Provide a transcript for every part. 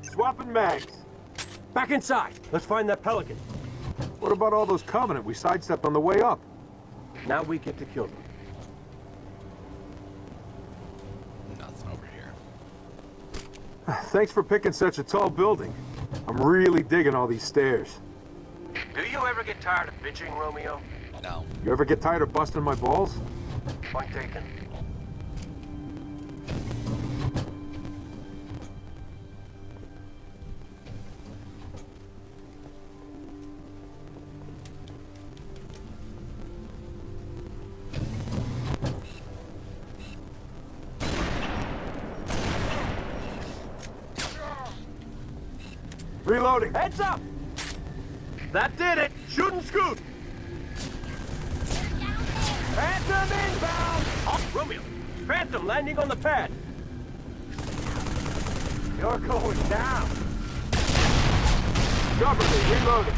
Swapping mags. Back inside. Let's find that pelican. What about all those Covenant we sidestepped on the way up? Now we get to kill them. Nothing over here. Thanks for picking such a tall building. I'm really digging all these stairs. Do you ever get tired of bitching, Romeo? No. You ever get tired of busting my balls? Point taken. Reloading. Heads up! That did it! Shoot and scoot! Phantom inbound! Oh, Romeo! Phantom landing on the pad! You're going down! Cover me. Reloading.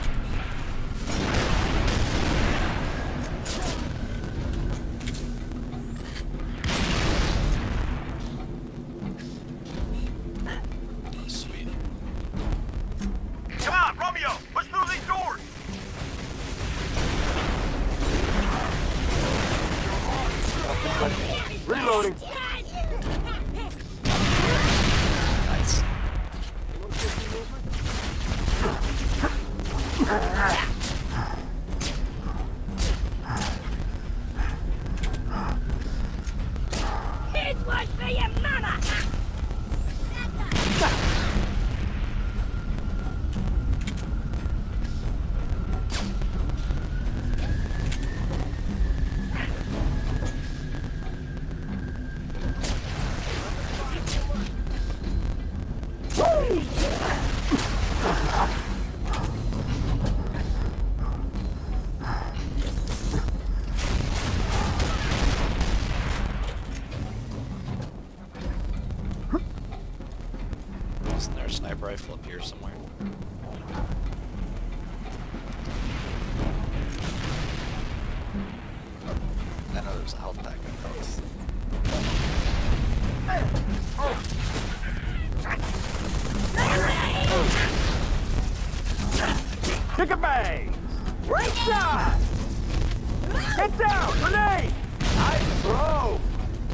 Sweet. Come on, Romeo! Push through these doors! Reloading. Nice. Here's one for your mama! Isn't there a sniper rifle up here somewhere? I know there's a health pack up north. Kick a bang! Great shot! Get down! Grenade! Nice throw!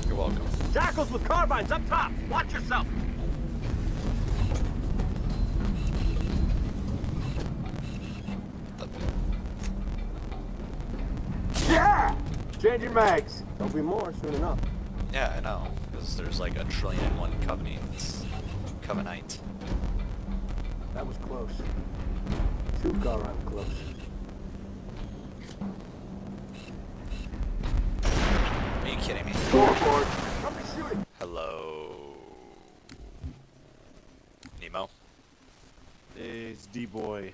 You're welcome. Jackals with carbines up top! Watch yourself! Yeah! Changing mags. There'll be more soon enough. Yeah, I know. Because there's like 1,000,000,001 Covenants. Covenant. That was close. Too darn close. Are you kidding me? Scoreboard. Somebody shooting. Hello. Nemo? Hey, it's D-Boy.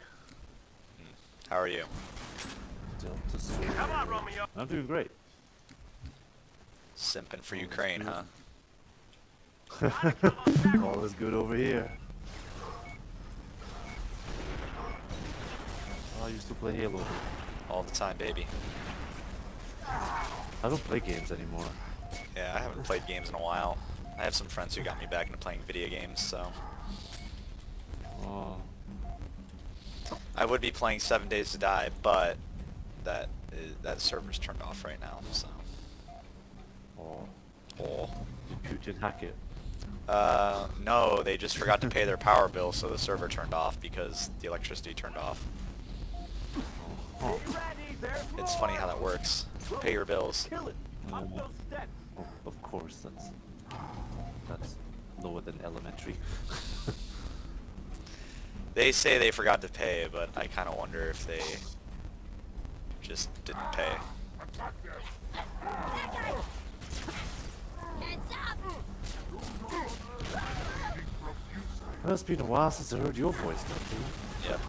How are you? Delta Sword. Come on, Romeo! I'm doing great. Simping for Ukraine, huh? All is good over here. I used to play Halo. All the time, baby. I don't play games anymore. Yeah, I haven't played games in a while. I have some friends who got me back into playing video games, so... Oh, I would be playing 7 Days to Die, but that server's turned off right now, so... oh. Oh. Did Putin hack it? No, they just forgot to pay their power bill, so the server turned off because the electricity turned off. Oh. It's funny how that works. Pay your bills. Kill it! Up those steps! Oh, of course, that's lower than elementary. They say they forgot to pay, but I kind of wonder if they just didn't pay. Heads up! Well, it's been a while since I heard your voice, though. Yep.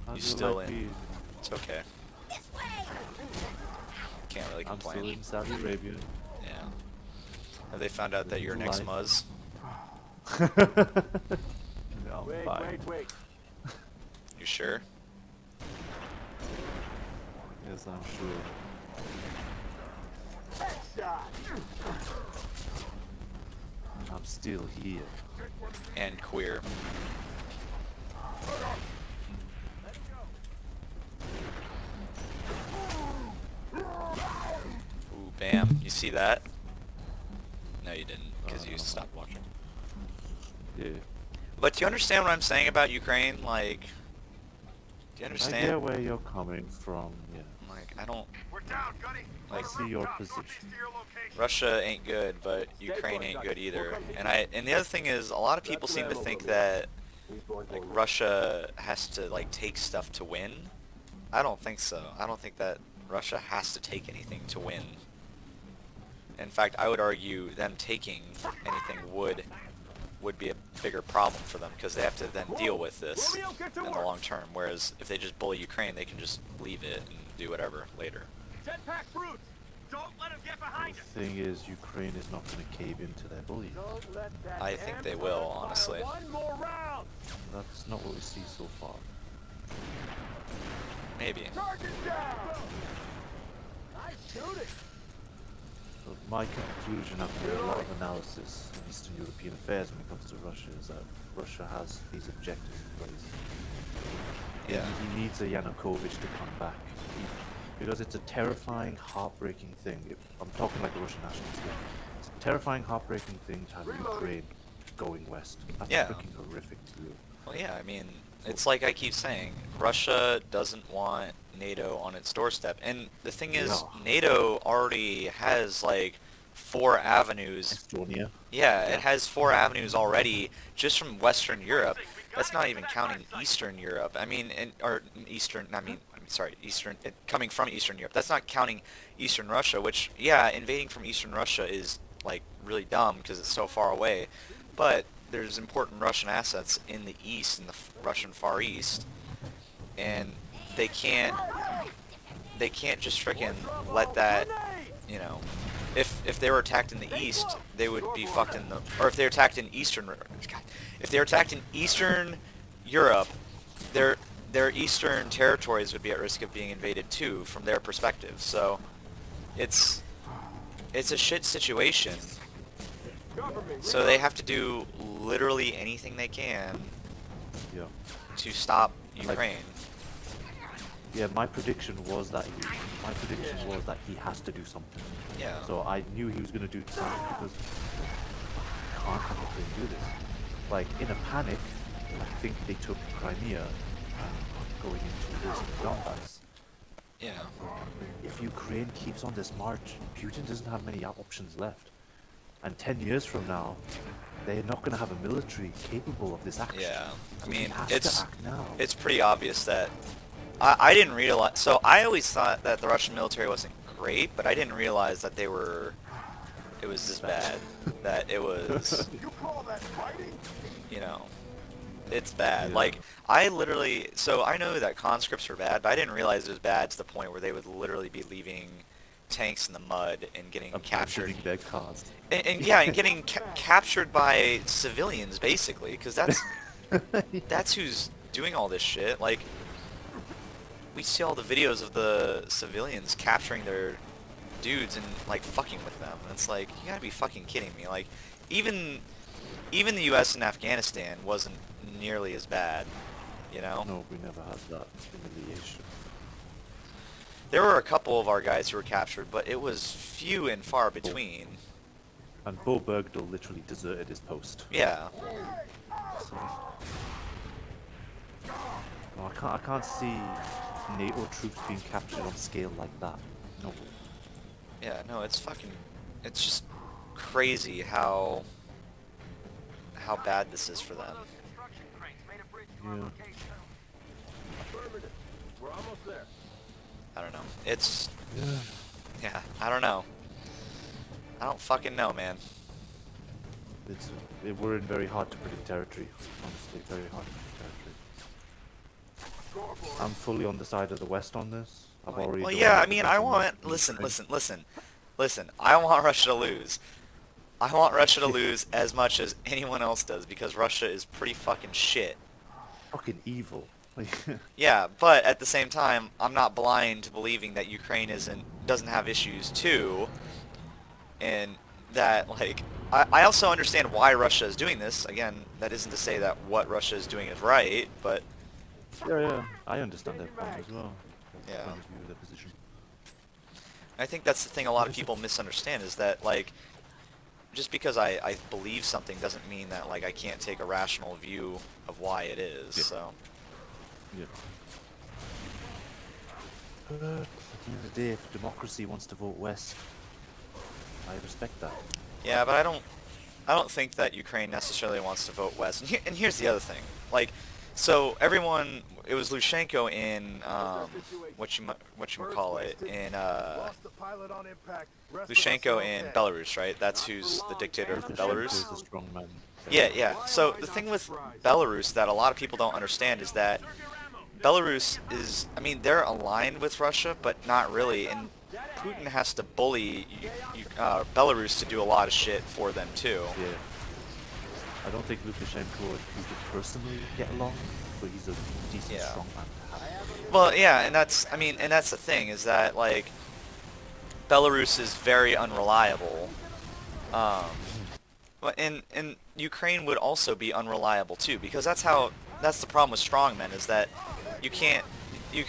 How's You your still life in? been? It's okay. This way! Can't really I'm still complain. in Saudi Arabia. Yeah. Have they found out that you're an Life. ex-Muzz? No, I'm Wait, fine. wait. You sure? Yes, I'm sure. I'm still here. And queer. Ooh, bam. You see that? No, you didn't, because you stopped watching. Yeah. But do you understand what I'm saying about Ukraine? Like, do you I understand? get where you're coming from, yeah. Like, I don't... We're down, Gunny. I see your position. Russia ain't good, but Ukraine ain't good either. And the other thing is, a lot of people seem to think that like Russia has to like take stuff to win. I don't think so. I don't think that Russia has to take anything to win. In fact, I would argue them taking anything would be a bigger problem for them because they have to then deal with this in the long term. Whereas if they just bully Ukraine, they can just leave it and do whatever later. Jetpack brutes! Don't let him get behind The us! thing is, Ukraine is not going to cave into their bullying. Don't let that I think they will, Hammer honestly. fire one more round! That's not what we see so far. Maybe. Target down! Nice shooting! But my conclusion after a lot of analysis of Eastern European affairs when it comes to Russia is that Russia has these objectives in place. Yeah. He needs a Yanukovych to come back. Because it's a terrifying, heartbreaking thing. I'm talking like a Russian nationalist here. It's a terrifying, heartbreaking thing to have Ukraine going west. That's Yeah. freaking horrific to do. Well, yeah, I mean, it's like I keep saying, Russia doesn't want NATO on its doorstep. And the thing is, No. NATO already has, like, 4 avenues. Estonia. Yeah, it has 4 avenues already just from Western Europe. That's not even counting Eastern Europe. I mean, Eastern, coming from Eastern Europe. That's not counting Eastern Russia, which, yeah, invading from Eastern Russia is, like, really dumb because it's so far away. But there's important Russian assets in the east, in the Russian Far East, and they can't just frickin' let that, you know, if they were attacked in the east, they would be fucked in the, or if they were attacked in if they were attacked in Eastern Europe, their eastern territories would be at risk of being invaded too, from their perspective. So, it's a shit situation. So they have to do literally anything they can Yeah. to stop Ukraine. Yeah, my prediction was that he has to do something. Yeah. So I knew he was going to do something because you can't have Ukraine do this. Like, in a panic, I think they took Crimea and going into this Donbass. Yeah. If Ukraine keeps on this march, Putin doesn't have many options left. And 10 years from now, they're not going to have a military capable of this action. Yeah. I So he mean, has to act now. it's pretty obvious that I didn't realize. So I always thought that the Russian military wasn't great, but I didn't realize that it was this bad. That it was, You call that fighting? you know, it's bad. Yeah. Like, I literally, so I know that conscripts are bad, but I didn't realize it was bad to the point where they would literally be leaving tanks in the mud and getting captured. Abandoning their cause. And yeah, and getting captured by civilians, basically, because that's who's doing all this shit. Like, we see all the videos of the civilians capturing their dudes and, like, fucking with them. And it's like, you gotta be fucking kidding me. Like, even the U.S. in Afghanistan wasn't nearly as bad, you know? No, we never had that humiliation. There were a couple of our guys who were captured, but it was few and far between. And Bo Bergdahl literally deserted his post. Yeah. So, no, I can't see NATO troops being captured on scale like that. No. Yeah, no, it's just crazy how bad this is for them. Yeah. We're almost there. I don't know. It's, Yeah. yeah, I don't know. I don't fucking know, man. We're in very hard to predict territory. Honestly, very hard to predict territory. I'm fully on the side of the West on this. I've already. Well, done yeah, I the mean, I decision want... with Listen, Ukraine. listen. I want Russia to lose. I want Russia to lose as much as anyone else does because Russia is pretty fucking shit. Fucking evil. Yeah, but at the same time, I'm not blind to believing that Ukraine doesn't have issues too, and that like I also understand why Russia is doing this. Again, that isn't to say that what Russia is doing is right, but Yeah, I understand their point as well. Yeah. Point of view of their position. I think that's the thing a lot of people misunderstand is that like just because I believe something doesn't mean that like I can't take a rational view of why it is. Yeah. So Yeah. At the end of the day, if democracy wants to vote West, I respect that. yeah, but I don't think that Ukraine necessarily wants to vote West. And here's the other thing. Like, so everyone, it was Lushenko in what you call it in Lushenko in Belarus, right? That's who's the dictator of Lukashenko Belarus. is a strong man. Yeah. So the thing with Belarus that a lot of people don't understand is that Belarus is, I mean, they're aligned with Russia, but not really. And Putin has to bully Belarus to do a lot of shit for them too. Yeah. I don't think Lukashenko and Putin personally get along, but he's a decent, Yeah. strong man to have. Well, yeah, and that's the thing is that like Belarus is very unreliable. And Ukraine would also be unreliable too, because that's the problem with strongmen is that you can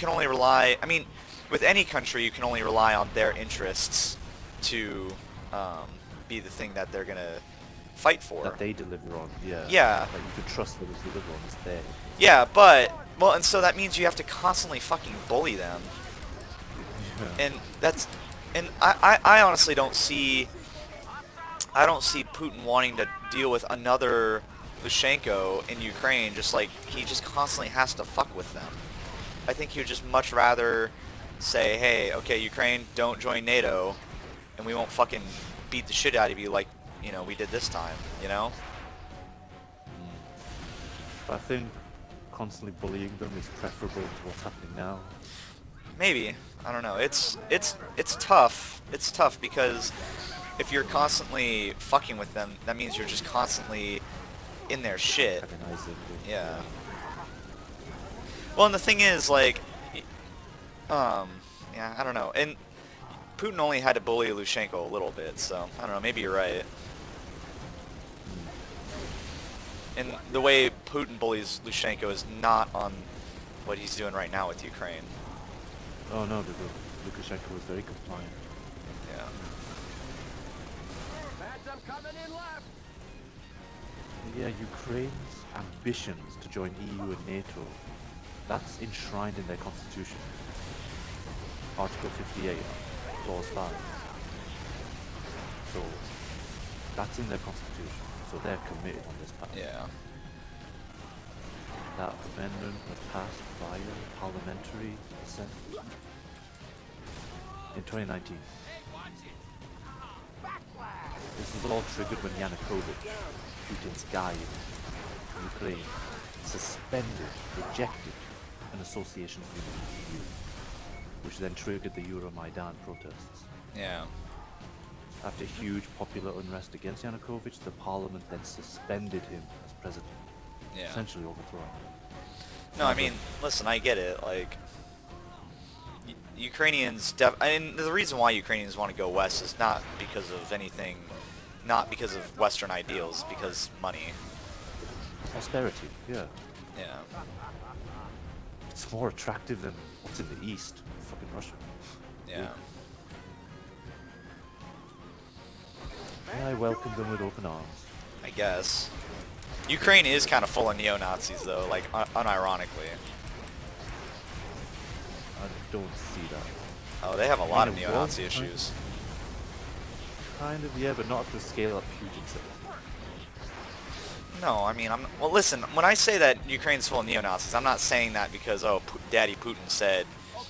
only rely. I mean, with any country, you can only rely on their interests to be the thing that they're gonna fight for. That they deliver on, yeah. Yeah. That you can trust that the deliver on is there. Yeah, but well, and so that means you have to constantly fucking bully them, Yeah. and I honestly don't see Putin wanting to deal with another Lushenko in Ukraine. Just like he just constantly has to fuck with them. I think he would just much rather say, hey, okay, Ukraine, don't join NATO, and we won't fucking beat the shit out of you like we did this time. I think constantly bullying them is preferable to what's happening now. Maybe. I don't know. It's tough. It's tough because if you're constantly fucking with them, that means you're just constantly in their shit. Agonizing. Yeah. Well, and the thing is, like, yeah, I don't know. And Putin only had to bully Lushenko a little bit, so I don't know. Maybe you're right. And the way Putin bullies Lushenko is not on what he's doing right now with Ukraine. Oh no, Lukashenko was very compliant. Yeah. Phantom coming in left. Yeah, Ukraine's ambitions to join EU and NATO, that's enshrined in their constitution. Article 58, Clause 5. So, that's in their constitution. So they're committed on this path. Yeah. That amendment was passed via parliamentary assent in 2019. This was all triggered when Yanukovych, Putin's guide in Ukraine, rejected an association agreement with the EU, which then triggered the Euromaidan protests. Yeah. After huge popular unrest against Yanukovych, the parliament then suspended him as president, Yeah. essentially overthrown. No, I mean, listen, I get it. Like, Ukrainians, I mean, the reason why Ukrainians want to go west is not because of anything, not because of Western ideals, because money. Prosperity, yeah. Yeah. It's more attractive than what's in the east, fucking Russia. Yeah. And I welcome them with open arms. I guess. Ukraine is kind of full of neo-Nazis, though, like, unironically. I don't see that. Oh, they have a lot of mean, it neo-Nazi was, issues. Kind of, yeah, but not at the scale that Putin said. No, I mean, well, listen, when I say that Ukraine's full of neo-Nazis, I'm not saying that because, Daddy Putin said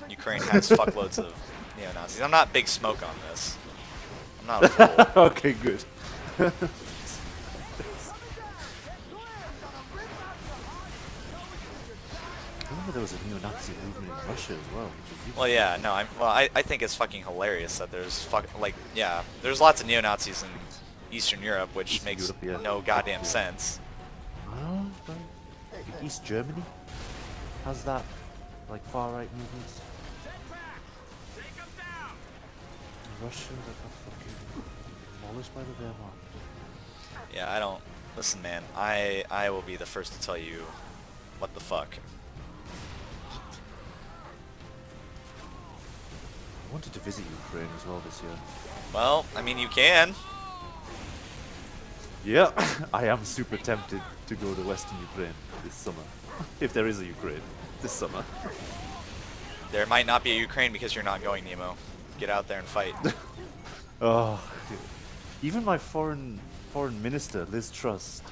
Ukraine has fuckloads of neo-Nazis. I'm not big smoke on this. I'm not a fool. Okay, good. Remember there was a neo-Nazi movement in Russia as well. Well, yeah, no, I think it's fucking hilarious that there's there's lots of neo-Nazis in Eastern Europe, which Eastern makes Europe, yeah. no goddamn sense. Like East Germany has that, like, far-right movements. Russia that got fucking demolished by the Wehrmacht. Yeah, I don't... Listen, man, I will be the first to tell you what the fuck. I wanted to visit Ukraine as well this year. Well, I mean, you can. Yeah, I am super tempted to go to Western Ukraine this summer. If there is a Ukraine this summer. There might not be a Ukraine because you're not going, Nemo. Get out there and fight. Oh, even my foreign minister, Liz Truss,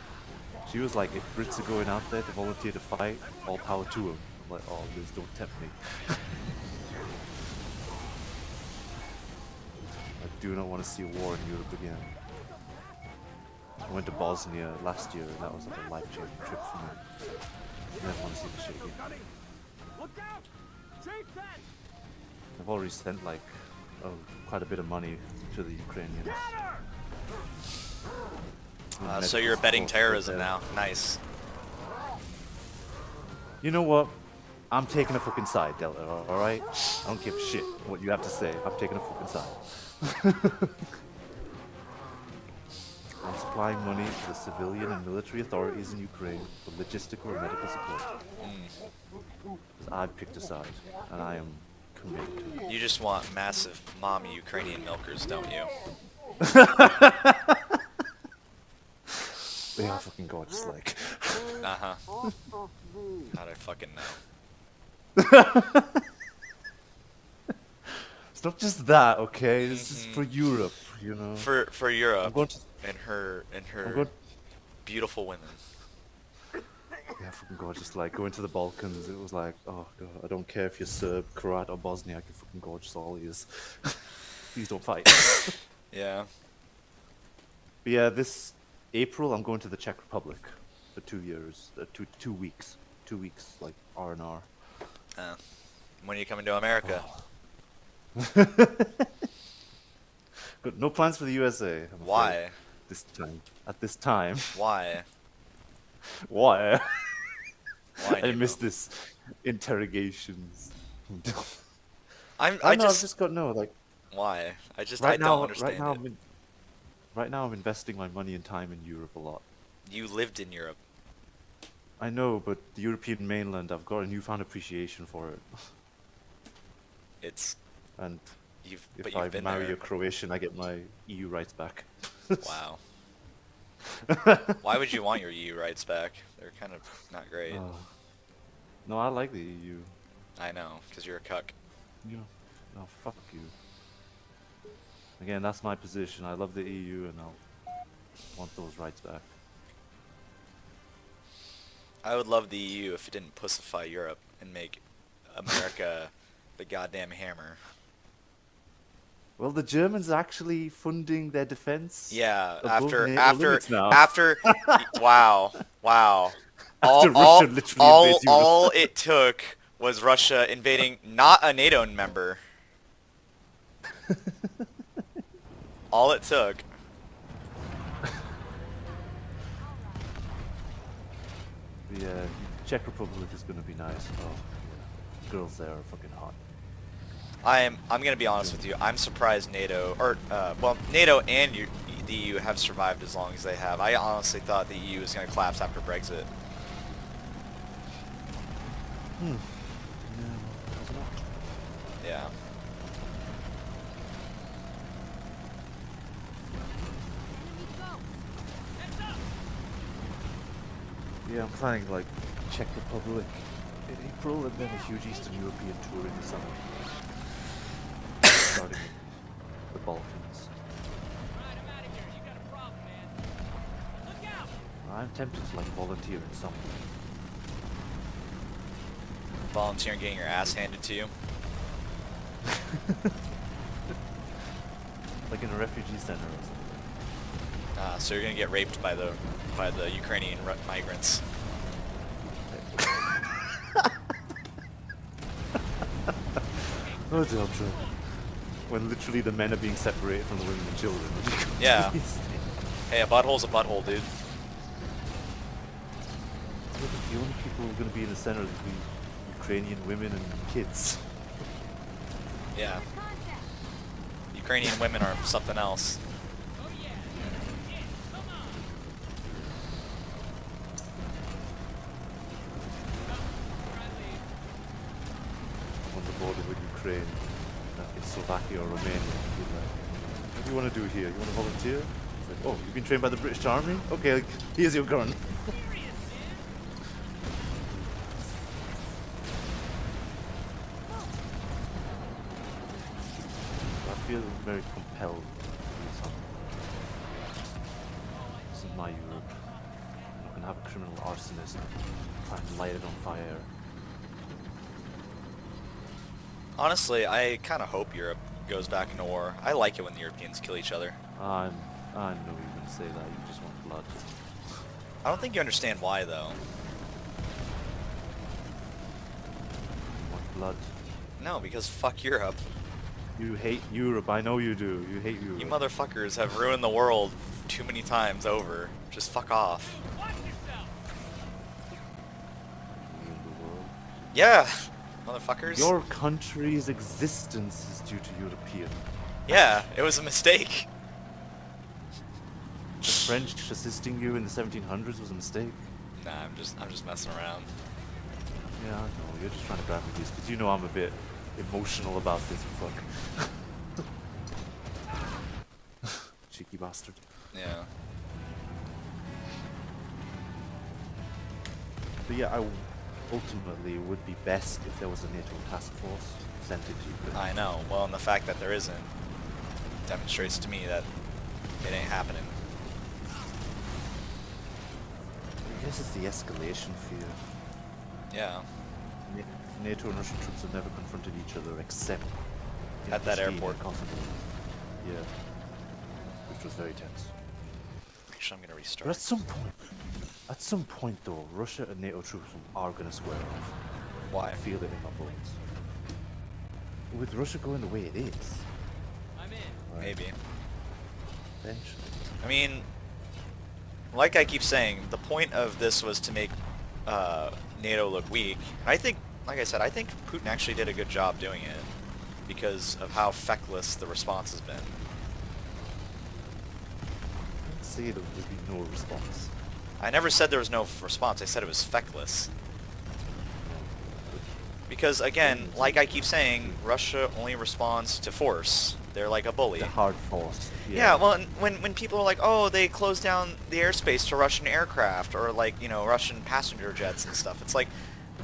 she was like, if Brits are going out there to volunteer to fight, all power to them. I'm like, oh, Liz, don't tempt me. I do not want to see a war in Europe again. I went to Bosnia last year, and that was like a life-changing trip for me. I never want to see the shit again. Look out! Chase that! I've already sent like quite a bit of money to the Ukrainians. So you're betting Medical terrorism support now. Nice. You know what? I'm taking a fucking side, Delta, alright? I don't give a shit what you have to say. I'm taking a fucking side. I'm supplying money to the civilian and military authorities in Ukraine for logistical and medical support. Because I've picked a side, and I am committed to it. You just want massive mommy Ukrainian milkers, don't you? They are fucking gorgeous, like. Uh-huh. How'd I fucking know? It's not just that, okay? This is for Europe, you know. For Europe I'm going to, and her going, beautiful women. yeah, fucking gorgeous. Like going to the Balkans, it was like, oh god, I don't care if you're Serb, Croat, or Bosniak, you're fucking gorgeous. All he is. Please don't fight. Yeah. But yeah, this April I'm going to the Czech Republic for 2 years, 2 weeks, 2 weeks, like R&R. When are you coming to America? Got no plans for the USA. I'm afraid, Why? This time. At this time. Why? Why? Why? I Nemo? miss this interrogations. I I've just just got no like. why? I just Right I now, don't understand it. Right now, I'm investing my money and time in Europe a lot. You lived in Europe. I know, but the European mainland, I've got a newfound appreciation for it. And But if you've I been marry there. a Croatian, I get my EU rights back. Wow. Why would you want your EU rights back? They're kind of not great. No, I like the EU. I know, because you're a cuck. You know, no, fuck you. Again, that's my position. I love the EU, and I'll want those rights back. I would love the EU if it didn't pussify Europe and make America the goddamn hammer. Well, the Germans are actually funding their defense. Yeah, above after NATO limits now. wow. After Russia literally invades Europe. All it took was Russia invading not a NATO member. All it took. The Czech Republic is gonna be nice. Oh, yeah. Girls there are fucking hot. I'm gonna be honest with you. I'm surprised NATO NATO and the EU have survived as long as they have. I honestly thought the EU was gonna collapse after Brexit. Yeah. Yeah, I'm planning like Czech Republic in April and then a huge Eastern European tour in the summer. Starting in the Balkans. I'm tempted to like volunteer in something. Volunteer and getting your ass handed to you. Like in a refugee center or something. So you're gonna get raped by the Ukrainian migrants. Oh, Delta. When literally the men are being separated from the women and children. Yeah. Hey, a butthole's a butthole, dude. The only people who are going to be in the center will be Ukrainian women and kids. Yeah. Ukrainian women are something else. On the border with Ukraine, in Slovakia or Romania. You're like, what do you want to do here? You want to volunteer? It's like, oh, you've been trained by the British Army? Okay, like, here's your gun. I feel very compelled to do something. This is my Europe. I'm not going to have a criminal arsonist try and light it on fire. Honestly, I kind of hope Europe goes back into war. I like it when the Europeans kill each other. I know you're going to say that. You just want blood. I don't think you understand why, though. You want blood. No, because fuck Europe. You hate Europe. I know you do. You hate Europe. You motherfuckers have ruined the world too many times over. Just fuck off. Ruin the world. Yeah, motherfuckers. Your country's existence is due to European. Yeah, it was a mistake. The French assisting you in the 1700s was a mistake. Nah, I'm just messing around. Yeah, I know. You're just trying to grab me this because you know I'm a bit emotional about this. Fuck. Cheeky bastard. Yeah. But yeah, ultimately it would be best if there was a NATO task force sent into Ukraine. I know. Well, and the fact that there isn't demonstrates to me that it ain't happening. I guess it's the escalation fear. Yeah. NATO and Russian troops have never confronted each other except in At that Pristine airport. and Kosovo. Yeah. Which was very tense. Actually, I'm gonna But restart. at some point though, Russia and NATO troops are gonna square off. Why? I feel it in my bones. With Russia going the way it is. Right, Maybe. eventually. I mean, like I keep saying, the point of this was to make NATO look weak. I think, like I said, I think Putin actually did a good job doing it because of how feckless the response has been. I'd say there would be no response. I never said there was no response. I said it was feckless. Because again, like I keep saying, Russia only responds to force. They're like a bully. The hard force. Yeah, well, and when people are like, oh, they closed down the airspace to Russian aircraft or like, you know, Russian passenger jets and stuff. It's like,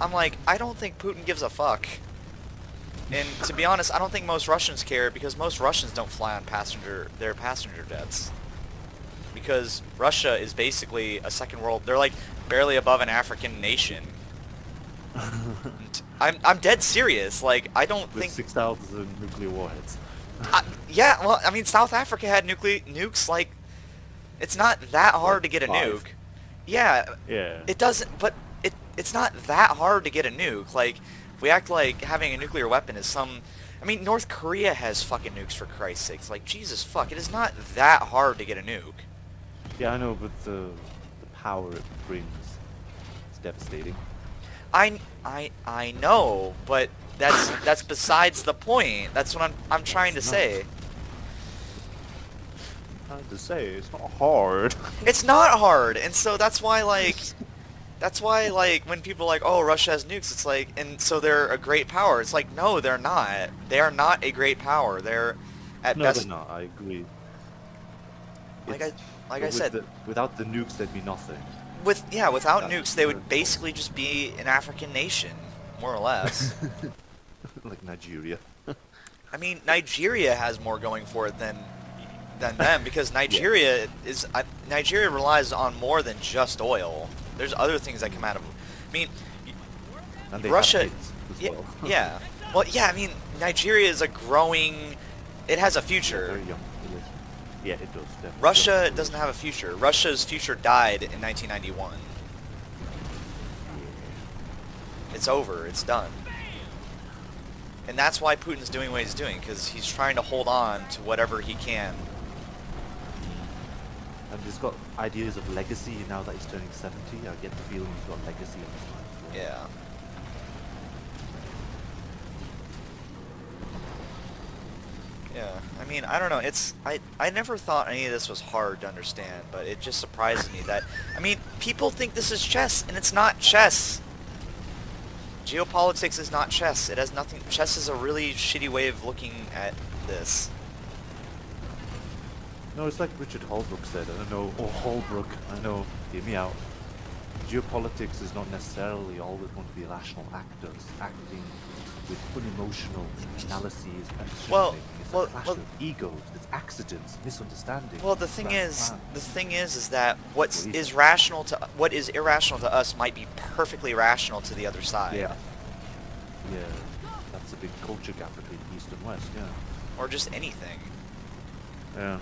I'm like, I don't think Putin gives a fuck. And to be honest, I don't think most Russians care because most Russians don't fly on their passenger jets. Because Russia is basically a second world. They're like barely above an African nation. I'm dead serious. Like, I don't With think 6,000 nuclear warheads. yeah, well, I mean, South Africa had nukes. Like, it's not that hard to get a 5. nuke. Yeah, Yeah. it doesn't. But it's not that hard to get a nuke. Like, we act like having a nuclear weapon is some. I mean, North Korea has fucking nukes for Christ's sakes. Like, Jesus fuck, it is not that hard to get a nuke. Yeah, I know, but the power it brings is devastating. I know, but that's besides the point. That's what I'm trying to say. Hard to say, it's not hard. It's not hard, and so that's why like when people are like, oh, Russia has nukes, it's like, and so they're a great power. It's like, no, they're not. They are not a great power. They're at No, best. they're not. I agree. Like It's- I but said, without the nukes, there'd be nothing. without That's nukes, they would very basically just be an African nation, more or less. Like Nigeria. I mean, Nigeria has more going for it than them because Nigeria Nigeria relies on more than just oil. There's other things that come out of. I mean, And they Russia. have kids as Yeah, well. yeah. Well, yeah. I mean, Nigeria is a growing. It has a future. Very young. Yeah, it does. Definitely. Russia doesn't have a future. Russia's future died in 1991. It's over. It's done. And that's why Putin's doing what he's doing, because he's trying to hold on to whatever he can. And he's got ideas of legacy now that he's turning 70. I get the feeling he's got legacy in his mind. Yeah. Yeah, I mean, I don't know, I never thought any of this was hard to understand, but it just surprises me that, I mean, people think this is chess, and it's not chess. Geopolitics is not chess. It has nothing, chess is a really shitty way of looking at this. No, it's like Richard Holbrooke said, I don't know, or Holbrook, I know, hear me out. Geopolitics is not necessarily always going to be rational actors acting with unemotional analyses and decision-making. It's a clash of egos, it's accidents, misunderstandings. Well, the thing is that what is irrational to us might be perfectly rational to the other side. Yeah. Yeah, that's a big culture gap between East and West, yeah. Or just anything. Yeah.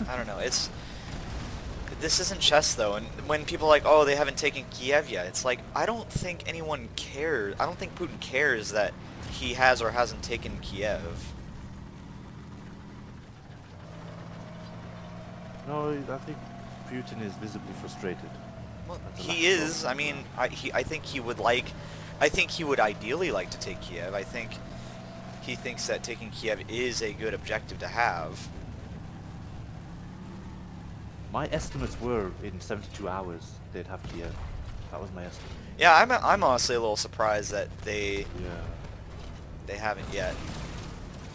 I don't know. This isn't chess though, and when people are like, oh, they haven't taken Kiev yet, it's like, I don't think anyone cares. I don't think Putin cares that he has or hasn't taken Kiev. No, I think Putin is visibly frustrated. Well, he is. I mean, I think he would ideally like to take Kiev. I think he thinks that taking Kiev is a good objective to have. My estimates were in 72 hours they'd have Kiev. That was my estimate. Yeah, I'm honestly a little surprised that they haven't yet.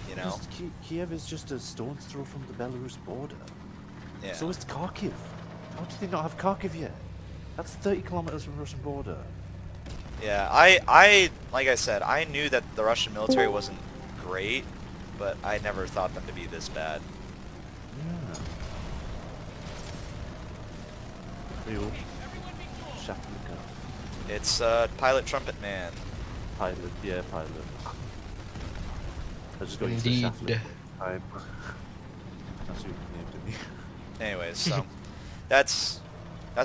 You know. Kiev is just a stone's throw from the Belarus border. Yeah. So is Kharkiv. How do they not have Kharkiv yet? That's 30 kilometers from the Russian border. Yeah, I like I said, I knew that the Russian military wasn't great, but I never thought them to be this bad. Yeah. Yo. Shaflika. It's Pilot Trumpet Man. Pilot, yeah, pilot. I just got used to Indeed. Shaflika. That's what you named me. Anyways, so that's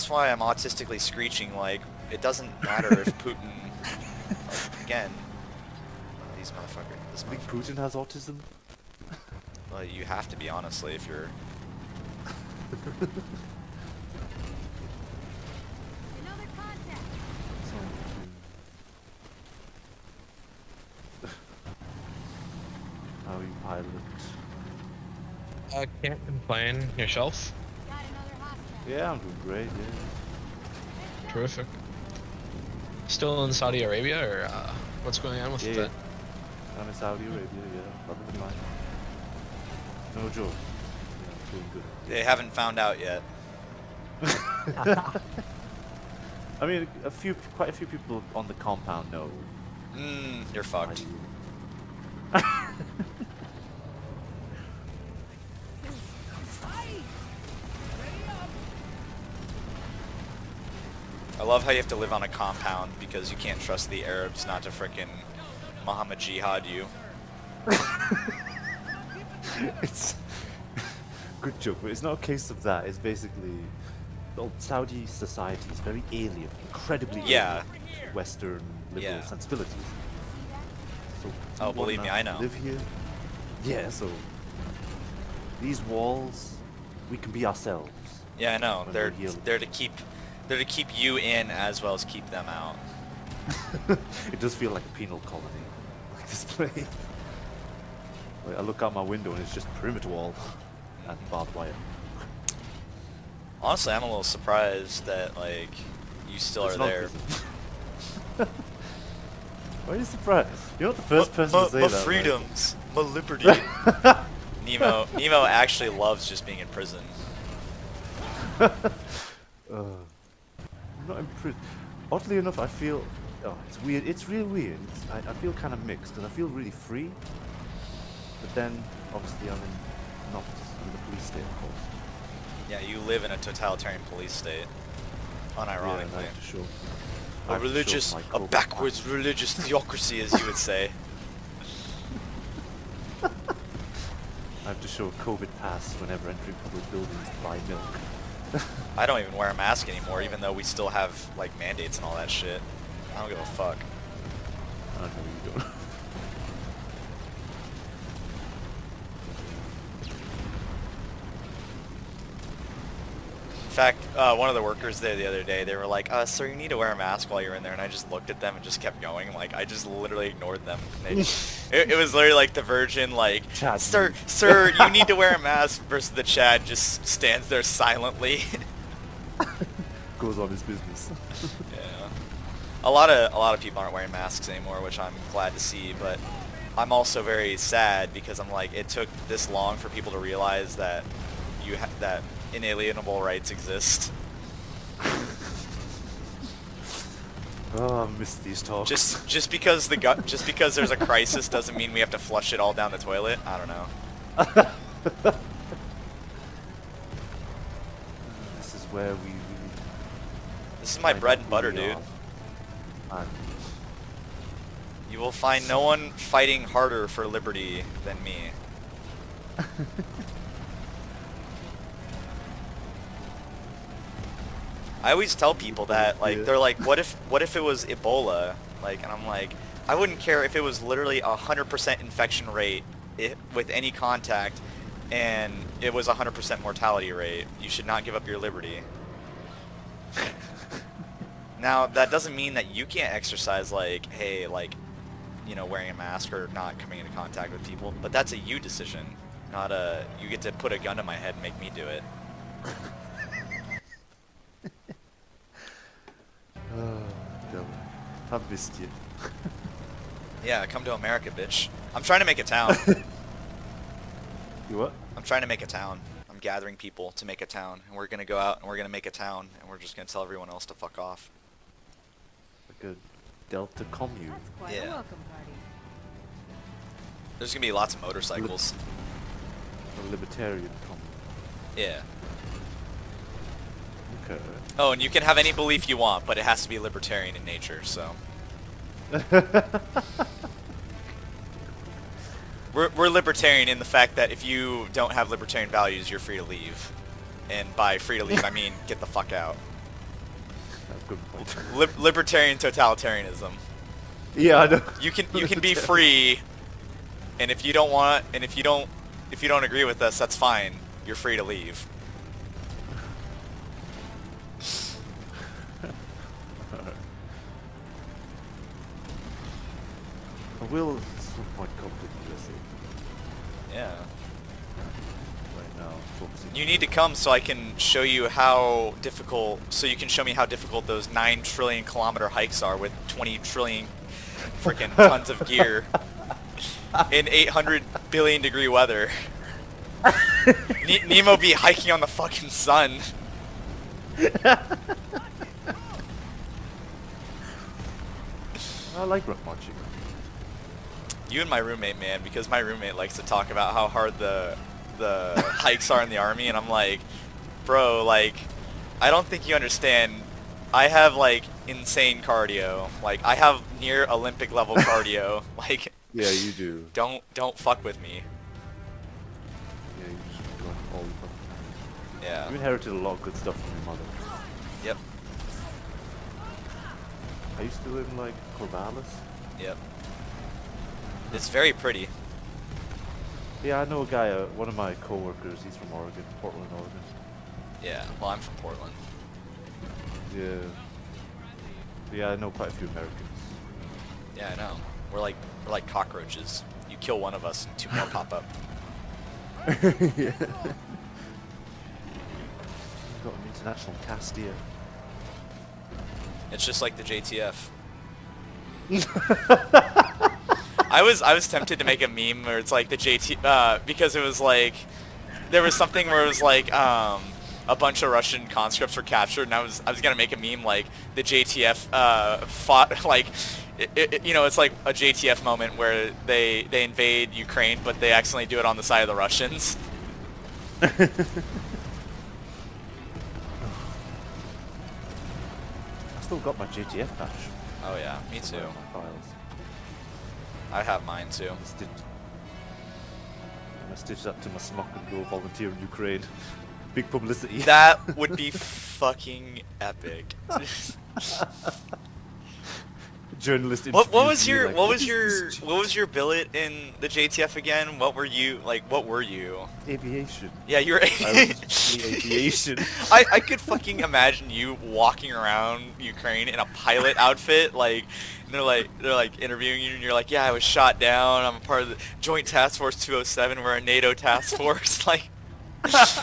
why I'm autistically screeching like it doesn't matter if Putin like, again these motherfuckers. This I think motherfucker. Putin has autism. Well, you have to be honestly if you're Another contact. How you pilot? Can't complain. Yourself? Got another hostile. Yeah, I'm doing great. Yeah. Terrific. Still in Saudi Arabia, or what's going on with Yeah, that? I'm in Saudi Arabia. Yeah, probably fine. No joke. Yeah, doing good. they haven't found out yet. I mean, quite a few people on the compound know. You're fucked. I love how you have to live on a compound because you can't trust the Arabs not to frickin' Muhammad Jihad you. It's good joke, but it's not a case of that. It's basically well, Saudi society is very alien, incredibly Yeah. alien to Western liberal Yeah. sensibilities. So Oh, we believe me, wanna I know. Live here. Yeah, so these walls, we can be ourselves. Yeah, I know. When They're we're healed. they're to keep you in as well as keep them out. It does feel like a penal colony, like this place. Like, I look out my window and it's just perimeter wall and barbed wire. Honestly, I'm a little surprised that like you still It's are not there. prison. Why are you surprised? You're not the first person to say my that. right? freedoms, my liberty. Nemo actually loves just being in prison. I'm not in prison. Oddly enough, I feel... Oh, it's weird. It's real weird. I feel kind of mixed, because I feel really free. But then, obviously, I'm not in the police state, of course. Yeah, you live in a totalitarian police state. Unironically. Yeah, I have to show. A I have to show religious, my a covert backwards religious theocracy, as you would say. I have to show a COVID pass whenever entering public buildings to buy milk. I don't even wear a mask anymore, even though we still have like mandates and all that shit. I don't give a fuck. I know you don't. In fact, one of the workers there the other day, they were like, sir, you need to wear a mask while you're in there. And I just looked at them and just kept going. Like, I just literally ignored them. It was literally like the Virgin, like, Chad. sir, you need to wear a mask, versus the Chad just stands there silently. Goes on his business. Yeah. A lot of people aren't wearing masks anymore, which I'm glad to see, but I'm also very sad because I'm like, it took this long for people to realize that that inalienable rights exist. Oh, I miss these talks. Just because there's a crisis doesn't mean we have to flush it all down the toilet. I don't know. This is where we. This is my bread and butter, dude. You will find no one fighting harder for liberty than me. I always tell people that, like, they're like, what if it was Ebola? Like, and I'm like, I wouldn't care if it was literally 100% infection rate with any contact, and it was 100% mortality rate. You should not give up your liberty. Now, that doesn't mean that you can't exercise, like, hey, like, you know, wearing a mask or not coming into contact with people, but that's a you decision, not a, you get to put a gun to my head and make me do it. Oh, damn. I've missed you. Yeah, come to America, bitch. I'm trying to make a town. You what? I'm trying to make a town. I'm gathering people to make a town, and we're gonna go out and we're gonna make a town, and we're just gonna tell everyone else to fuck off. Like a Delta commune. That's quite Yeah. a welcome party. There's gonna be lots of motorcycles. A libertarian commune. Yeah. Okay. Oh, and you can have any belief you want, but it has to be libertarian in nature, so. We're libertarian in the fact that if you don't have libertarian values, you're free to leave. And by free to leave, I mean get the fuck out. Good point. Libertarian totalitarianism. Yeah, I know. You can be free, and if you don't want, and if you don't agree with us, that's fine. You're free to leave. I will at some point come to the USA. Yeah. Right now, focusing. You need to come so I can show you how difficult, so you can show me how difficult those 9 trillion kilometer hikes are with 20 trillion freaking tons of gear in 800 billion degree weather. Nemo be hiking on the fucking sun. I like rock marching. You and my roommate, man, because my roommate likes to talk about how hard the hikes are in the army, and I'm like, bro, like, I don't think you understand. I have like insane cardio. Like, I have near Olympic level cardio. Like, Yeah, you do. don't fuck with me. Yeah, you just run all the time. Yeah. You inherited a lot of good stuff from your mother. Yep. I used to live in like Corvallis. Yep. It's very pretty. Yeah, I know a guy, one of my co-workers, he's from Oregon, Portland, Oregon. Yeah. Well, I'm from Portland. Yeah. Yeah, I know quite a few Americans. Yeah, I know. We're like cockroaches. You kill one of us and 2 more pop up. Yeah. We've got an international cast here. It's just like the JTF. I was tempted to make a meme where it's like the because it was like there was something where it was like a bunch of Russian conscripts were captured, and I was gonna make a meme like the JTF fought like you know, it's like a JTF moment where they invade Ukraine, but they accidentally do it on the side of the Russians. I still got my JTF patch. Oh yeah, me too. My files. I have mine too. I stitched that to my smock and go volunteer in Ukraine. Big publicity. That would be fucking epic. Journalist. What was interviews me, your like, what "What was is your this what was your billet in the JTF again? What were you like? What were you? aviation? Yeah, you were. I was in aviation. I could fucking imagine you walking around Ukraine in a pilot outfit, like they're like interviewing you, and you're like, yeah, I was shot down. I'm a part of the Joint Task Force 207. We're a NATO task force. Like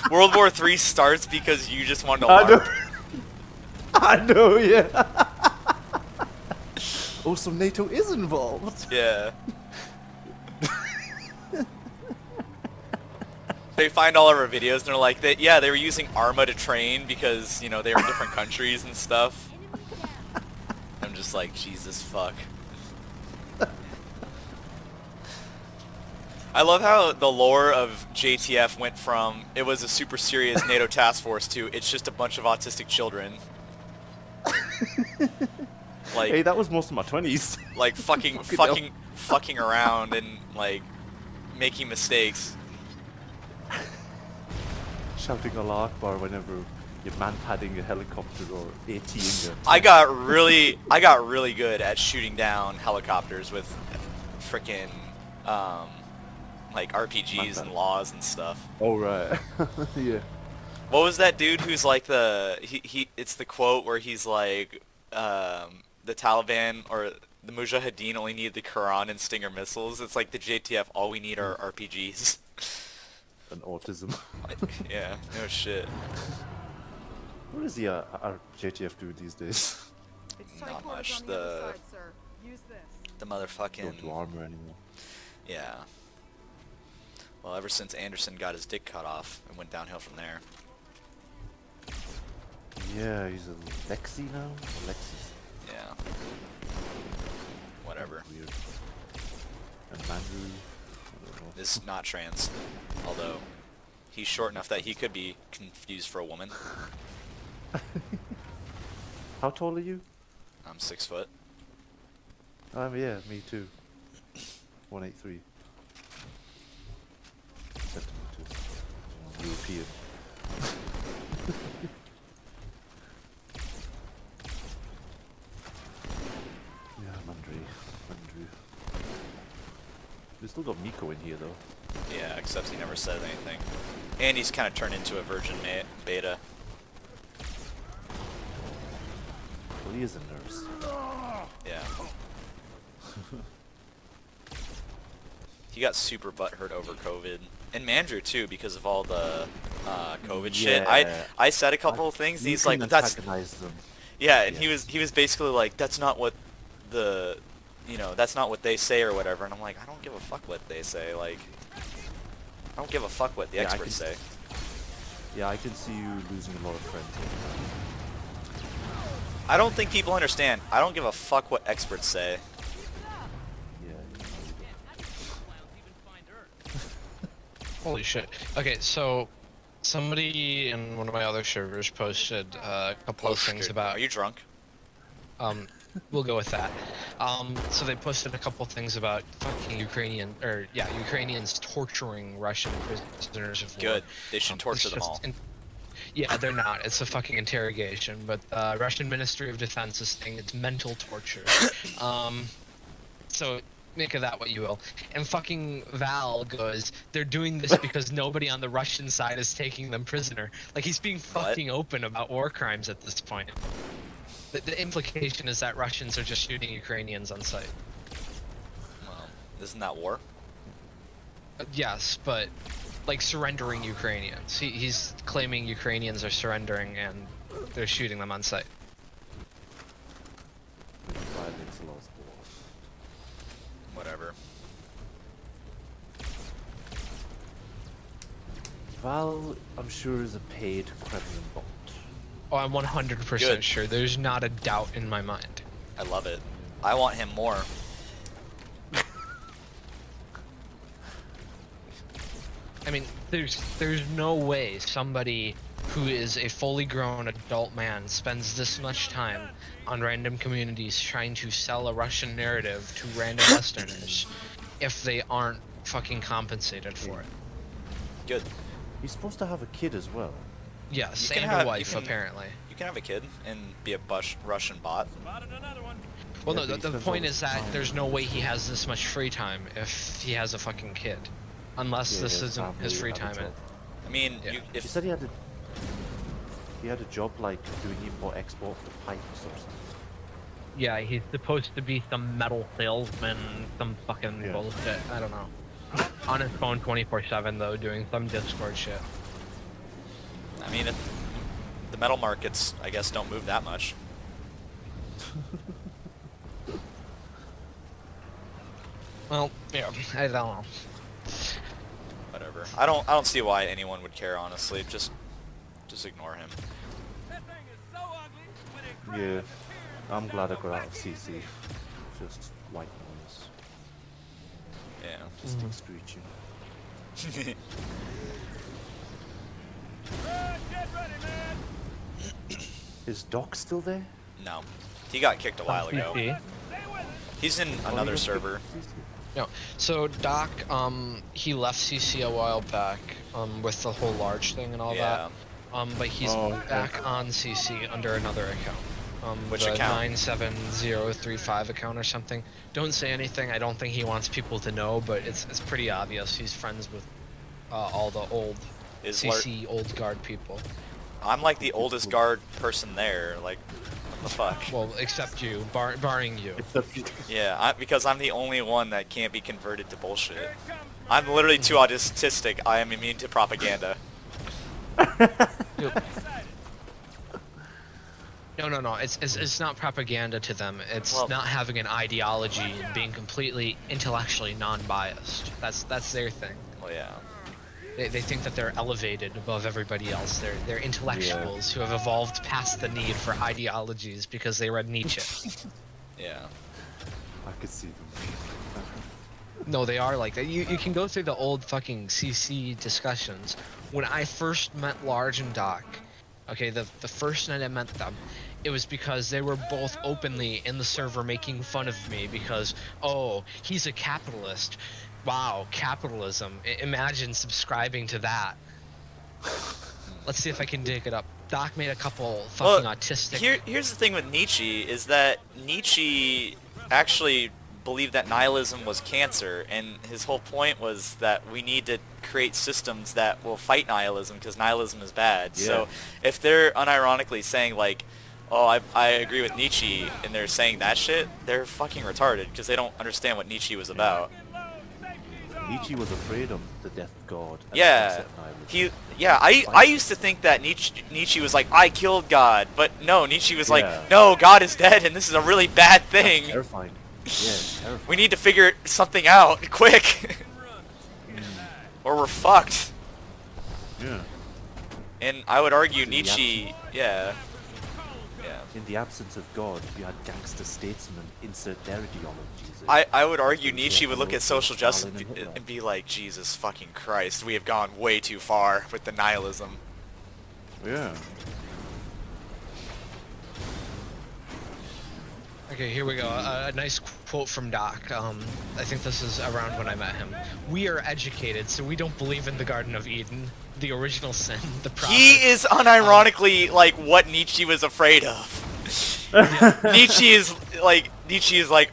World War III starts because you just wanted to I know. LARP. I know, yeah. Also, NATO is involved. Yeah. They find all of our videos and they're like, yeah, they were using Arma to train because, you know, they were in different countries and stuff. I'm just like, Jesus fuck. I love how the lore of JTF went from, it was a super serious NATO task force to, it's just a bunch of autistic children. Like, Hey, that was most of my 20s. like fucking around and like making mistakes. Shouting Allah Akbar whenever you're man-padding a helicopter or ATing it. I got really good at shooting down helicopters with frickin' like RPGs and laws and stuff. Oh, right. Yeah. What was that dude who's like it's the quote where he's like the Taliban or the Mujahideen only need the Quran and Stinger missiles. It's like the JTF, all we need are RPGs. And autism. Yeah, no shit. What is the JTF doing these days? Not much. The motherfucking Don't do armor anymore. yeah. Well, ever since Anderson got his dick cut off, it went downhill from there. Yeah, he's a Lexi now? Alexis? Yeah. Whatever. Weird. And Mandrew? I don't know. Is not trans, although he's short enough that he could be confused for a woman. How tall are you? I'm 6 foot. Yeah, me too. 183 centimeters. European. Yeah, Mandrew. We still got Miko in here though. Yeah, except he never said anything. And he's kind of turned into a virgin beta. Well, he is a nurse. Yeah. He got super butthurt over COVID. And Mandrew too, because of all the COVID shit. Yeah. I said a couple of things, and You he's like, can that's... antagonize them. Yeah, and Yes. he was basically like, that's not what the... You know, that's not what they say or whatever. And I'm like, I don't give a fuck what they say. Like, I don't give a fuck what the Yeah, experts say. Yeah, I can see you losing a lot of friends. I don't think people understand. I don't give a fuck what experts say. Yeah. Holy shit. Okay, so somebody in one of my other servers posted a couple of things about. Are you drunk? We'll go with that. So they posted a couple things about fucking Ukrainians torturing Russian prisoners of war. Good. They should It's torture them just all. Yeah, they're not. It's a fucking interrogation. But Russian Ministry of Defense is saying it's mental torture. So make of that what you will. And fucking Val goes, they're doing this because nobody on the Russian side is taking them prisoner. Like, he's being fucking open about war crimes at this point. The implication is that Russians are just shooting Ukrainians on sight. Well, isn't that war? Yes, but like surrendering Ukrainians. He's claiming Ukrainians are surrendering and they're shooting them on sight. Violates the laws of war. Whatever. Val, I'm sure, is a paid Kremlin bot. Oh, I'm 100% Good. sure. There's not a doubt in my mind. I love it. I want him more. I mean, there's no way somebody who is a fully grown adult man spends this much time on random communities trying to sell a Russian narrative to random Westerners if they aren't fucking compensated for it. Good. He's supposed to have a kid as well. Yes, You can and have- a wife, you can- apparently. You can have a kid and be a Russian bot. Well, Yeah, no, but he the spends point all is his that time- there's no way he has this much free time if he has a fucking kid. Unless Yeah, this his isn't his family free have a time. job. I mean, Yeah. you, He if said he had a job like doing import-export for pipes or something. Yeah, he's supposed to be some metal salesman, some fucking Yeah. bullshit. I don't know. On his phone 24/7 though, doing some Discord shit. I mean, the metal markets, I guess, don't move that much. Well, yeah, I don't know. Whatever. I don't see why anyone would care, honestly. Just ignore him. Yeah, I'm glad I got out of CC. Just white noise. Yeah. Just screeching. Is Doc still there? No. He got kicked a while ago. CC. He's in another server. No. So Doc, he left CC a while back, with the whole large thing and all Yeah. that. But he's Oh, okay. back on CC under another account. Which the account? 97035 account or something. Don't say anything. I don't think he wants people to know, but it's pretty obvious. He's friends with all the old Is CC old guard people. I'm like the oldest guard person there. Like, what the fuck? Well, except you, barring you. Yeah, because I'm the only one that can't be converted to bullshit. I'm literally too autistic. I am immune to propaganda. No. It's not propaganda to them. It's Well- not having an ideology and being completely intellectually non-biased. That's their thing. Well, yeah. They think that they're elevated above everybody else. They're intellectuals who have evolved past the need for ideologies because they read Nietzsche. Yeah. I could see them. No, they are like that. You can go through the old fucking CC discussions. When I first met Large and Doc, okay, the first night I met them, it was because they were both openly in the server making fun of me because, oh, he's a capitalist. Wow, capitalism. Imagine subscribing to that. Let's see if I can dig it up. Doc made a couple fucking autistic... Here's the thing with Nietzsche, is that Nietzsche actually believed that nihilism was cancer, and his whole point was that we need to create systems that will fight nihilism, because nihilism is bad. Yeah. So if they're unironically saying, like, oh, I agree with Nietzsche, and they're saying that shit, they're fucking retarded, because they don't understand what Nietzsche was about. Nietzsche was afraid of the death god. and Yeah, accept nihilism. I used to think that Nietzsche was like, I killed God, but no, Nietzsche was Yeah. like, no, God is dead, and this is a really bad thing. Terrifying. Yeah, it's terrifying. We need to figure something out, quick, or we're fucked. Yeah. And I would argue In the Nietzsche, yeah. In the absence of God, you had gangster statesmen insert their ideologies. I would argue Yeah, Nietzsche would look at social Stalin justice and Hitler. and be like, Jesus fucking Christ, we have gone way too far with the nihilism. Yeah. Okay, here we go. A nice quote from Doc. I think this is around when I met him. We are educated, so we don't believe in the Garden of Eden, the original sin, the prophet. He is unironically like what Nietzsche was afraid of. Nietzsche is like,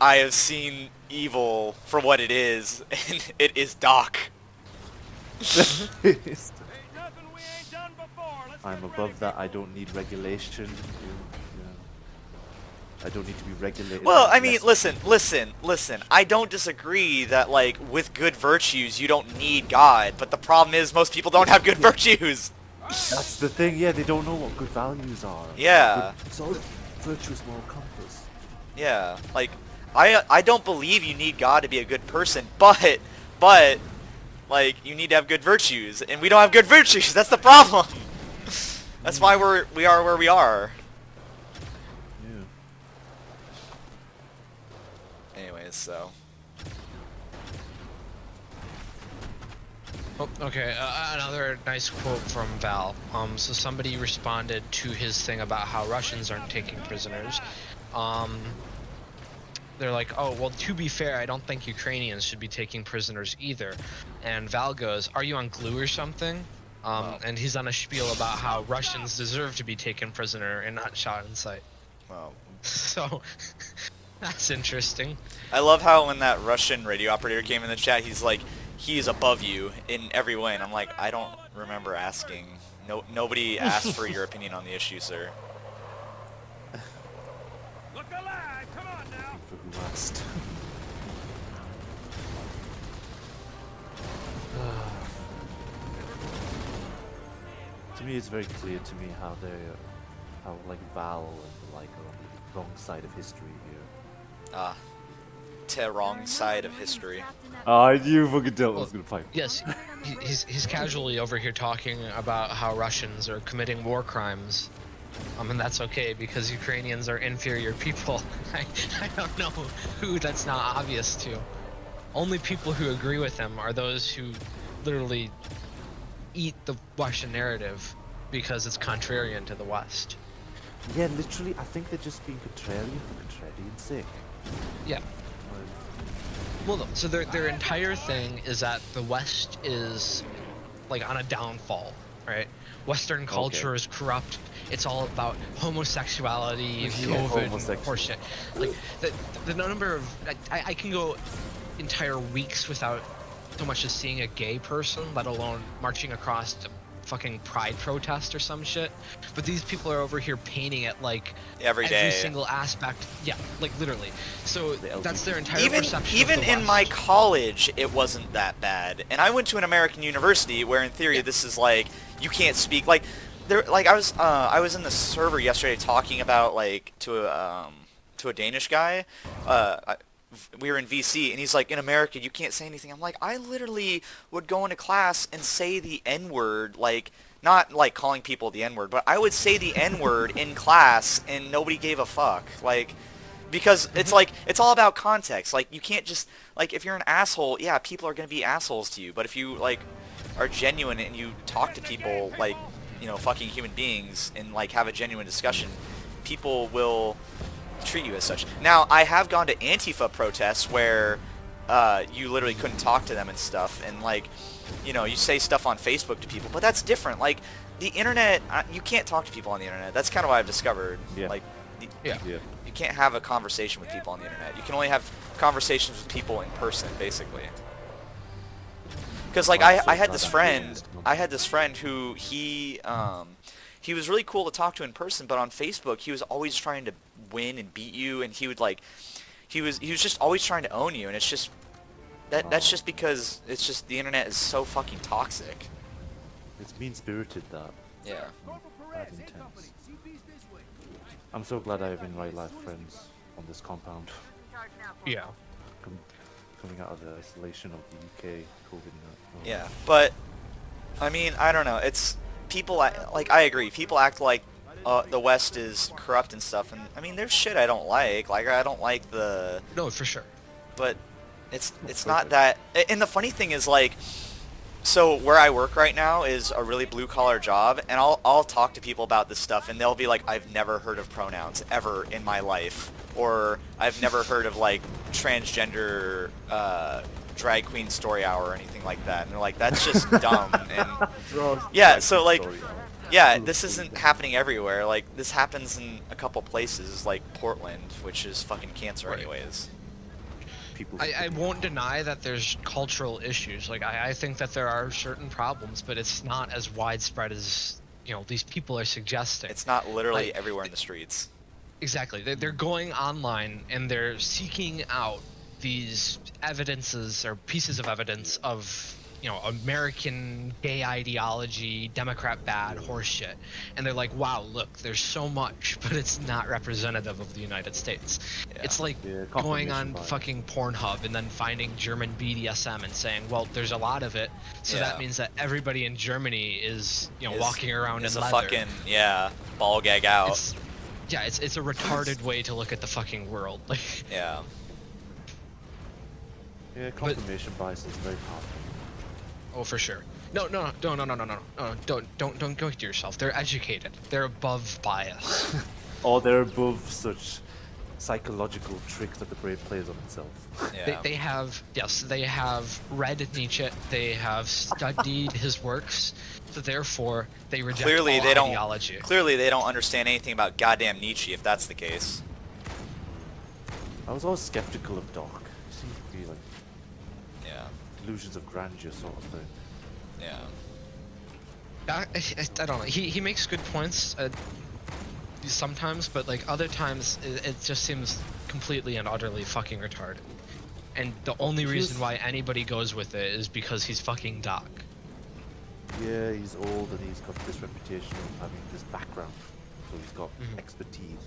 I have seen evil for what it is, and it is Doc. I'm above that. I don't need regulation. Yeah. I don't need to be regulated. Well, I mean, unless- listen. I don't disagree that, like, with good virtues, you don't need God. But the problem is most people don't have good virtues. That's the thing. Yeah, they don't know what good values are. Yeah. Good, solid, virtuous moral compass. Yeah, like, I don't believe you need God to be a good person, but, like, you need to have good virtues. And we don't have good virtues. That's the problem. That's why we are where we are. Yeah. Anyways, so. Oh, okay, another nice quote from Val. So somebody responded to his thing about how Russians aren't taking prisoners. They're like, oh, well, to be fair, I don't think Ukrainians should be taking prisoners either. And Val goes, are you on glue or something? And he's on a spiel about how Russians deserve to be taken prisoner and not shot in sight. Wow. So, that's interesting. I love how when that Russian radio operator came in the chat, he's like, he's above you in every way, and I'm like, I don't remember asking. Nobody asked for your opinion on the issue, sir. Look alive! Come on now! For who asked? To me, it's very clear to me how like Val and the like are on the wrong side of history here. Wrong side of history. I knew fucking Dylan was gonna fight. Yes, he's casually over here talking about how Russians are committing war crimes. And that's okay because Ukrainians are inferior people. I don't know who that's not obvious to. Only people who agree with him are those who literally eat the Russian narrative because it's contrarian to the West. Yeah, literally, I think they're just being contrarian for contrarian's sake. Yeah. Well, no, so their entire thing is that the West is like on a downfall, right? Western culture is corrupt. It's all about homosexuality, COVID, horseshit. Like the number of I can go entire weeks without so much as seeing a gay person, let alone marching across a fucking pride protest or some shit. But these people are over here painting it like every single aspect. Yeah, like literally. So that's their entire perception. Even of the in West. my college, it wasn't that bad. And I went to an American university where, in theory, this is like you can't speak like. I was in the server yesterday talking about like to a Danish guy. We were in VC, and he's like, in America, you can't say anything. I'm like, I literally would go into class and say the N-word, like, not like calling people the N-word, but I would say the N-word in class, and nobody gave a fuck. Like, because it's like, it's all about context. Like, you can't just, like, if you're an asshole, yeah, people are going to be assholes to you. But if you, like, are genuine and you talk to people like, you know, fucking human beings and, like, have a genuine discussion, people will treat you as such. Now, I have gone to Antifa protests where you literally couldn't talk to them and stuff, and like, you know, you say stuff on Facebook to people, but that's different. Like, the internet, you can't talk to people on the internet. That's kind of what I've discovered. Yeah. Like, Yeah. you can't have a conversation with people on the internet. You can only have conversations with people in person, basically. Because like I had this friend who he was really cool to talk to in person, but on Facebook he was always trying to win and beat you, and he would like he was just always trying to own you, and it's just that's just because it's just the internet is so fucking toxic. It's mean-spirited, that. Yeah. Bad intense. I'm so glad I have in right life friends on this compound. Yeah. Coming out of the isolation of the UK COVID. Yeah, but I mean, I don't know. It's people like I agree. People act like the West is corrupt and stuff, and I mean, there's shit I don't like. Like, I don't like the. No, for sure. But it's not that. And the funny thing is, like, so where I work right now is a really blue collar job, and I'll talk to people about this stuff, and they'll be like, I've never heard of pronouns ever in my life, or I've never heard of like transgender drag queen story hour or anything like that, and they're like, that's just dumb. And yeah, so like, yeah, this isn't happening everywhere. Like, this happens in a couple places, like Portland, which is fucking cancer anyways. I won't deny that there's cultural issues. Like, I think that there are certain problems, but it's not as widespread as, you know, these people are suggesting. It's not literally everywhere in the streets. Exactly. They're going online and they're seeking out these evidences or pieces of evidence of, you know, American gay ideology, Democrat bad, horseshit. And they're like, wow, look, there's so much, but it's not representative of the United States. Yeah. It's like going on fucking Pornhub and then finding German BDSM and saying, well, there's a lot of it, so that means that everybody in Germany is, you know, walking around in leather. Fucking, ball gag out. It's a retarded way to look at the fucking world. Yeah. Yeah, confirmation bias is very powerful. Oh, for sure. No, don't go to yourself. They're educated. They're above bias. Oh, they're above such psychological trick that the brain plays on itself. Yeah. They have, yes, they have read Nietzsche, they have studied his works, so therefore they reject Clearly all they don't. ideology. Clearly they don't understand anything about goddamn Nietzsche. If that's the case. I was always skeptical of Doc. He seemed to be like Yeah. delusions of grandeur sort of thing. Yeah. I don't know. He makes good points sometimes, but like other times it just seems completely and utterly fucking retarded. And the only reason why anybody goes with it is because he's fucking Doc. Yeah, he's old and he's got this reputation of having this background, so he's got Mhm. expertise.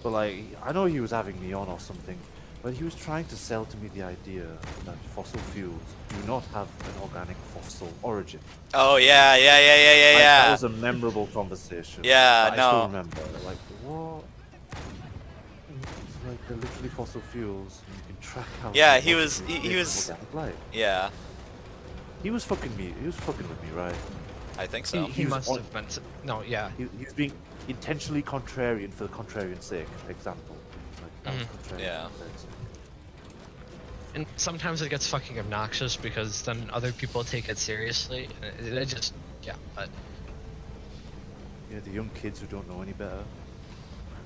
But like, I know he was having me on or something, but he was trying to sell to me the idea that fossil fuels do not have an organic fossil origin. Oh yeah. Like, that Yeah. was a memorable conversation. Yeah, that I no. still remember. Like, what? It's like they're literally fossil fuels, and you can track how. Yeah, the he fossil was- fuels he make was- organic life. Yeah. He was fucking me. He was fucking with me, right? I think so. He was must on- have been. No, yeah. He was being intentionally contrarian for the contrarian's sake. Example. Like, that was contrarian. Yeah. And sometimes it gets fucking obnoxious because then other people take it seriously. And it just, yeah. But Yeah, the young kids who don't know any better.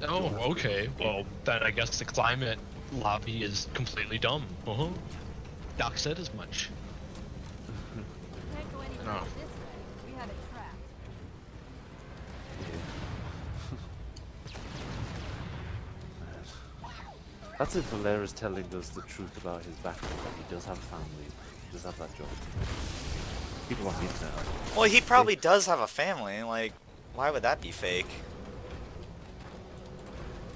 oh, okay. Well, then I guess the climate lobby is completely dumb. Doc said as much. Can't go any No. further this way. We have it trapped. That's if Valera's telling us the truth about his background. That he does have family. He does have that job. People on the internet. Well, he probably does have a family. Like, why would that be fake?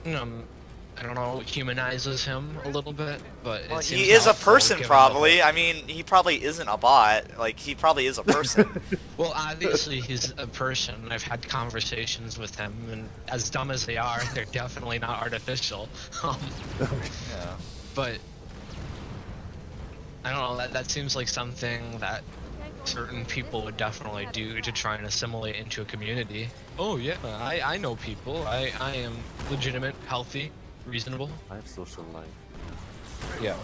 I don't know, humanizes him a little bit, but Well, it seems he is a doubtful person, given the probably. whole- I mean, he probably isn't a bot. Like, he probably is a person. Well, obviously he's a person. I've had conversations with him, and as dumb as they are, they're definitely not artificial. Yeah. But I don't know. That seems like something that certain people would definitely do to try and assimilate into a community. Oh yeah, I know people. I am legitimate, healthy, reasonable. I have social life. Yeah.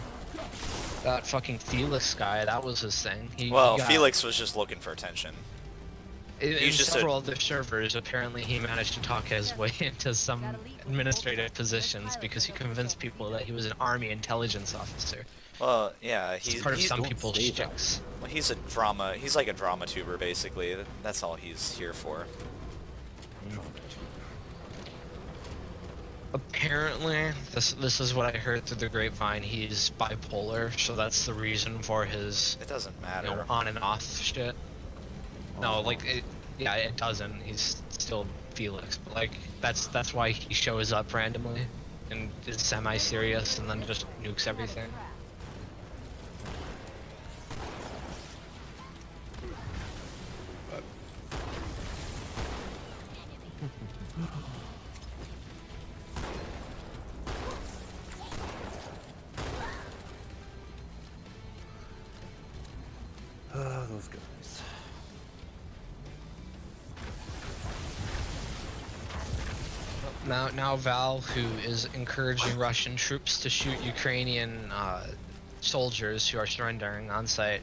That fucking Felix guy, that was his thing. Well, he got, Felix was just looking for attention. In he's just several other servers, apparently he managed to talk his way into some administrative positions because he convinced people that he was an army intelligence officer. Well, yeah, It's he's part of he's, some don't people's say that. shticks. well, he's a drama. He's like a drama tuber, basically. That's all he's here for. Apparently, this is what I heard through the grapevine. He's bipolar, so that's the reason for his It doesn't matter. on and off shit. No, like yeah, it doesn't. He's still Felix, but like that's why he shows up randomly and is semi-serious and then just nukes everything. Those guys. Now Val, who is encouraging Russian troops to shoot Ukrainian soldiers who are surrendering on site,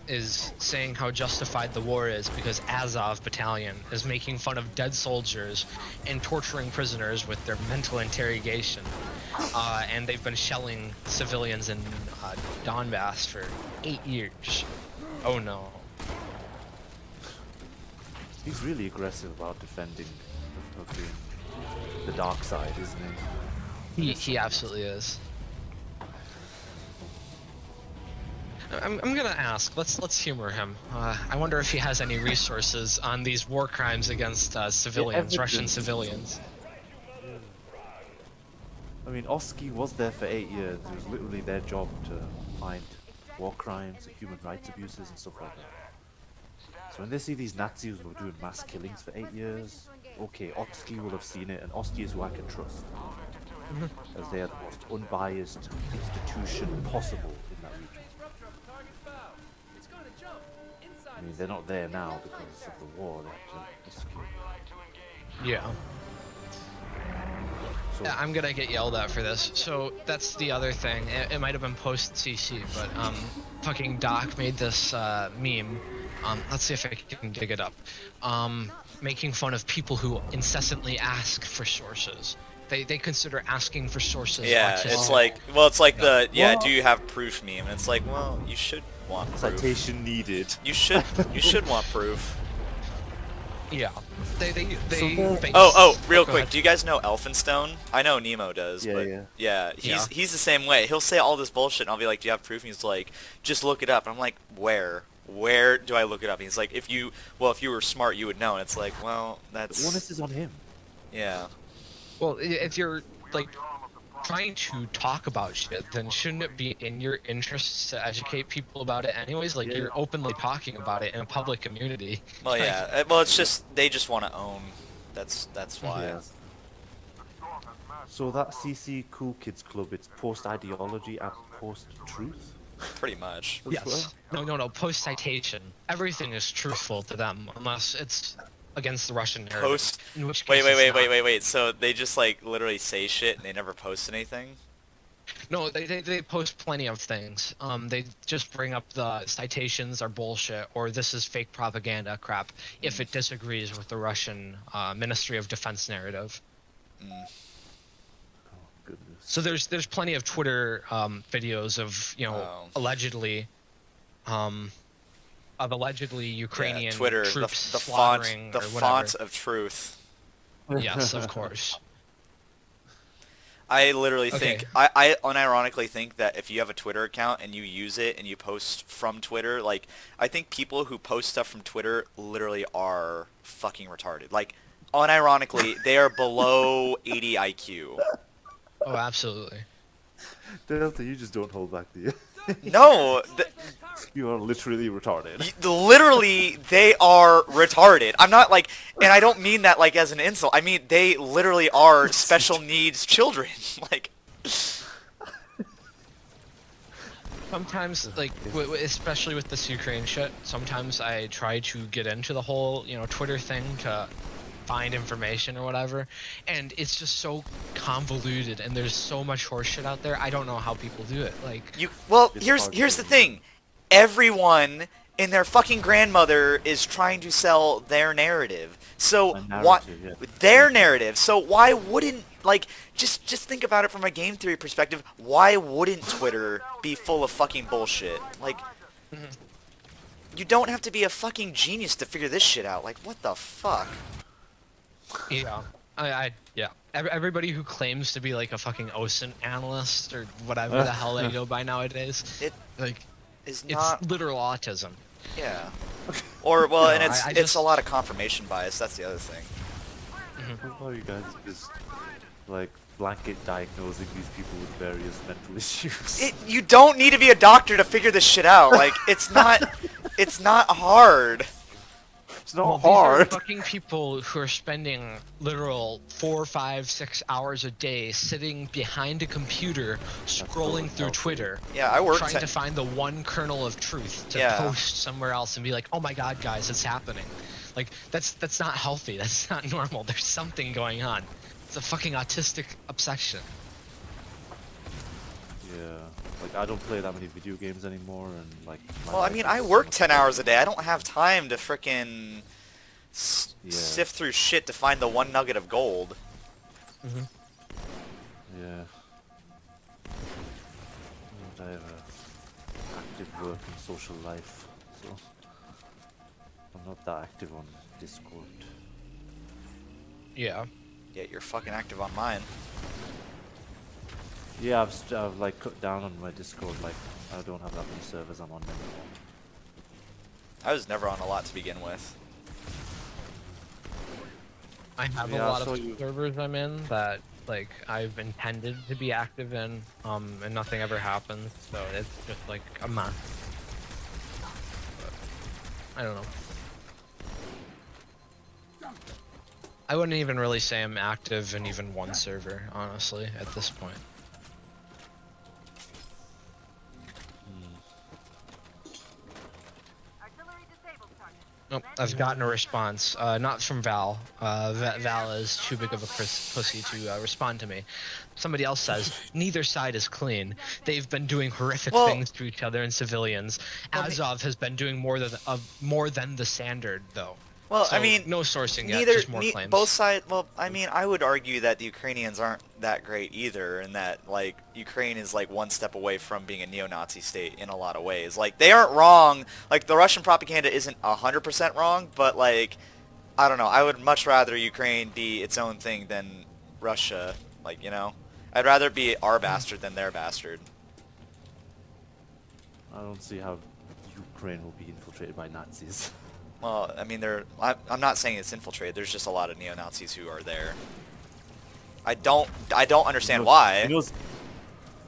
is saying how justified the war is because Azov Battalion is making fun of dead soldiers and torturing prisoners with their mental interrogation. And they've been shelling civilians in Donbass for 8 years. Oh no. He's really aggressive about defending the dark side, isn't he? He absolutely is. I'm gonna ask. Let's humor him. I wonder if he has any resources on these war crimes against civilians, Russian evidence. civilians. I mean, Oski was there for 8 years. It was literally their job to find war crimes, human rights abuses, and stuff like that. So when they see these Nazis who were doing mass killings for 8 years, okay, Oski will have seen it, and Oski is who I can trust. As they are the most unbiased institution possible in that region. I mean, they're not there now because of the war, they have to escape. Yeah. I'm gonna get yelled at for this. So that's the other thing. It might have been post CC, but fucking Doc made this meme. Let's see if I can dig it up. Making fun of people who incessantly ask for sources. They consider asking for sources. Yeah, autistic. it's like, well, it's like the, yeah, What? do you have proof meme? And it's like, well, you should want proof. Citation needed. You should want proof. Yeah. They the- base- Oh, real go quick, ahead. do you guys know Elphinstone? I know Nemo does, Yeah, but yeah. he's the same way. He'll say all this bullshit, and I'll be like, do you have proof? And he's like, just look it up. And I'm like, where? Where do I look it up? And he's like, if you were smart, you would know. And it's like, well, that's... The onus is on him. Yeah. Well, if you're like trying to talk about shit, then shouldn't it be in your interests to educate people about it anyways? Like, you're openly talking about it in a public community. Well, yeah. Well, it's just, they just want to own. That's why. Yeah. So that CC Cool Kids Club, it's post-ideology and post-truth? Pretty much. Yes. No. Post citation. Everything is truthful to them, unless it's against the Russian narrative. Post... In which Wait, case it's not. wait. So they just, like, literally say shit and they never post anything? No, they post plenty of things. They just bring up the citations are bullshit or this is fake propaganda crap if it disagrees with the Russian Ministry of Defense narrative. Oh, goodness. So there's plenty of Twitter videos of allegedly Ukrainian Twitter, troops the slaughtering font, the or font whatever. of truth. Yes, of course. I literally Okay. think, I unironically think that if you have a Twitter account and you use it and you post from Twitter, like, I think people who post stuff from Twitter literally are fucking retarded. Like, unironically, they are below 80 IQ. Oh, absolutely. Delta, you just don't hold back, do you? No, You are literally retarded. literally, they are retarded. I'm not like, and I don't mean that like as an insult. I mean, they literally are special needs children. Like, Sometimes, like, especially with this Ukraine shit, sometimes I try to get into the whole, Twitter thing to find information or whatever, and it's just so convoluted, and there's so much horseshit out there. I don't know how people do it. Like, well, It's here's hard here's to the thing. Everyone and their fucking grandmother is trying to sell their narrative. So A what? narrative, yeah. Their narrative. So why wouldn't, like, just think about it from a game theory perspective? Why wouldn't Twitter be full of fucking bullshit? Like, you don't have to be a fucking genius to figure this shit out. Like, what the fuck? yeah, yeah. Everybody who claims to be like a fucking OSINT analyst or whatever the hell they go by nowadays, It like, is it's not. literal autism. Yeah. Or well, No, and it's I it's just- a lot of confirmation bias. That's the other thing. How are you guys just, like, blanket diagnosing these people with various mental issues? You don't need to be a doctor to figure this shit out. Like, it's not hard. It's not Well, hard. these are fucking people who are spending literal 4, 5, 6 hours a day sitting behind a computer, scrolling through healthy. Twitter, Yeah, I work. trying to find the one kernel of truth to Yeah. post somewhere else and be like, "Oh my God, guys, it's happening!" Like, that's not healthy. That's not normal. There's something going on. It's a fucking autistic obsession. Yeah. Like, I don't play that many video games anymore, and, like... my Well, I life mean, is I so work much 10 more- hours a day. I don't have time to frickin' Yeah. sift through shit to find the one nugget of gold. Yeah. And I have a active work and social life, so... I'm not that active on Discord. Yeah. Yet you're fucking active on mine. Yeah, I've like cut down on my Discord, like, I don't have that many servers I'm on anymore. I was never on a lot to begin with. I have Yeah, a lot so of you- servers I'm in that, like, I've intended to be active in, and nothing ever happens, so it's just like a mess. But, I don't know. I wouldn't even really say I'm active in even one server, honestly, at this point. Artillery disabled, Sergeant. Oh, I've gotten a response. Not from Val. Val is too big of a pussy to respond to me. Somebody else says, neither side is clean. They've been doing horrific things to each other and civilians. Azov has been doing more than the standard, though. Well, So, I mean, no sourcing yet, just more claims. both sides. Well, I mean, I would argue that the Ukrainians aren't that great either, and that like Ukraine is like one step away from being a neo-Nazi state in a lot of ways. Like they aren't wrong. Like the Russian propaganda isn't 100% wrong, but like I don't know. I would much rather Ukraine be its own thing than Russia. Like I'd rather be our bastard than their bastard. I don't see how Ukraine will be infiltrated by Nazis. Well, I mean, I'm not saying it's infiltrated. There's just a lot of neo-Nazis who are there. I don't understand why.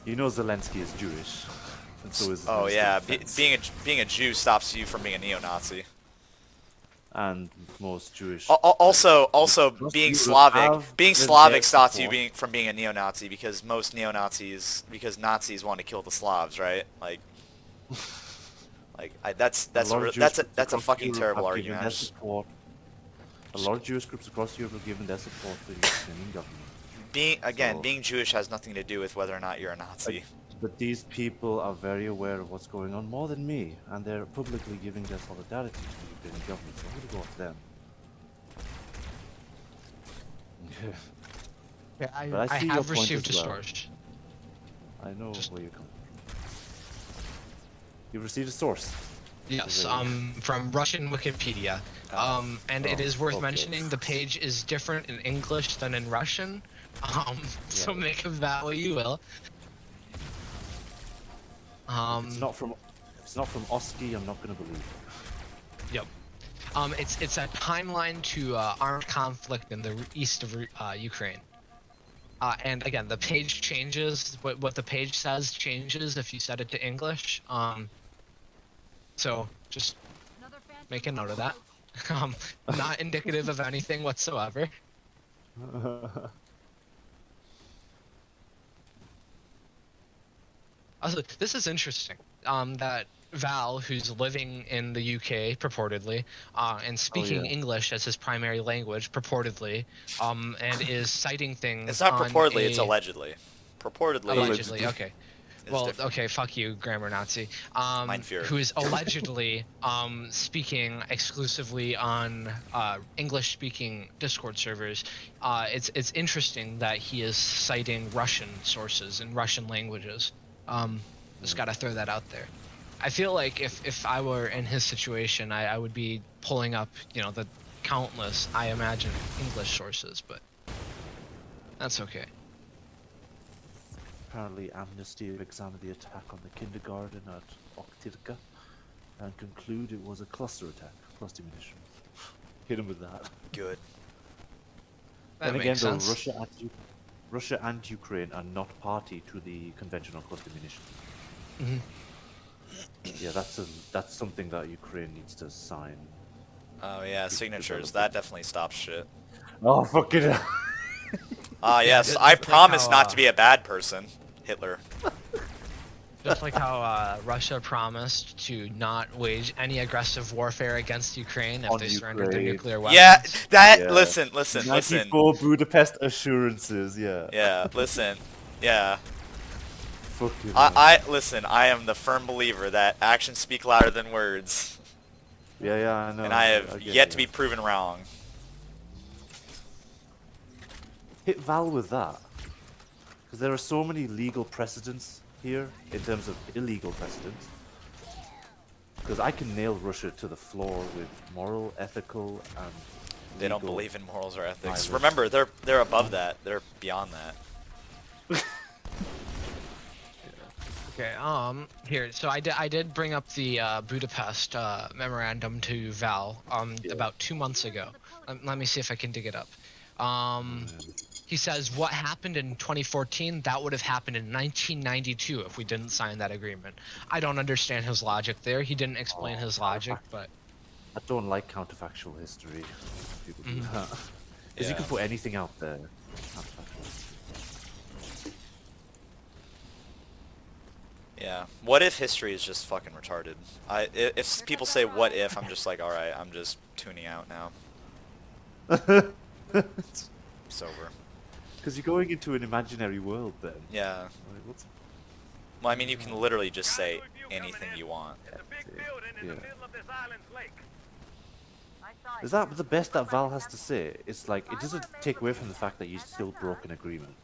You know Zelensky is Jewish, and so is. Oh yeah, being a Jew stops you from being a neo-Nazi. And most Jewish. Also, being Slavic stops you support. from being a neo-Nazi because most neo-Nazis, because Nazis want to kill the Slavs, right? Like. That's a fucking terrible argument. A lot of Jewish groups across Europe have given their support to the Ukrainian government. Being Jewish has nothing to do with whether or not you're a Nazi. But these people are very aware of what's going on more than me, and they're publicly giving their solidarity to the Ukrainian government. So I'm gonna go with them. Yeah, But I see your have point received a as well. source. I know where you're coming from. You've received a source. Yes, from Russian Wikipedia. And it is worth mentioning the page is different in English than in Russian. So make of that what you will. It's not from Oski. I'm not gonna believe it. Yep. It's a timeline to armed conflict in the east of Ukraine. And again, the page changes. What the page says changes if you set it to English. So just make a note of that. Not indicative of anything whatsoever. Also, this is interesting. That Val, who's living in the UK purportedly, and speaking English as his primary language purportedly, and is citing things. It's not purportedly; it's allegedly. Purportedly. Allegedly, okay. Well, okay, fuck you, grammar Nazi. Who is allegedly speaking exclusively on English-speaking Discord servers. It's interesting that he is citing Russian sources in Russian languages. Just gotta throw that out there. I feel like if I were in his situation, I would be pulling up, the countless, I imagine, English sources, but that's okay. Apparently, Amnesty have examined the attack on the kindergarten at Oktirka and conclude it was a cluster attack, cluster munition. Hit him with that. Good. Then again, though, Russia and Ukraine are not party to the Convention on Cluster Munitions. Yeah, that's something that Ukraine needs to sign. Oh yeah, signatures. That definitely stops shit. Oh fucking hell. Yes, I promise not to be a bad person, Hitler. Just like how Russia promised to not wage any aggressive warfare against Ukraine if they surrendered their nuclear weapons. Yeah, listen. 94 Budapest assurances, yeah. Yeah, listen, yeah. Fuck you. Listen. I am the firm believer that actions speak louder than words. Yeah, I know. And I have yet to be proven wrong. Hit Val with that, because there are so many legal precedents here in terms of illegal precedents. Because I can nail Russia to the floor with moral, ethical, and they don't believe in morals or ethics. violence. Remember, they're above that. They're beyond that. Okay, here, so I did bring up the Budapest memorandum to Val about 2 months ago. Let me see if I can dig it up. He says what happened in 2014, that would have happened in 1992 if we didn't sign that agreement. I don't understand his logic there. He didn't explain his logic, but... I don't like counterfactual history. People do that. Because you can put anything out there. Yeah. What if history is just fucking retarded? If people say what if, I'm just like, all right, I'm just tuning out now. It's over. Because you're going into an imaginary world then. Yeah. Like, what's... Well, I mean, you can literally just say anything you want. It's a big building in the Yeah. middle of this island's lake. Is that the best that Val has to say? It's like, it doesn't take away from the fact that you still broke an agreement.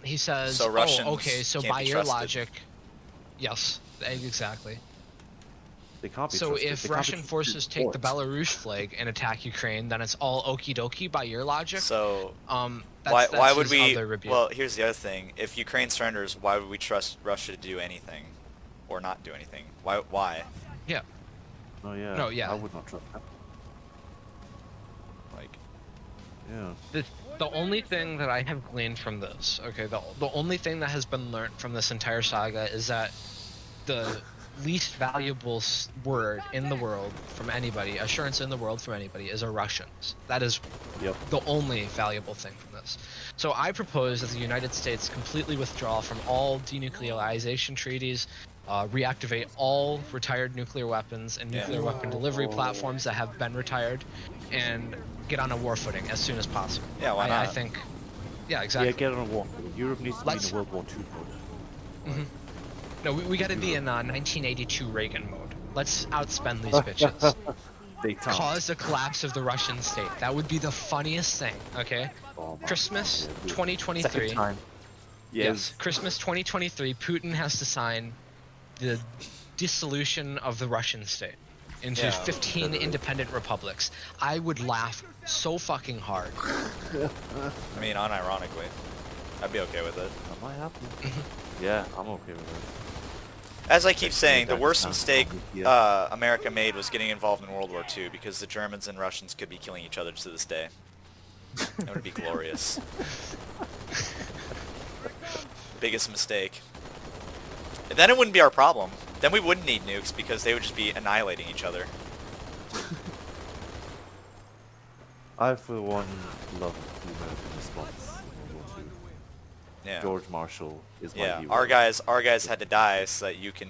He says, So Russians oh, okay, so can't by be your trusted. logic, yes, exactly. They can't be So trusted. if They can't be Russian trusted forces take the force. Belarus flag and attack Ukraine, then it's all okie dokie by your logic. So That's why would his we? other rebuke. Well, here's the other thing. If Ukraine surrenders, why would we trust Russia to do anything, or not do anything? Why? Yeah. Oh yeah. No, yeah. I would not trust that. Like, Yeah. The only thing that I have gleaned from this, okay, the only thing that has been learned from this entire saga is that the least valuable word in the world from anybody, assurance in the world from anybody, is a Russians. That is Yep. the only valuable thing from this. So I propose that the United States completely withdraw from all denuclearization treaties, reactivate all retired nuclear weapons and nuclear weapon delivery platforms that have been retired, and get on a war footing as soon as possible. Yeah, why I not? think, yeah, exactly. Yeah, get on a war. Europe needs to Let's- be in a World War II mode. No, we got to be in 1982 Reagan mode. Let's outspend these bitches. They can't. Cause the collapse of the Russian state. That would be the funniest thing, okay? Oh, man. Christmas Yeah, 2023. Second time. Yes, Christmas 2023, Putin has to sign the dissolution of the Russian state into Yeah. 15 independent republics. I would laugh so fucking hard. I mean, unironically, I'd be okay with it. That might happen. Yeah, I'm okay with it. As I keep saying, the that worst sounds mistake obvious. America made was getting involved in World War II, because the Germans and Russians could be killing each other to this day. That would be glorious. Biggest mistake. And then it wouldn't be our problem. Then we wouldn't need nukes, because they would just be annihilating each other. I, for one, love the American response in World War II. Yeah. George Marshall is my Yeah. hero. Our guys had to die so that you can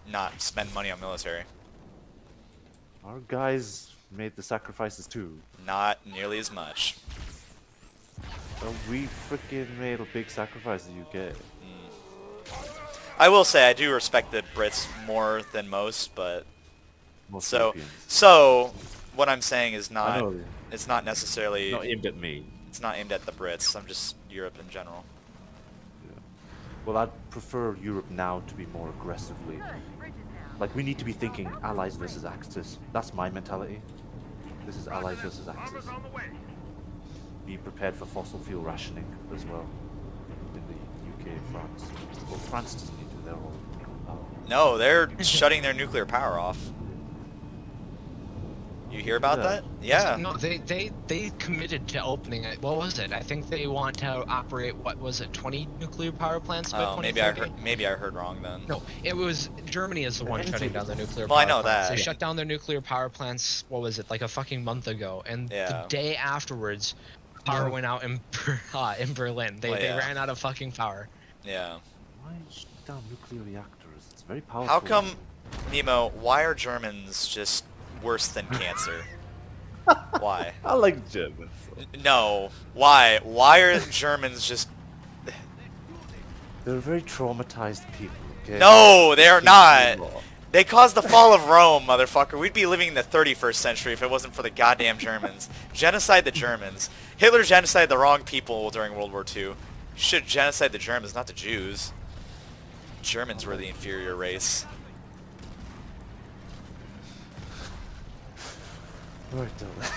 not spend money on military. Our guys made the sacrifices too. Not nearly as much. We freaking made a big sacrifice in the UK. I will say I do respect the Brits more than most, but Most so Europeans. what I'm saying is I not know. it's not necessarily Not aimed at me. it's not aimed at the Brits. I'm just Europe in general. Yeah. Well, I'd prefer Europe now to be more aggressively. Like, we need to be thinking allies versus Axis. That's my mentality. This is allies versus Axis. On the way. Be prepared for fossil fuel rationing as well. In the UK and France. Well, France doesn't need to. They're all nuclear power. No, they're shutting their nuclear power off. You hear about Yeah. that? Yeah. No, they committed to opening it. What was it? I think they want to operate, what was it, 20 nuclear power plants by Oh, 2030? maybe I heard wrong then. No, it was Germany is the one shutting down their nuclear Well, I power know plants. that. They shut down their nuclear power plants, what was it, like a fucking month ago. And Yeah. the day afterwards, power went out in, in Berlin. They yeah. ran out of fucking power. Yeah. Why shut down nuclear reactors? It's very powerful. How come, Nemo? Why are Germans just worse than cancer? Why? I like Germans. No. Why? Why are Germans just? They're very traumatized people. Okay? No, they are not. Law. They caused the fall of Rome, motherfucker. We'd be living in the 31st century if it wasn't for the goddamn Germans. Genocide the Germans. Hitler genocided the wrong people during World War II. Should genocide the Germans, not the Jews. Germans were the inferior race. Right, darling.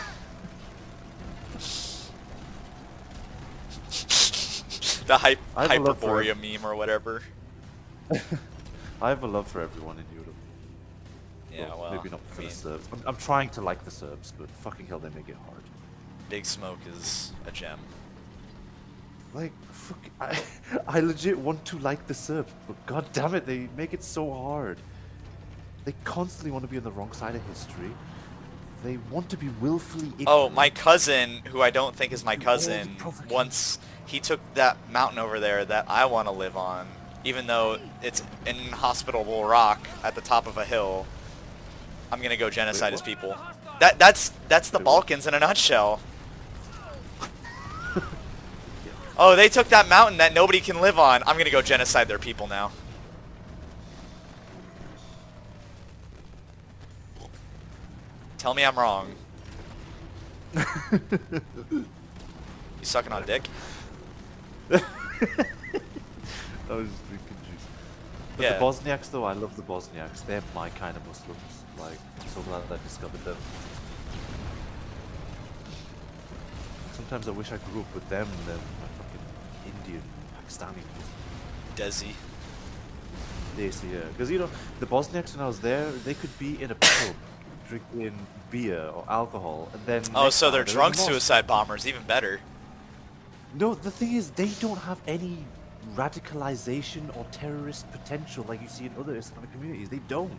The I have a love for Hyperborea meme or whatever. I have a love for everyone in Europe. Yeah, well, maybe not I for mean, the Serbs. I'm trying to like the Serbs, but fucking hell, they make it hard. Big Smoke is a gem. Like, fuck, I legit want to like the Serbs, but god damn it, they make it so hard. They constantly want to be on the wrong side of history. They want to be willfully ignorant. Oh, my cousin, who I don't think is my all the cousin, provocation. once he took that mountain over there that I want to live on, even though it's an inhospitable rock at the top of a hill. I'm gonna go genocide his people. That's the Balkans in a nutshell. Oh, they took that mountain that nobody can live on. I'm gonna go genocide their people now. Tell me I'm wrong. You sucking on dick? I was just drinking juice. But Yeah. the Bosniaks, though, I love the Bosniaks. They're my kind of Muslims. Like, I'm so glad that I discovered them. Sometimes I wish I grew up with them than my fucking Indian, Pakistani Muslims. Desi. Desi, yeah. Because, you know, the Bosniaks, when I was there, they could be in a pub drinking beer or alcohol, and then... Oh, next so they're time in drunk a mosque. suicide bombers, even better. No, the thing is, they don't have any radicalization or terrorist potential like you see in other Islamic communities. They don't.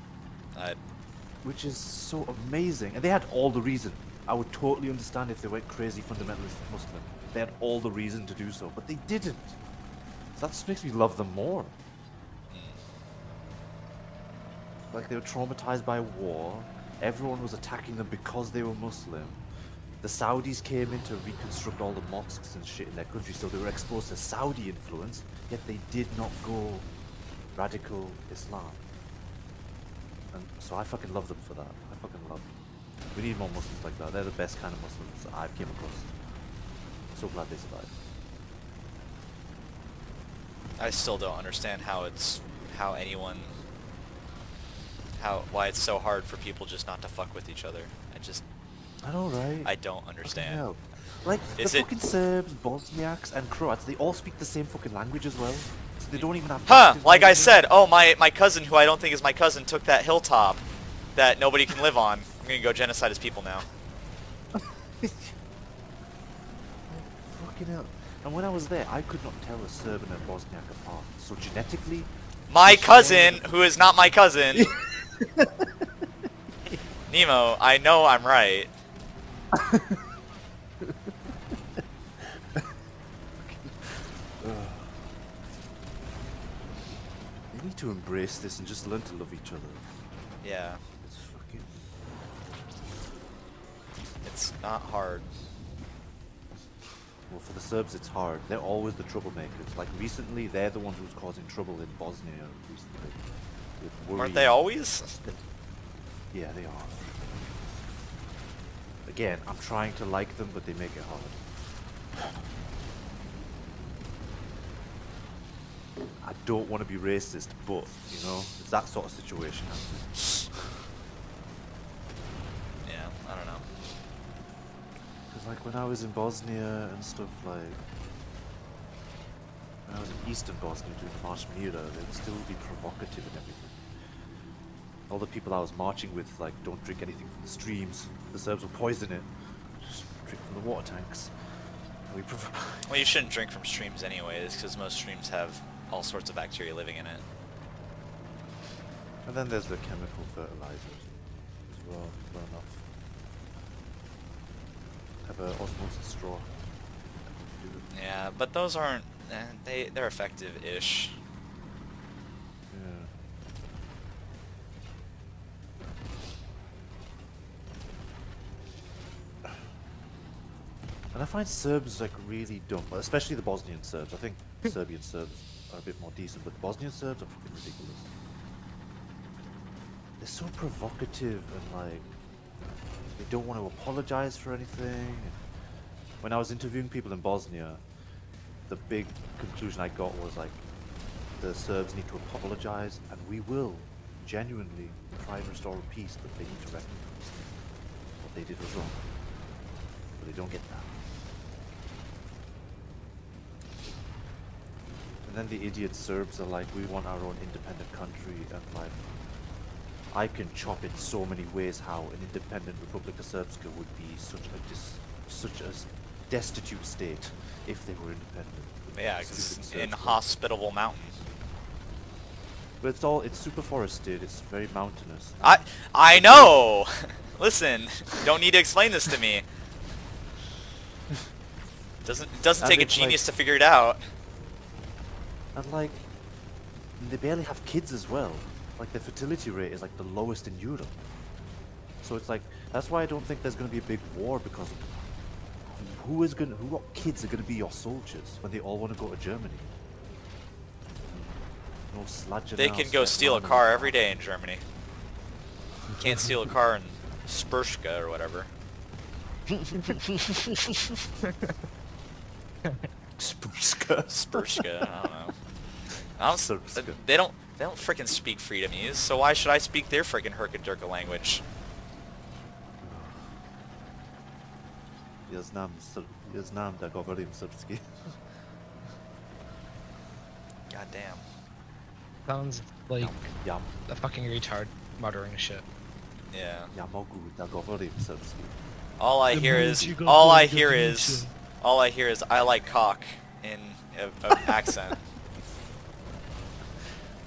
Which is so amazing. And they had all the reason. I would totally understand if they went crazy fundamentalist Muslim. They had all the reason to do so, but they didn't. So that just makes me love them more. Like, they were traumatized by war. Everyone was attacking them because they were Muslim. The Saudis came in to reconstruct all the mosques and shit in their country, so they were exposed to Saudi influence, yet they did not go radical Islam. And so I fucking love them for that. I fucking love them. We need more Muslims like that. They're the best kind of Muslims that I've came across. I'm so glad they survived. I still don't understand why it's so hard for people just not to fuck with each other. I know, right? I don't understand. Hell. Like, Is the it- fucking Serbs, Bosniaks, and Croats, they all speak the same fucking language as well. So they don't even have... Huh, distinctive like I languages. said, oh, my cousin, who I don't think is my cousin, took that hilltop that nobody can live on. I'm gonna go genocide his people now. Fucking hell. And when I was there, I could not tell a Serb and a Bosniak apart. So genetically... My they share cousin, the- who is not my cousin. Nemo, I know I'm right. They need to embrace this and just learn to love each other. Yeah, It's fucking... it's not hard. Well, for the Serbs, it's hard. They're always the troublemakers. Like, recently, they're the ones who's causing trouble in Bosnia recently. With Weren't they worrying- always? Yeah, they are. Again, I'm trying to like them, but they make it hard. I don't want to be racist, but, you know, it's that sort of situation. Yeah, I don't know. Because, like, when I was in Bosnia and stuff, like... When I was in eastern Bosnia doing March Mira, they would still be provocative and everything. All the people I was marching with, like, don't drink anything from the streams. The Serbs will poison it. Just drink from the water tanks. And we Well, you shouldn't drink from streams anyways, because most streams have all sorts of bacteria living in it. And then there's the chemical fertilizers as well, burn off. Have a osmosis straw. Yeah, but those aren't... they're effective-ish. Yeah. And I find Serbs like really dumb, especially the Bosnian Serbs. I think Serbian Serbs are a bit more decent, but the Bosnian Serbs are fucking ridiculous. They're so provocative and like they don't want to apologize for anything. When I was interviewing people in Bosnia, the big conclusion I got was like the Serbs need to apologize, and we will genuinely try and restore peace, but they need to recognize what they did was wrong. But they don't get that. And then the idiot Serbs are like, we want our own independent country, and like, I can chop in so many ways how an independent Republika Srpska would be such a destitute state if they were independent. Yeah, because Stupid it's Serbs. inhospitable mountain. But it's super forested, it's very mountainous. I know! Listen, you don't need to explain this to me. It doesn't And take a it's genius like- to figure it out. And like, And they barely have kids as well. Like their fertility rate is like the lowest in Europe. So it's like that's why I don't think there's going to be a big war, because what kids are going to be your soldiers when they all want to go to Germany? No sludging. They can go steal a car every day in Germany. You can't steal a car in Spurska or whatever. Spurska, I don't know. Spurska. They don't freaking speak Freedomese, so why should I speak their freaking Herkadurka language? Ja znam da govorim srpski. God damn. Sounds like Ja, a fucking retard muttering shit. Yeah. ja mogu da govorim srpski. All I hear is I like cock in a accent.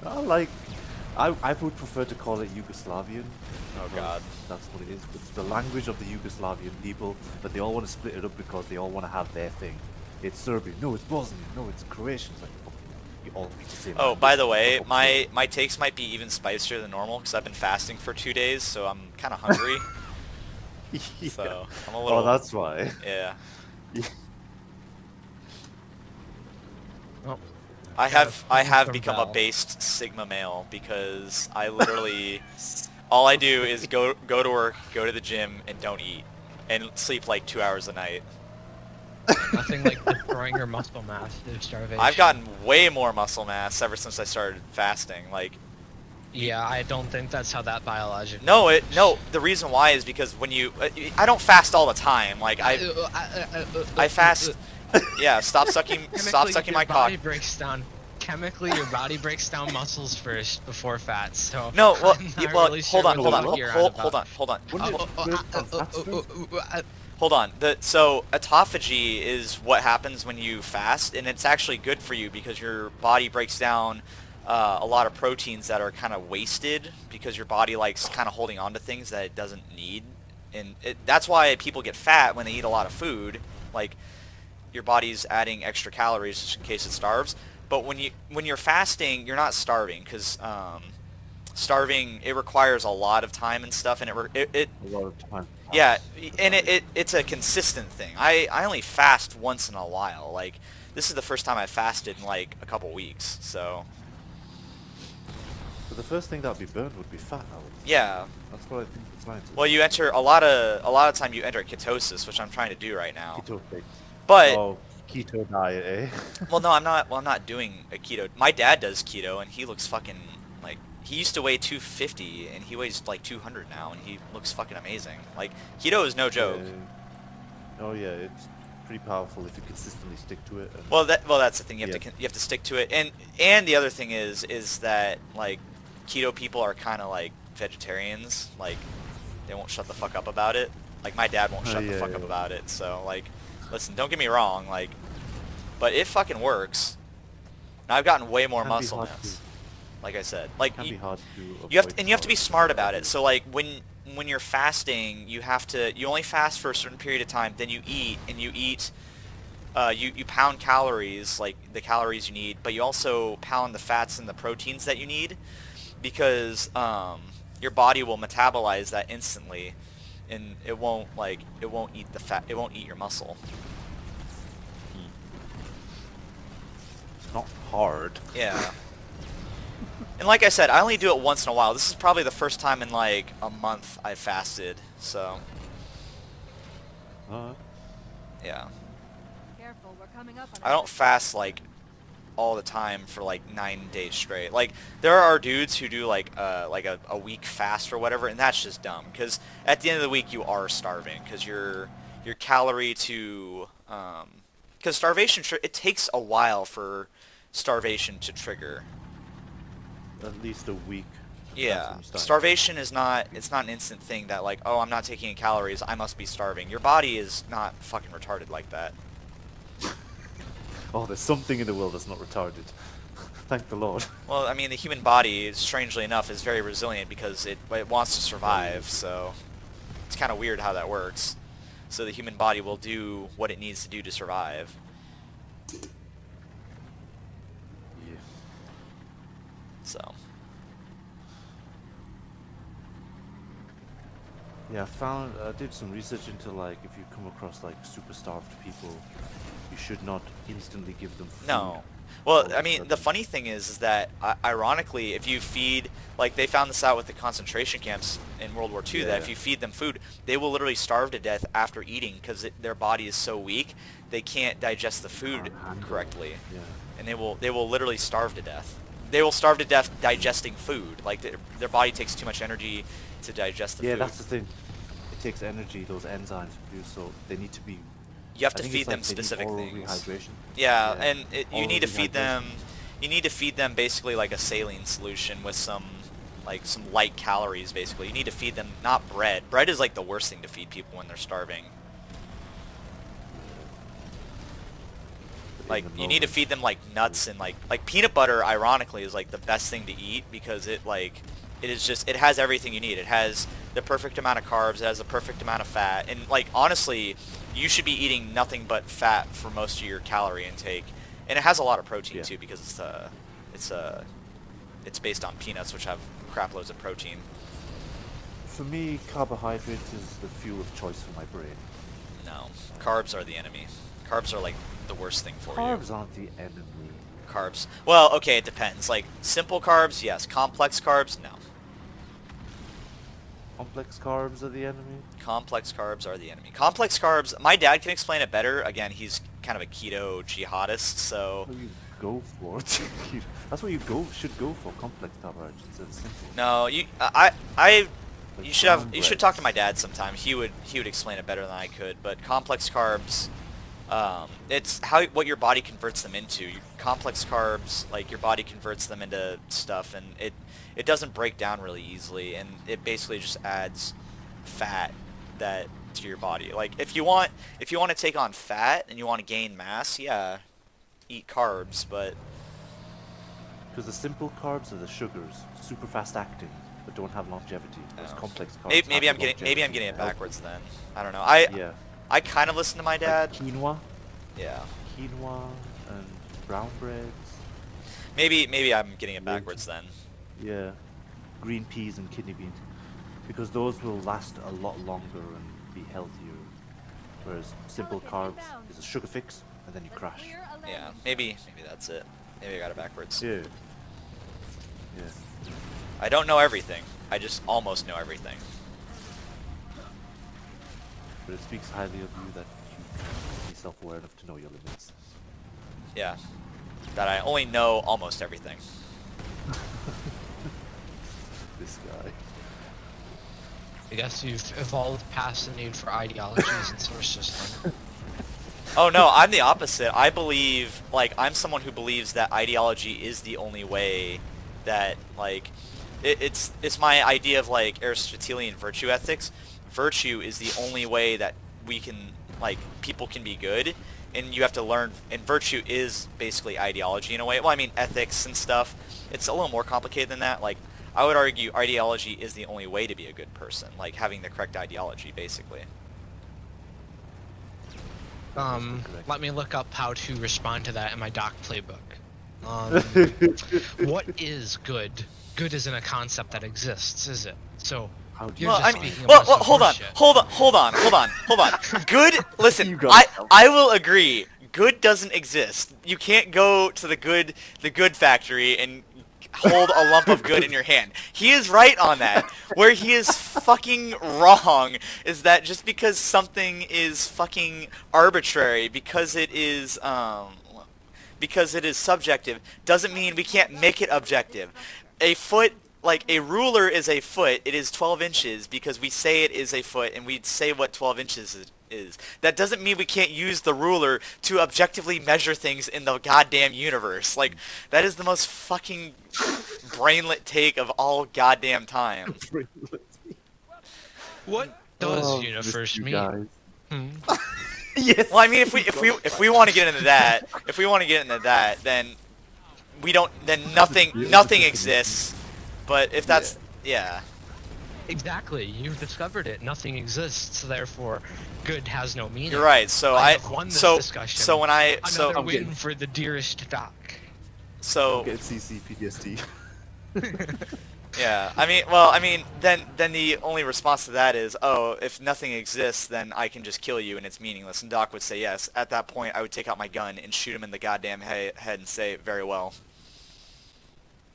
I would prefer to call it Yugoslavian. Oh god. That's what it is. It's the language of the Yugoslavian people, but they all want to split it up because they all want to have their thing. It's Serbian, no, it's Bosnian, no, it's Croatian. It's like, fuck, you all speak the same Oh, language. by the way, my takes might be even spicier than normal because I've been fasting for 2 days, so I'm kind of hungry. Yeah. So I'm a little. Oh, that's why. Yeah. Oh, I have From become a Val. based Sigma male because I literally all I do is go to work, go to the gym, and don't eat, and sleep like 2 hours a night. nothing like destroying your muscle mass through starvation. I've gotten way more muscle mass ever since I started fasting. Like, Yeah, I don't think that's how that biologically. no, the reason why is because when you, I don't fast all the time. Like I fast. Yeah, stop sucking my cock. Chemically, your body breaks down muscles first before fats. So No, well, I'm not well, really hold sure on, what hold on, you're hold about. on. Uh, Hold on. So autophagy is what happens when you fast, and it's actually good for you because your body breaks down a lot of proteins that are kind of wasted because your body likes kind of holding on to things that it doesn't need, and that's why people get fat when they eat a lot of food. Like your body's adding extra calories just in case it starves. But when you're fasting, you're not starving because starving, it requires a lot of time and stuff, and it A lot of time. yeah, and it's a consistent thing. I only fast once in a while. Like, this is the first time I fasted in like a couple weeks, so But the first thing that would be burned would be fat. yeah. That's what I think the science is. Well, you enter a lot of time you enter ketosis, which I'm trying to do right now. Keto thing. But Oh, keto diet, eh? well, no, I'm not. Well, I'm not doing a keto. My dad does keto, and he looks fucking like he used to weigh 250, and he weighs like 200 now, and he looks fucking amazing. Like keto is no joke. Oh yeah, it's pretty powerful if you consistently stick to it. And Well, that's the thing. You have Yeah. to you have to stick to it, and the other thing is that like keto people are kind of like vegetarians. Like they won't shut the fuck up about it. Like my dad won't shut the yeah, fuck up yeah. about it. So like, listen, don't get me wrong. Like, but it fucking works. And I've gotten way more Can be muscle hard mass. Like I said, like Can be hard to you have avoid to, you have to be calories. smart about it. So like when you're fasting, you only fast for a certain period of time, then you eat, and you eat you pound calories, like the calories you need, but you also pound the fats and the proteins that you need because your body will metabolize that instantly, and it won't eat the fat, it won't eat your muscle. It's not hard. Yeah. And like I said, I only do it once in a while. This is probably the first time in like a month I fasted, so yeah. Careful, we're coming up on I don't fast like all the time for like 9 days straight. Like there are dudes who do like a week fast or whatever, and that's just dumb because at the end of the week you are starving because your calorie to because starvation it takes a while for starvation to trigger. At least a week. Yeah, From starting. starvation is not, it's not an instant thing that like, oh, I'm not taking in calories, I must be starving. Your body is not fucking retarded like that. Oh, there's something in the world that's not retarded. Thank the Lord. Well, I mean, the human body, strangely enough, is very resilient because it wants to survive, so it's kind of weird how that works. So the human body will do what it needs to do to survive. Yeah. So. Yeah, I did some research into like if you come across like super starved people, you should not instantly give them food. No. Well, all I of a mean, the sudden. funny thing is that ironically, if you feed, like they found this out with the concentration camps in World War II, that if Yeah. you feed them food, they will literally starve to death after eating because their body is so weak, they can't digest the food Can't handle. correctly, Yeah. and they will literally starve to death. They will starve to death digesting food. Like their body takes too much energy to digest the Yeah, food. that's the thing. It takes energy, those enzymes produce, so they need to be. You have I to think feed it's them like they need specific oral things. rehydration. Yeah, Yeah. and you Oral need to feed them. rehydration. You need to feed them basically like a saline solution with some light calories. Basically, you need to feed them not bread. Bread is like the worst thing to feed people when they're starving. In Like the you need to moment. feed them like nuts and like peanut butter. Ironically, is like the best thing to eat because it has everything you need. It has the perfect amount of carbs. It has the perfect amount of fat. And like honestly, you should be eating nothing but fat for most of your calorie intake. And it has a lot of protein Yeah. too because it's based on peanuts, which have crap loads of protein. For me, carbohydrates is the fuel of choice for my brain. No, carbs are the enemy. Carbs are like the worst thing for you. Carbs aren't the enemy. Carbs. Well, okay, it depends. Like simple carbs, yes. Complex carbs, no. Complex carbs are the enemy. Complex carbs are the enemy. Complex carbs, my dad can explain it better. Again, he's kind of a keto jihadist, so That's what you go for. That's what you should go for. Complex carbohydrates. It's simple. no, you Like you should talk to my breads. dad sometime. He would explain it better than I could. But complex carbs, it's what your body converts them into. Complex carbs, like your body converts them into stuff, and it doesn't break down really easily, and it basically just adds fat to your body. Like if you want to take on fat and you want to gain mass, yeah, eat carbs, but Because the simple carbs are the sugars, super fast acting, but don't have longevity. Those Oh. complex carbs. maybe have I'm the getting longevity it and health. backwards then. I don't know. Yeah. I kind of listen to my dad. Like quinoa, Yeah. and brown breads. Maybe I'm getting it Wheat. backwards then. Yeah, green peas and kidney beans, because those will last a lot longer and be healthier. Whereas simple carbs is a sugar fix, and then you crash. Yeah. Maybe that's it. Maybe I got it backwards. Yeah. Yeah. I don't know everything. I just almost know everything. But it speaks highly of you that you can be self-aware enough to know your limits. Yeah. That I only know almost everything. This guy. I guess you've evolved past the need for ideologies and source system. Oh no, I'm the opposite. I believe, like, I'm someone who believes that ideology is the only way that, like, it's my idea of, like, Aristotelian virtue ethics. Virtue is the only way that we can, like, people can be good, and you have to learn, and virtue is basically ideology in a way. Well, I mean, ethics and stuff, it's a little more complicated than that. Like, I would argue ideology is the only way to be a good person, like, having the correct ideology, basically. Let me look up how to respond to that in my doc playbook. What is good? Good isn't a concept that exists, is it? So How do you're you Well, I just mean, speaking well, about some hold on. horseshit. Good, listen, You got it. I will agree. Good doesn't exist. You can't go to the good factory and hold a lump of good in your hand. He is right on that. Where he is fucking wrong is that just because something is fucking arbitrary, because it is subjective, doesn't mean we can't make it objective. A foot, like a ruler is a foot, it is 12 inches because we say it is a foot and we say what 12 inches is. That doesn't mean we can't use the ruler to objectively measure things in the goddamn universe. Like, that is the most fucking brainlet take of all goddamn time. What does Oh, universe missed you mean? guys. Hmm? Yes. Well, I mean, if we want to get into that, then we don't. Then nothing exists. But if that's yeah. Exactly. You've discovered it. Nothing exists, therefore, good has no meaning. You're right. So I have won this discussion. so when I Another so win for the dearest doc. so Get CC PTSD. Yeah, I mean, then the only response to that is, oh, if nothing exists, then I can just kill you and it's meaningless. And Doc would say yes. At that point, I would take out my gun and shoot him in the goddamn head and say, very well.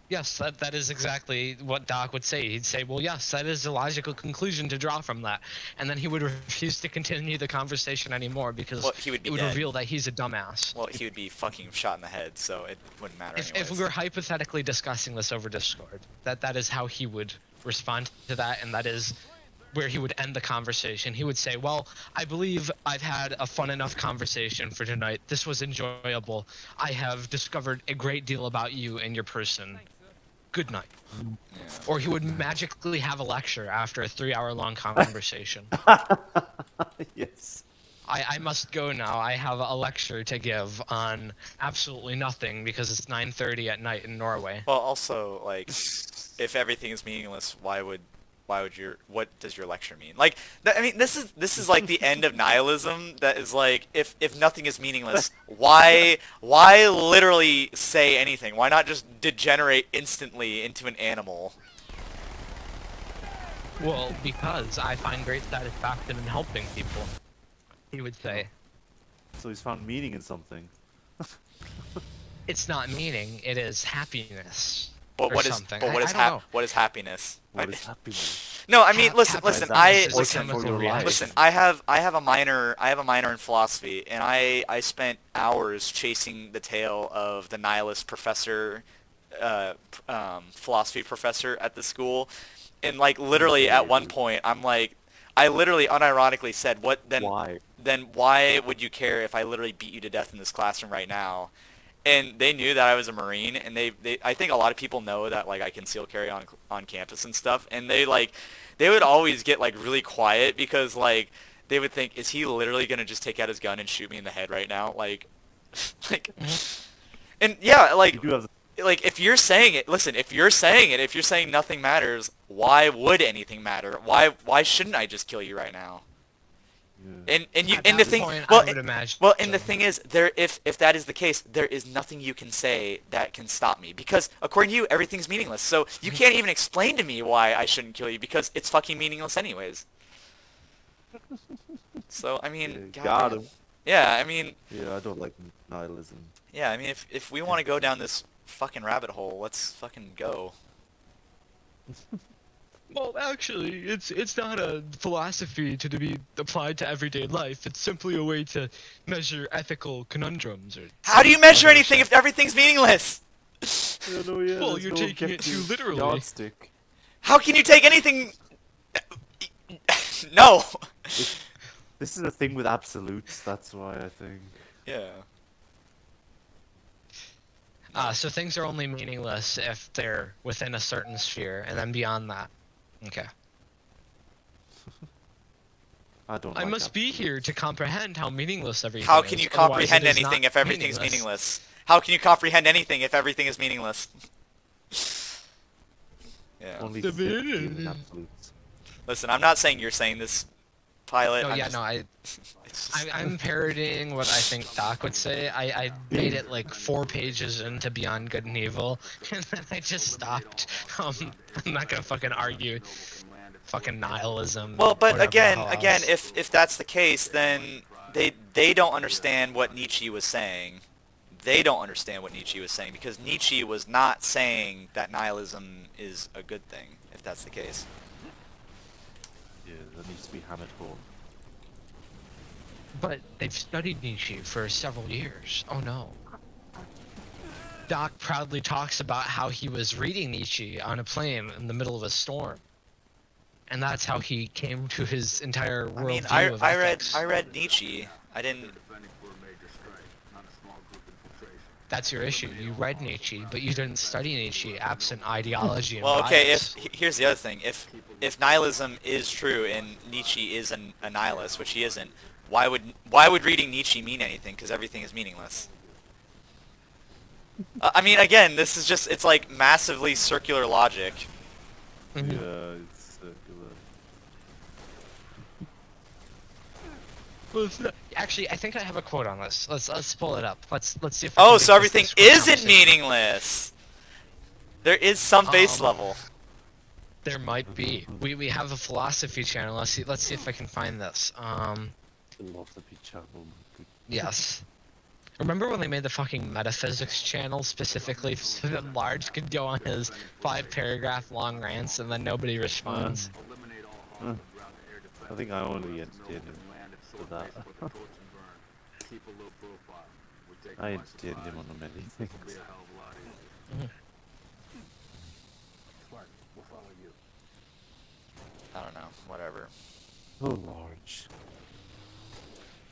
Yes, that is exactly what Doc would say. He'd say, well, yes, that is a logical conclusion to draw from that. And then he would refuse to continue the conversation anymore because Well, he would be it would dead. reveal that he's a dumbass. Well, he would be fucking shot in the head, so it wouldn't matter If anyways. we were hypothetically discussing this over Discord, that is how he would respond to that, and that is where he would end the conversation. He would say, well, I believe I've had a fun enough conversation for tonight. This was enjoyable. I have discovered a great deal about you and your person. Good night. Yeah. Or he would magically have a lecture after a 3-hour-long conversation. Yes. I must go now. I have a lecture to give on absolutely nothing because it's 9:30 at night in Norway. Well, also, like, if everything is meaningless, what does your lecture mean? Like, I mean, this is like the end of nihilism. That is like, if nothing is meaningless, why literally say anything? Why not just degenerate instantly into an animal? Well, because I find great satisfaction in helping people, he would say. So he's found meaning in something. It's not meaning, it is happiness. But or what is something. but what I is don't know. what is happiness? What is happiness? No, I mean, listen, Happiness is a listen, chemical reaction. listen. I have a minor in philosophy, and I spent hours chasing the tail of the nihilist professor, philosophy professor at the school, and like literally at one point, I'm like, I literally unironically said, "What then? Why? Then why would you care if I literally beat you to death in this classroom right now?" And they knew that I was a Marine, and I think a lot of people know that like I conceal carry on campus and stuff, and they would always get like really quiet because like they would think, is he literally gonna just take out his gun and shoot me in the head right now? Like, and yeah, like You do have like if you're saying it, listen, if you're saying nothing matters, why would anything matter? Why shouldn't I just kill you right now? And you At and the that thing point, well I would imagine well and the so. thing is if that is the case, there is nothing you can say that can stop me because according to you everything's meaningless. So you can't even explain to me why I shouldn't kill you because it's fucking meaningless anyways. So I mean, Yeah, God got damn. him. Yeah, I mean, Yeah, I don't like nihilism. yeah, I mean if we want to go down this fucking rabbit hole, let's fucking go. Well, actually, it's not a philosophy to be applied to everyday life. It's simply a way to measure ethical conundrums. Or How do you measure anything if everything's meaningless? Well, you're taking it too literally. Yardstick. How can you take anything? No. This is a thing with absolutes, that's why I think. Yeah. So things are only meaningless if they're within a certain sphere, and then beyond that. Okay. I don't I like must be here to comprehend how meaningless everything How is. can you Otherwise, comprehend it is anything not if everything's meaningless? How can you comprehend anything if everything is meaningless? Yeah. Only The thick meaning. human absolutes. Listen, I'm not saying you're saying this, Pilot. No, I'm yeah, just- no, it's just- I'm parodying what I think Doc would say. I made it like 4 pages into Beyond Good and Evil, and then I just stopped. I'm not gonna fucking argue fucking nihilism. Well, but whatever the again, hell again, else. if that's the case, then they don't understand what Nietzsche was saying. They don't understand what Nietzsche was saying because Nietzsche was not saying that nihilism is a good thing. If that's the case. Yeah, that needs to be hammered home. But they've studied Nietzsche for several years. Oh no. Doc proudly talks about how he was reading Nietzsche on a plane in the middle of a storm. And that's how he came to his entire worldview I mean, of I ethics. read Nietzsche. I didn't. That's your issue. You read Nietzsche, but you didn't study Nietzsche absent ideology and Well, okay. bias. Here's the other thing. If nihilism is true and Nietzsche is a nihilist, which he isn't, why would reading Nietzsche mean anything? Because everything is meaningless. I mean, again, this is just, it's like massively circular logic. Mhm. Yeah, it's circular. Well, it's not- Actually, I think I have a quote on this. Let's pull it up. Let's see if. I Oh, can so make everything this work isn't conversation. meaningless. There is some base level. There might be. We have a philosophy channel. Let's see if I can find this. Philosophy channel. Yes. Remember when they made the fucking metaphysics channel specifically so that Large could go on his 5-paragraph long rants and then nobody responds? I think I only entertained him for that. I entertained him on many things. I don't know. Whatever. Oh, Large.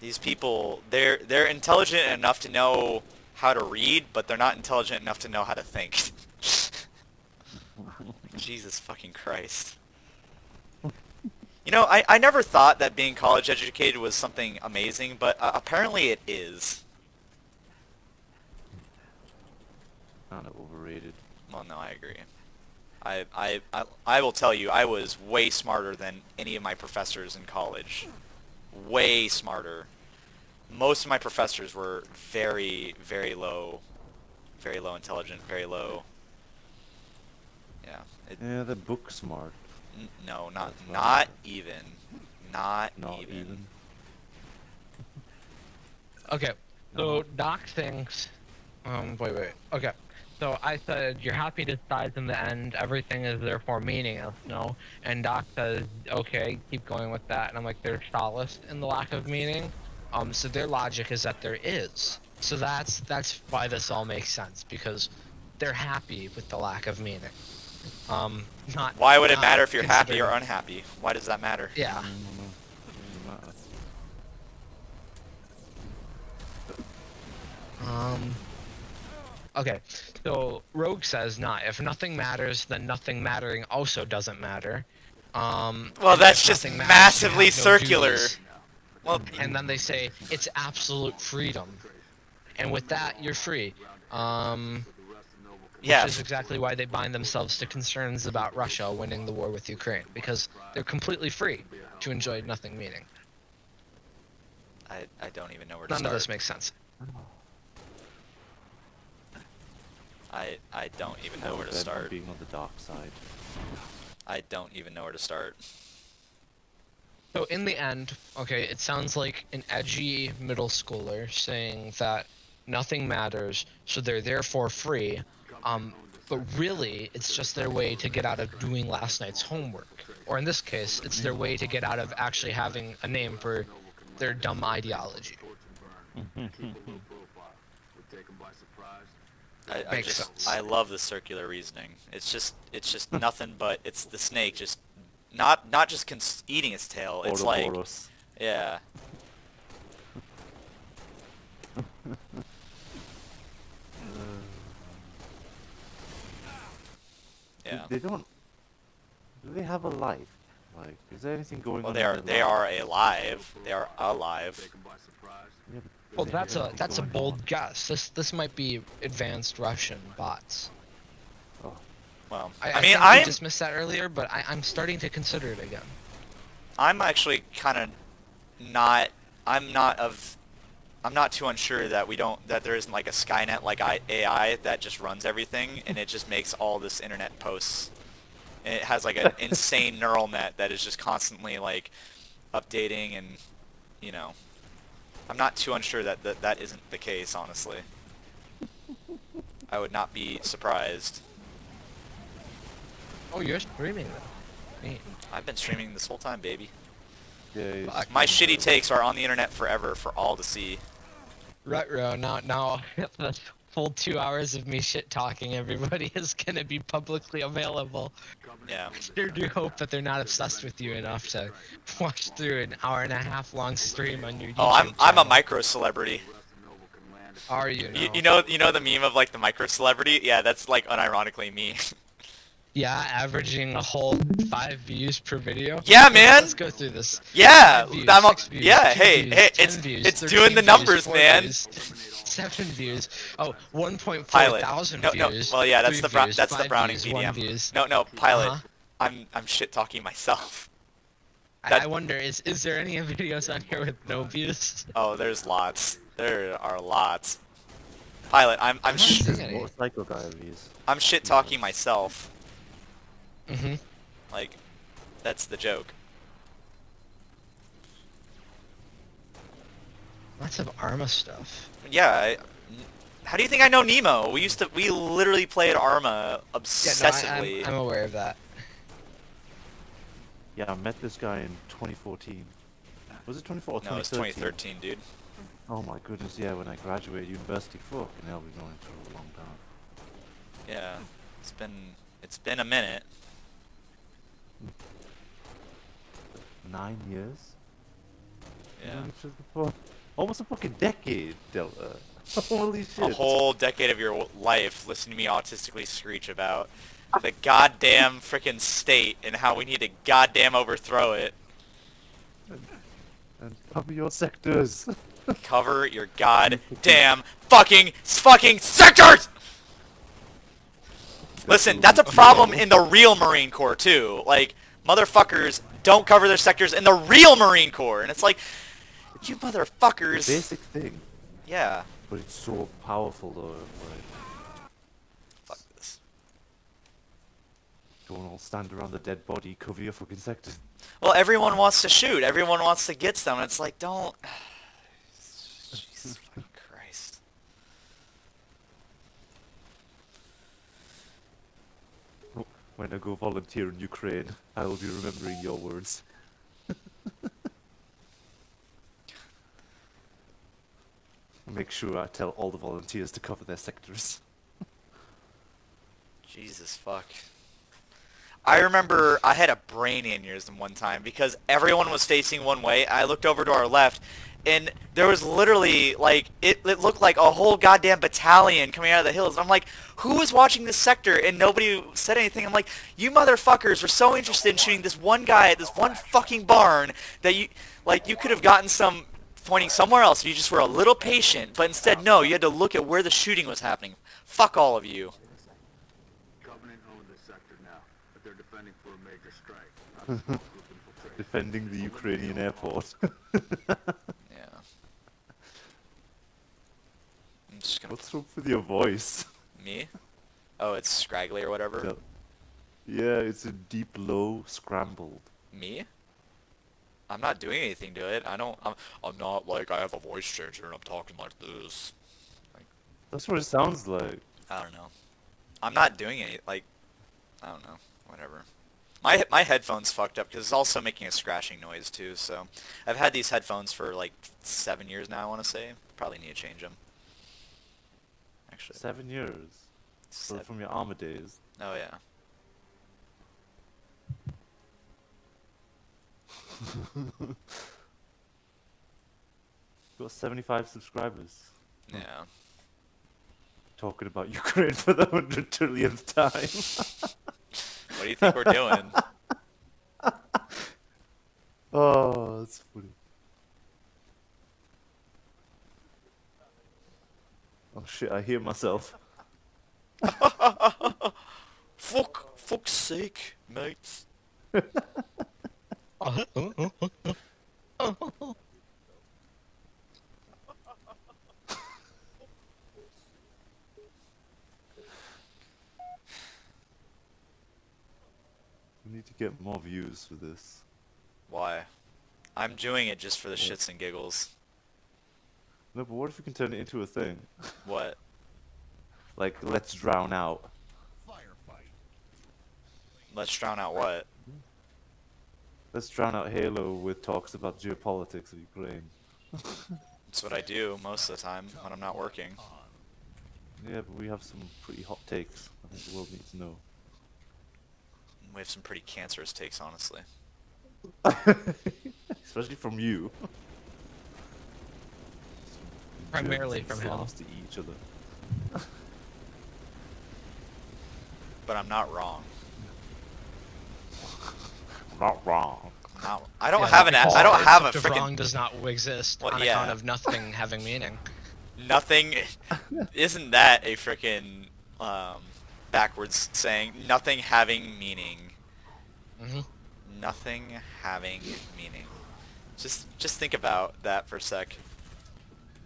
These people, they're intelligent enough to know how to read, but they're not intelligent enough to know how to think. Jesus fucking Christ. You know, I never thought that being college educated was something amazing, but apparently it is. Kind of overrated. Well, no, I agree. I will tell you, I was way smarter than any of my professors in college. Way smarter. Most of my professors were very, very low intelligent, very low. Yeah. Yeah, they're book smart. No, not That's not right. even. Not Not even. even. Okay, so Doc thinks... wait. Okay, so I said, you're happy to decide in the end, everything is therefore meaningless, no? And Doc says, okay, keep going with that. And I'm like, there's solace in the lack of meaning. So their logic is that there is. So that's why this all makes sense, because they're happy with the lack of meaning. Not. Why would it not matter if you're happy or considering- unhappy? Why does that matter? Yeah. Okay, so Rogue says, nah, if nothing matters, then nothing mattering also doesn't matter. Well, And that's if just nothing matters, massively you have no circular. duties. Well, And then they say, it's absolute freedom. And with that, you're free. yeah. Which is exactly why they bind themselves to concerns about Russia winning the war with Ukraine, because they're completely free to enjoy nothing meaning. I don't even know where to None start. of this makes sense. I don't even know where to start. Being on the dark side. I don't even know where to start. So in the end, okay, it sounds like an edgy middle schooler saying that nothing matters, so they're therefore free. But really, it's just their way to get out of doing last night's homework. Or in this case, it's their way to get out of actually having a name for their dumb ideology. Makes sense. I love the circular reasoning. It's just nothing but it's the snake just not just eating its tail. It's like Ouroboros. yeah. Yeah. They don't. Do they have a life? Like, is there anything going Well, on? they are alive. They are alive. Yeah, Well, but that's is a there that's a anything going bold guess. This might be advanced Russian bots. on? Well, I mean, think we I'm dismissed that earlier, but I'm starting to consider it again. I'm actually kind of not. I'm not too unsure that that there isn't like a Skynet like AI that just runs everything and it just makes all this internet posts. And it has like an insane neural net that is just constantly like updating and you know. I'm not too unsure that that isn't the case, honestly. I would not be surprised. Oh, you're streaming though. Neat. I've been streaming this whole time, baby. Yeah, it's Fuck. My kind shitty of- takes are on the internet forever for all to see. Right, now the full 2 hours of me shit talking everybody is gonna be publicly available. Yeah. Sure do hope that they're not obsessed with you enough to watch through an hour-and-a-half long stream on your YouTube Oh, I'm a channel. micro celebrity. Are you now? You know the meme of like the micro celebrity? Yeah, that's like unironically me. Yeah, averaging a whole 5 views per video. Yeah, man. Let's go through this. Yeah, 5 views, I'm 6 views, yeah. 2 Hey, views, hey, 10 it's views, it's 13 doing the views, numbers, 4 man. views, 7 views. Oh, 1.4 Pilot. thousand No, views. well, yeah, that's 3 the brown, views, that's the 5 Browning views, 1 medium. views. No, pilot. Uh-huh. I'm shit talking myself. I wonder, is there any videos on here with no views? Oh, there's lots. There are lots. Pilot, I'm not sh seeing any. Motorcycle diaries. I'm shit talking myself. Mm-hmm. Like, that's the joke. Lots of Arma stuff. Yeah. How do you think I know Nemo? We literally played Arma Yeah, no, obsessively. I'm aware of that. Yeah, I met this guy in 2014. Was it 2014 or No, it's 2013, dude. Oh my goodness, yeah, when I graduated university. Fucking hell, we've known each other a long time. Yeah. It's been a minute. 9 years? We've Yeah. known each other for almost a fucking decade, Delta. Holy shit. A whole decade of your life listening to me autistically screech about the goddamn frickin' state and how we need to goddamn overthrow it. And cover your sectors. Cover your goddamn fucking sectors! Listen, that's a problem in the real Marine Corps too. Like, motherfuckers don't cover their sectors in the real Marine Corps. And it's like, you motherfuckers. Basic thing. Yeah. But it's so powerful though, like, Fuck this. don't all stand around the dead body, cover your fucking sector. Well, everyone wants to shoot. Everyone wants to get some. It's like, don't. Jesus fucking Christ. When I go volunteer in Ukraine, I will be remembering your words. Make sure I tell all the volunteers to cover their sectors. Jesus fuck. I remember I had a brain aneurysm one time because everyone was facing one way. I looked over to our left, and there was literally, like, it looked like a whole goddamn battalion coming out of the hills. I'm like, who was watching this sector? And nobody said anything. I'm like, you motherfuckers were so interested in shooting this one guy at this one fucking barn that you could have gotten some pointing somewhere else if you just were a little patient. But instead, no, you had to look at where the shooting was happening. Fuck all of you. Covenant own this sector now, but they're defending for a major strike. Defending the Ukrainian airport. Yeah. I'm just gonna... What's up with your voice? Me? Oh, it's scraggly or whatever? Yeah, it's a deep low scrambled. Me? I'm not doing anything to it. I'm not like I have a voice changer and I'm talking like this. That's what it sounds like. I don't know. I'm not doing any, like, I don't know. Whatever. My headphone's fucked up because it's also making a scratching noise too, so. I've had these headphones for like 7 years now, I want to say. Probably need to change them. Actually. 7 years. So from your Arma days. Oh yeah. Got 75 subscribers. Yeah. Talking about Ukraine for the 100 trillionth time. What do you think we're doing? Oh, that's funny. Oh shit, I hear myself. Fuck's sake, mates. We need to get more views for this. Why? I'm doing it just for the shits and giggles. No, but what if we can turn it into a thing? What? Like, let's drown out. Let's drown out what? Let's drown out Halo with talks about geopolitics of Ukraine. That's what I do most of the time when I'm not working. Yeah, but we have some pretty hot takes. I think the world needs to know. We have some pretty cancerous takes, honestly. Especially from you. Primarily from him. Slavs to each other. But I'm not wrong. Not wrong. I don't have a Concept of wrong freaking does not exist Well, on yeah. account of nothing having meaning. nothing. Isn't that a freaking backwards saying? Nothing having meaning. Hmm. Nothing having meaning. Just think about that for a sec.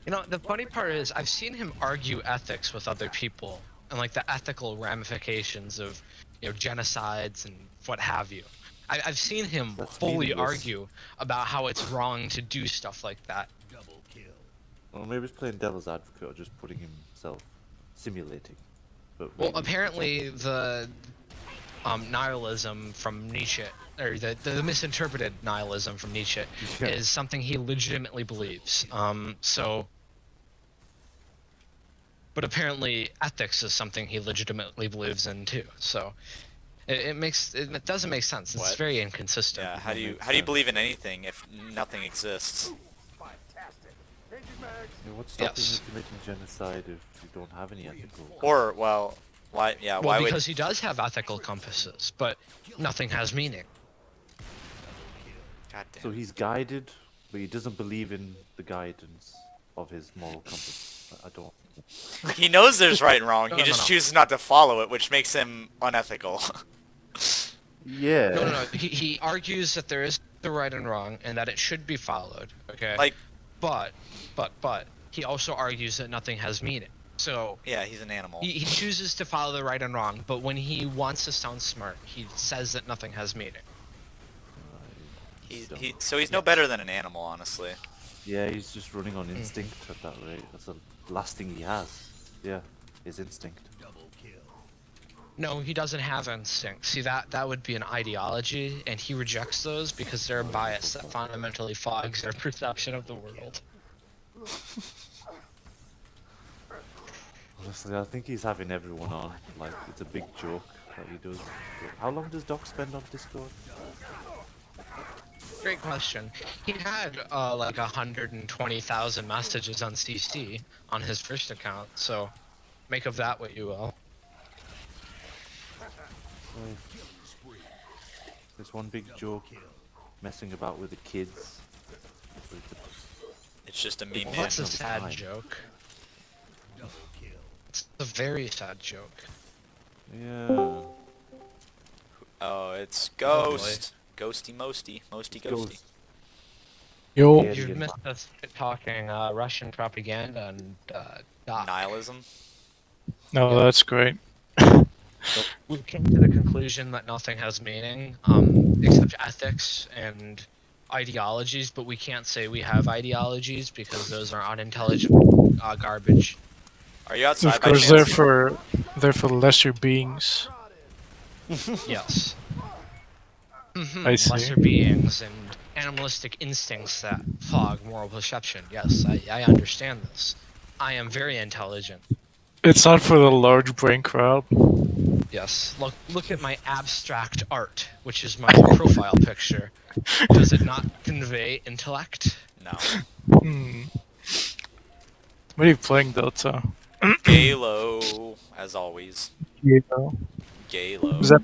You know, the funny part is I've seen him argue ethics with other people and like the ethical ramifications of, genocides and what have you. I've seen him That's fully meaningless. argue about how it's wrong to do stuff like that. Or maybe he's playing devil's advocate or just putting himself simulating. But Well, really, apparently the nihilism from Nietzsche, or the misinterpreted nihilism from Nietzsche, Yeah. is something he legitimately believes. But apparently ethics is something he legitimately believes in too. So it doesn't make sense. It's What? very inconsistent. Yeah, how do you makes how do you sense. believe in anything if nothing exists? Yeah, what's stopping Yes. you committing genocide if you don't have any ethical? Or well, why? Yeah, Well, why would? because he does have ethical compasses, but nothing has meaning. God So damn. he's guided, but he doesn't believe in the guidance of his moral compass. I don't. He knows there's right and wrong. No, He no, just no. chooses not to follow it, which makes him unethical. Yeah. No. He argues that there is the right and wrong, and that it should be followed. Okay. Like, But he also argues that nothing has meaning. So yeah, he's an animal. he chooses to follow the right and wrong, but when he wants to sound smart, he says that nothing has meaning. So he's no better than an animal, honestly. Yeah, he's just running on instinct at that rate. That's the last thing he has. Yeah, his instinct. No, he doesn't have instinct. See, that would be an ideology, and he rejects those because they're a bias that fundamentally fogs their perception of the world. Honestly, I think he's having everyone on. Like, it's a big joke that he does. But how long does Doc spend on Discord? Great question. He had like 120,000 messages on CC on his first account, so make of that what you will. There's one big joke messing about with the kids. So it's It's just a meme. Well, Man. that's a It's sad fine. joke. It's a very sad joke. Yeah. Oh, it's Oh, boy. Ghost. Ghosty Mosty. Mosty Ghosty. Ghost. Yo, Yeah. You've missed us talking Russian propaganda and Doc. Nihilism. no, that's great. We came to the conclusion that nothing has meaning, except ethics and ideologies, but we can't say we have ideologies because those are unintelligent garbage. Are you outside Of by course, chance? they're for lesser beings. Yes. Mhm, I see. Lesser beings and animalistic instincts that fog moral perception. Yes, I understand this. I am very intelligent. It's not for the large brain crowd. Yes. Look at my abstract art, which is my profile picture. Does it not convey intellect? No. Hmm. What are you playing, Delta? Galo, as always. Yeah. Galo. Is that?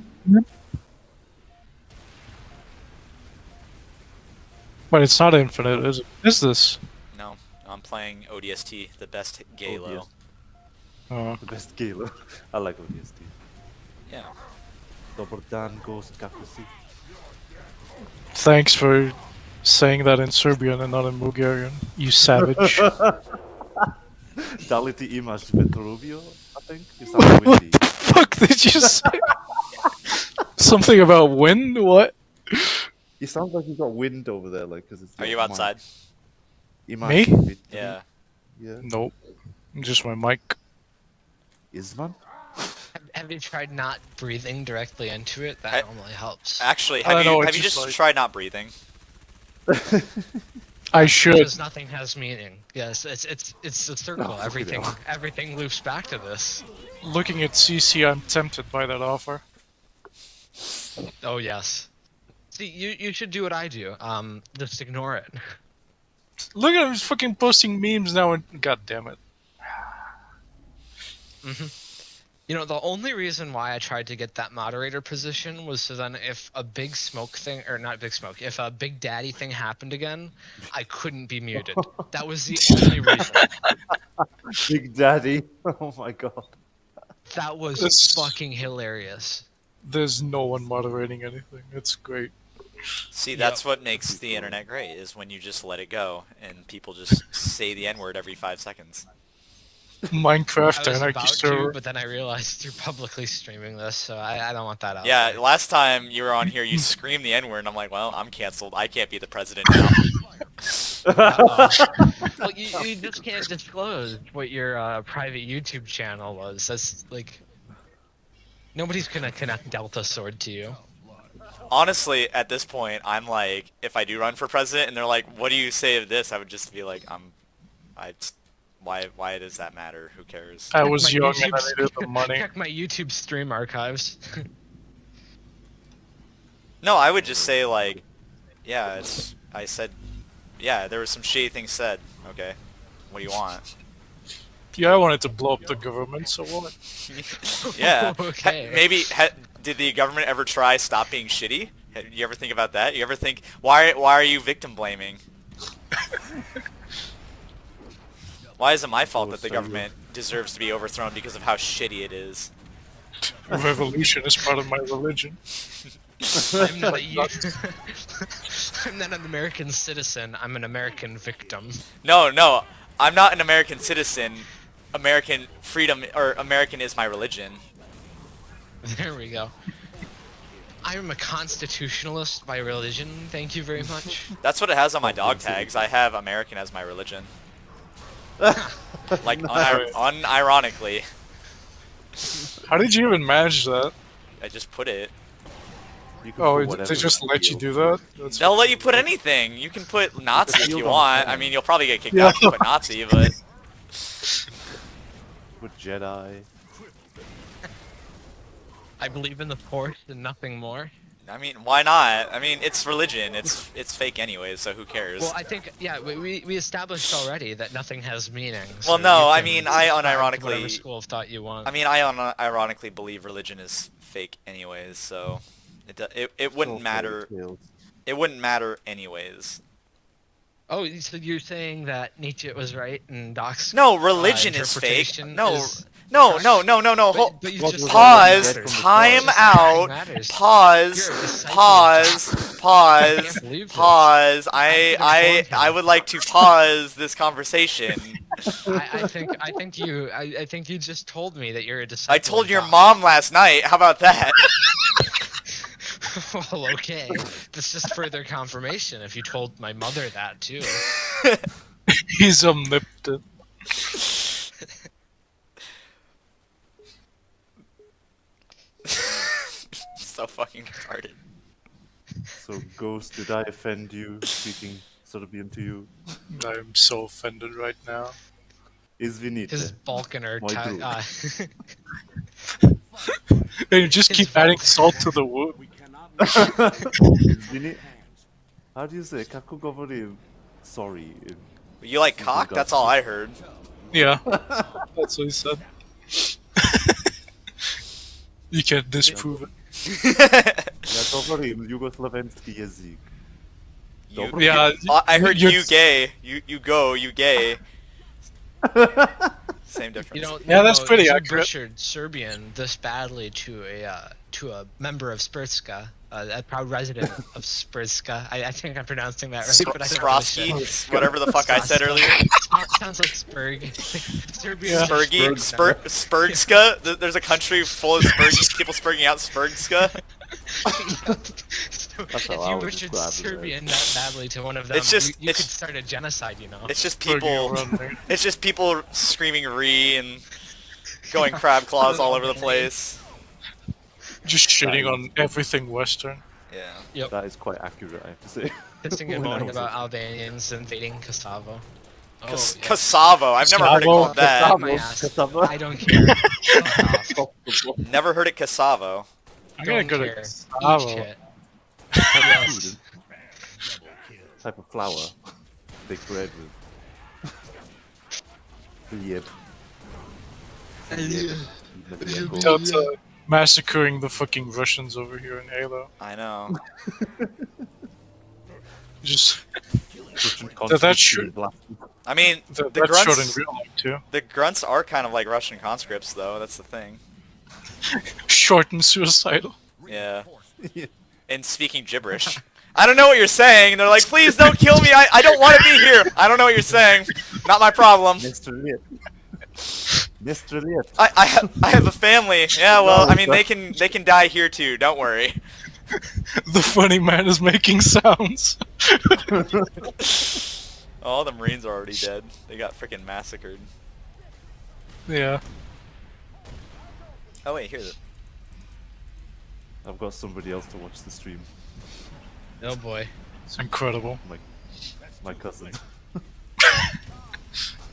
But it's not infinite, is it? Is this? No, I'm playing ODST, the best Galo. ODST. Oh. The best Galo. I like ODST. Yeah. Dobar dan, Ghost Kakusi. Thanks for saying that in Serbian and not in Bulgarian. You savage. Daliti imaš Vetruvio, I think? You sound What windy. the fuck did you say? Something about wind? What? You sound like you got wind over there, like, because it's. Are your you mic. outside? Imaš Me? Vetru- Yeah. Yeah. Nope. Just my mic. Izvan? Have you tried not breathing directly into it? That normally helps. Actually, I don't know, have it's you just just like- tried not breathing? I should. Because nothing has meaning. Yes, it's a circle. Oh, Everything loops back to this. Looking at CC, I'm tempted by that offer. Oh yes. See, you should do what I do. Just ignore it. Look at him, he's fucking posting memes now and... God damn it. You know, the only reason why I tried to get that moderator position was so then if a big smoke thing, or not big smoke, if a big daddy thing happened again, I couldn't be muted. That was the only reason. Big Daddy. Oh my god. That was This- fucking hilarious. There's no one moderating anything. It's great. See, that's what makes the internet great, is when you just let it go, and people just say the N-word every 5 seconds. Minecraft I was anarchy about to, server. but then I realized you're publicly streaming this, so I don't want that out Yeah, there. last time you were on here, you screamed the N-word, and I'm like, well, I'm canceled. I can't be the president now. Uh-oh. Well, you just can't disclose what your private YouTube channel was. That's like... Nobody's gonna connect Delta Sword to you. Honestly, at this point, I'm like, if I do run for president, and they're like, what do you say of this? I would just be like, why does that matter? Who cares? I was My young and I YouTube needed the money. Check my YouTube stream archives. No, I would just say like, yeah, I said, yeah, there was some shady things said. Okay, what do you want? Yeah, I wanted to blow up the government, so what? Yeah. Okay. Maybe did the government ever try stop being shitty? You ever think about that? You ever think why are you victim blaming? Why is it my fault that the government deserves to be overthrown because of how shitty it is? Revolution is part of my religion. I'm not, I'm not an American citizen. I'm an American victim. No, I'm not an American citizen. American freedom or American is my religion. There we go. I'm a constitutionalist by religion. Thank you very much. That's what it has on my dog tags. I have American as my religion. Like unironically, How did you even manage that? I just put it. You can Oh, put they whatever just let you feel. do that? That's They'll let you put anything. You can put Nazi if you field on want. fire. I mean, you'll probably get kicked Yeah. out if you put Nazi, but Put Jedi. I believe in the Force and nothing more. I mean, why not? I mean, it's religion. It's fake anyways, so who cares? Well, I think, yeah, we established already that nothing has meaning. Well, so no, you I can mean, I subscribe to unironically- whatever school of thought you want. I mean, I unironically believe religion is fake anyways, so it wouldn't So matter. fairy tales. It wouldn't matter anyways. Oh, so you're saying that Nietzsche was right and Doc's No, religion is fake. interpretation No, is- no. But you What just was Pause. that from the Time start? out. Matters. Pause. You're a disciple of Pause. I Pause. can't believe this. Pause. I could've told I him. would like to pause this conversation. I think you just told me that you're a disciple. I told of your Doc. mom last night. How about that? Well, okay. That's just further confirmation if you told my mother that too. He's omnipotent. So fucking retarded. So, Ghost, did I offend you speaking Serbian to you? I'm so offended right now. Izvinite. His Balkaner. My dude. They just keep adding salt to the wood. Izvini. How do you say? Kako govorim sorry. You like cock? That's all I heard. Yeah, that's what he said. You can't disprove it. Ja govorim jugoslavenski jezik. You, Yeah, I heard you're- you gay. You go. You gay. Same difference. You know, Yeah, that's pretty you accurate. butchered Serbian this badly to a member of Spurska, a proud resident of Spurska. I think I'm pronouncing that right, but I don't really Sprosky, shit. whatever the fuck I said earlier. Sounds like Spurg. Serbian. Yeah. Spurgy, Spurgska. There's a country full of Spurgy people spurging out Spurgska. So That's if how I you would butchered describe it, Serbian that badly to one of them, It's just- you it's- could start a genocide, you know. It's just Burger people. around there. It's just people screaming "re" and going crab claws all over the place. Just shitting on everything Western. Yeah. That is quite accurate, I have to say. Pissing and When I moaning was about a- Albanians invading Kosovo. Oh, yeah. Kosovo. I've never heard it Kosovo. called that. Fuck my ass. I don't care. Fuck off. Never heard it Kosovo. I'm gonna Don't go to care. Eat Kosovo. shit. Type of Yes. food, type of flour. Bake bread with. Yep. That's massacring the fucking Russians over here in Halo. I know. Just That's that's true. I mean, the that's short in grunts. real life too. The grunts are kind of like Russian conscripts, though. That's the thing. Short and suicidal. Yeah. And speaking gibberish. I don't know what you're saying. And they're like, please don't kill me. I don't want to be here. I don't know what you're saying. Not my problem. Mr. Lit. Mr. Lit. I have a family. Yeah, well, I mean, they can die here too. Don't worry. The funny man is making sounds. All the Marines are already dead. They got freaking massacred. Yeah. Oh wait, here's it. I've got somebody else to watch the stream. Oh boy. It's incredible. My cousin.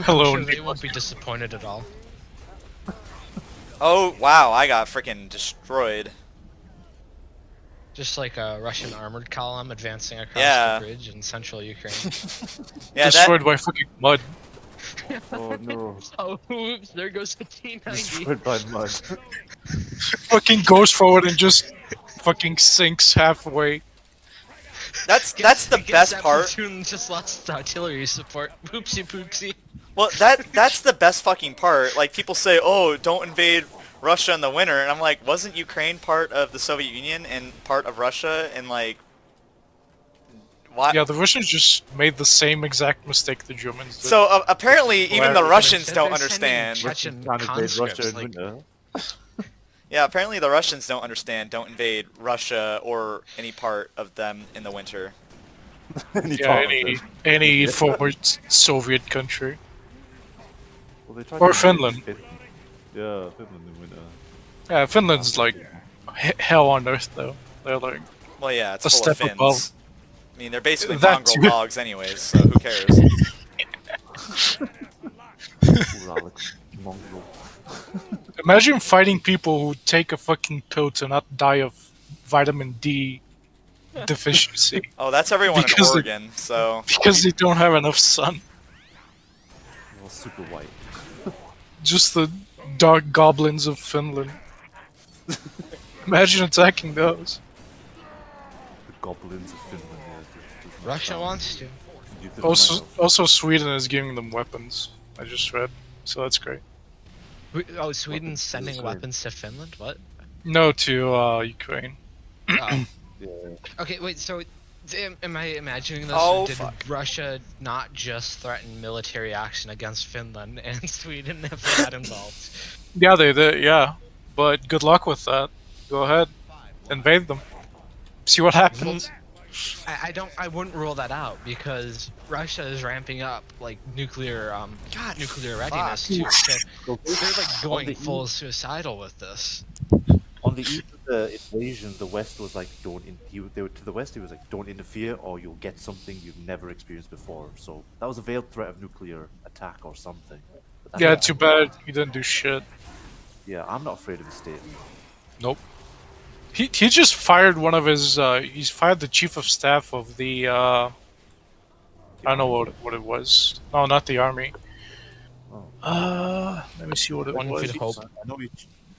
Hello. I'm sure they won't be disappointed at all. Oh wow, I got freaking destroyed. Just like a Russian armored column advancing across Yeah. the bridge in central Ukraine. Yeah, Destroyed by fucking mud. Oh no. Oh, oops, there goes the T90. Destroyed by mud. Fucking goes forward and just fucking sinks halfway. that's the Guess best that part. platoon just lost artillery support. Poopsie poopsie. Well, that's the best fucking part. Like people say, oh, don't invade Russia in the winter, and I'm like, wasn't Ukraine part of the Soviet Union and part of Russia? And like, why? Yeah, the Russians just made the same exact mistake the Germans did. So apparently, even the Well, Russians They're don't sending understand. Chechen Trying to invade Russia conscripts, in like, winter. Yeah, apparently the Russians don't understand. Don't invade Russia or any part of them in the winter. yeah, any former Soviet country. Well, they tried Or to invade Finland. Yeah, Finland in winter. Yeah, Finland's like hell on earth though. They're like Well, yeah, it's A full of step Finns. above. I mean, they're basically That mongrel too. dogs anyways, so who cares? Poor Alex. Mongrel. imagine fighting people who take a fucking pill to not die of vitamin D deficiency Oh, that's everyone Because in they- Oregon, so... because they don't have enough sun. Well, super white. Just the dark goblins of Finland. Imagine attacking those. The goblins of Finland. Yeah, just Russia sound- wants to. you did Also Sweden is giving them weapons. I just read, so that's great. Oh, Sweden's sending Ukraine. weapons to Finland? What? No to Ukraine. Oh. Yeah. Okay, wait, so am I imagining this? Oh, Did fuck. Russia not just threaten military action against Finland and Sweden if they got involved? Yeah, they did. Yeah, but good luck with that. Go ahead, invade them. See what happens. I wouldn't rule that out because Russia is ramping up like nuclear God, nuclear readiness too. So they're like going full suicidal with this. On the eve of the invasion, the West was like, "Don't." To the West, he was like, "Don't interfere, or you'll get something you've never experienced before." So that was a veiled threat of nuclear attack or something. But that's Yeah, not- too bad he didn't do shit. Yeah, I'm not afraid of the state. Nope. He just fired one of his. He's fired the chief of staff of the. I don't know what it was. No, not the army. Oh. Let me see what it One was. could hope.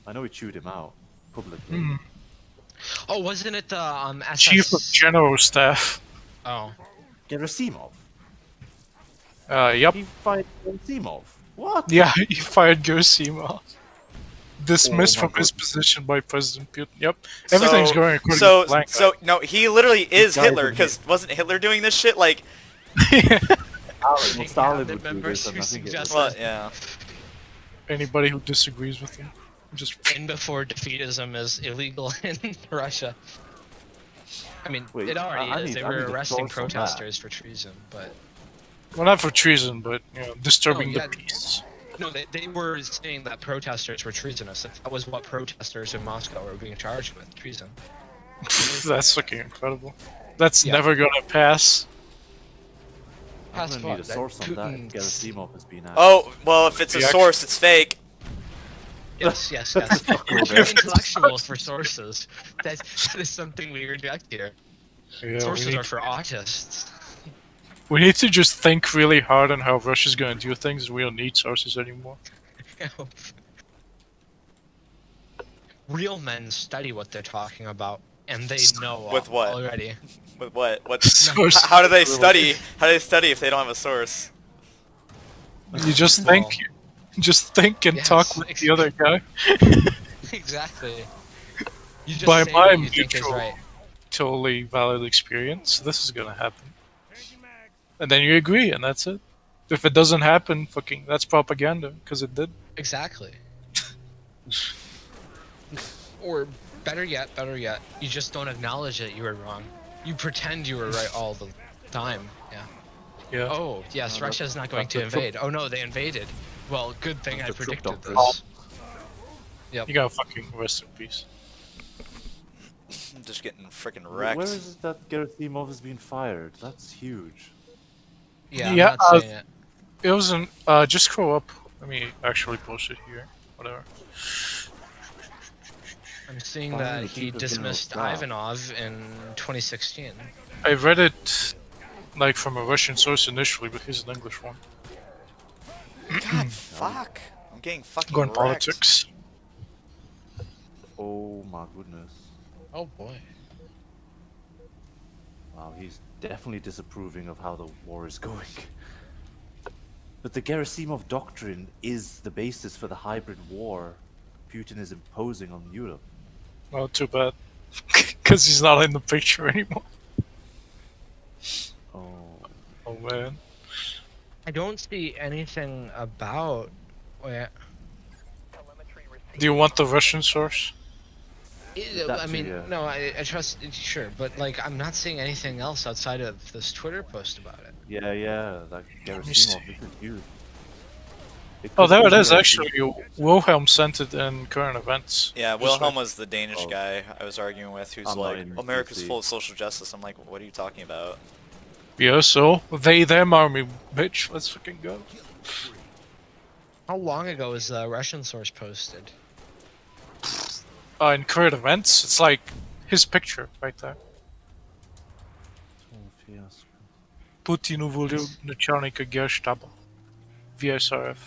I know he chewed him out publicly. Hmm. Oh, wasn't it the SS? Chief of General Staff. Oh, Gerasimov. Yep. He fired Gerasimov. What? Yeah, he fired Gerasimov. Dismissed Oh my from his goodness. position by President Putin. Yep. Everything's going according so, to plan. So, no, he literally is died Hitler, in because wasn't Hitler doing this shit? Like, Stalin the would do members this, and who I think it suggested- well, yeah. Anybody who disagrees with him, just and before defeatism is illegal in Russia. I mean, Wait, it already I is. need- They I were need a arresting source on that. protesters for treason, but well, not for treason, but disturbing Oh, yeah. the peace. no, they were saying that protesters were treasonous. That was what protesters in Moscow were being charged with, treason. That's fucking incredible. That's Yeah. never gonna pass. I'm Past gonna need a what? That source on that. Putin- Gerasimov has been at. Oh, well, if it's a Yeah. source, it's fake. Yes, yes, yes. We're intellectuals for sources. That is something we reject here. Yeah, Sources are for autists. we need to just think really hard on how Russia's gonna do things. We don't need sources anymore. Real men study what they're talking about, and they know With what? already. With what? What? Source. How do they study? How do they study if they don't have a source? You just think. Just think and Yes, talk with the other guy. Exactly. You just By say my what you think is mutual- right. totally valid experience. This is gonna happen, and then you agree, and that's it. If it doesn't happen, fucking, that's propaganda because it did. Exactly. Or better yet, you just don't acknowledge that you were wrong. You pretend you were right all the time. Yeah. Yeah. Oh, yes, Russia's not going to that's the invade. Oh no, they invaded. Well, good thing I That's the Trump predicted doctrine. this. Yep. You gotta fucking rest in peace. I'm just getting freaking Where wrecked. is it that Gerasimov has been fired? That's huge. Yeah, Yeah, I'm not saying it. It wasn't. Just scroll up. Let me actually post it here. Whatever. I'm seeing Finally, that the he chief of general dismissed staff. Ivanov in 2016. I read it like from a Russian source initially, but here's an English one. God, fuck. I'm getting fucking Going wrecked. politics. Oh my goodness. Oh boy. Wow, he's definitely disapproving of how the war is going. But the Gerasimov doctrine is the basis for the hybrid war Putin is imposing on Europe. Oh, too bad. Because he's not in the picture anymore. Oh, Oh man. I don't see anything about. Wait, Do you want the Russian source? That I too, mean, yeah. no, I trust, sure, but like, I'm not seeing anything else outside of this Twitter post about it. yeah, that me Gerasimov, see. this is huge. Oh, there it could is be actually. Wilhelm sent it in current events. Yeah, Just Wilhelm like- was the Danish Oh. guy I was arguing with who's I'm not like, in America's DC. full of social justice. I'm like, what are you talking about? Yeah, so they them army, bitch. Let's fucking go. How long ago was the Russian source posted? In current events, it's like his picture right there. Putin уволил начальника генштаба. VSRF.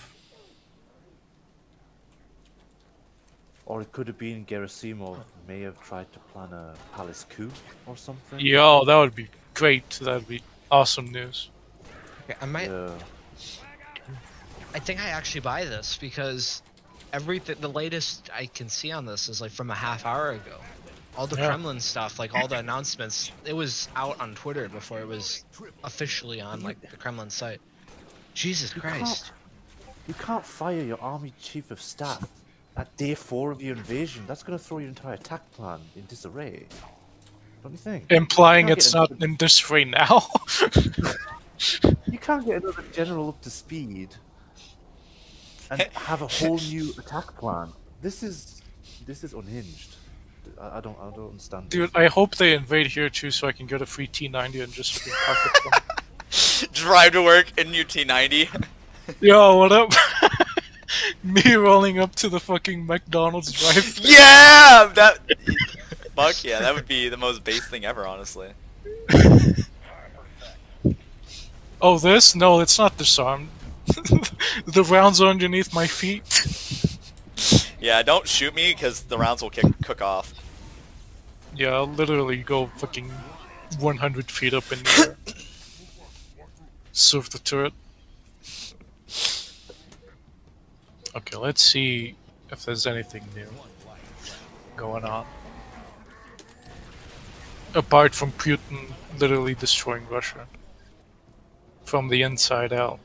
Or it could have been Gerasimov may have tried to plan a palace coup or something. Yo, that would be great. That would be awesome news. Okay, I might. Yeah. I think I actually buy this because everything, the latest I can see on this is like from a half hour ago. All the Yeah. Kremlin stuff, like all the announcements, it was out on Twitter before it was officially on like the Kremlin site. Jesus Christ. You can't fire your army chief of staff at day 4 of your invasion. That's going to throw your entire attack plan in disarray. Don't you think? Implying You can't it's get not another- in this right now. You can't get another general up to speed and have a whole new attack plan. This is unhinged. I don't understand. Dude, I hope they invade here too so I can get a free T90 and just fucking pocket them. Drive to work in your T90. Yo, what up? Me rolling up to the fucking McDonald's drive. Yeah! That... Fuck yeah, that would be the most base thing ever, honestly. Oh, this? No, it's not disarmed. The rounds are underneath my feet. Yeah, don't shoot me because the rounds will cook off. Yeah, I'll literally go fucking 100 feet up in the air. Surf the turret. Okay, let's see if there's anything new going on. Apart from Putin literally destroying Russia. From the inside out.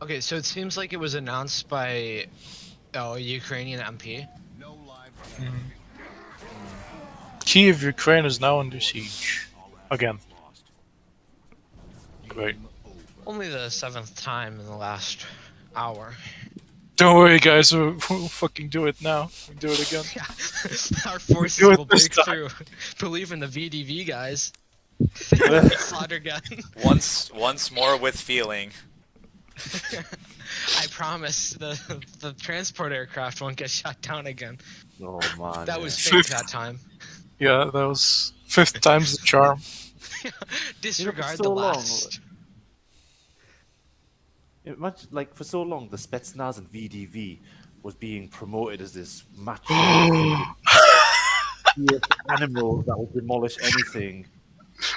Okay, so it seems like it was announced by a Ukrainian MP. Kiev, Ukraine is now under siege. Again. Great. Only the 7th time in the last hour. Don't worry, guys. We'll fucking do it now. We'll do it again. Yeah, our forces Do it will this break time. through. Believe in the VDV guys. Slaughter gun. Once more with feeling. I promise the transport aircraft won't get shot down again. Oh man. That was yeah. fake that time. Yeah, that was 5th time's the charm. Disregard so the long. last. Imagine, like, for so long, the Spetsnaz and VDV was being promoted as this macho fierce animal that would demolish anything.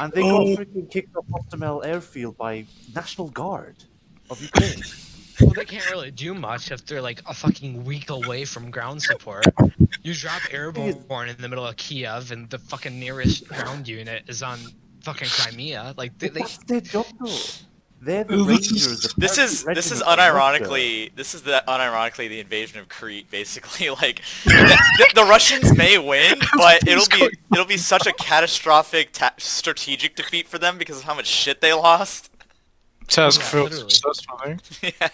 And they got freaking kicked off Hostomel airfield by National Guard of Ukraine. Well, they can't really do much if they're like a fucking week away from ground support. You drop airborne in the middle of Kiev, and the fucking nearest ground unit is on fucking Crimea. Like they What's their job though? They're the This Rangers. is- the This perfect is regiment of Russia. this is the unironically the invasion of Crete, basically. Like the Russians may win, but it'll be such a catastrophic strategic defeat for them because of how much shit they lost. Task Yeah, failed literally. successfully. Yeah.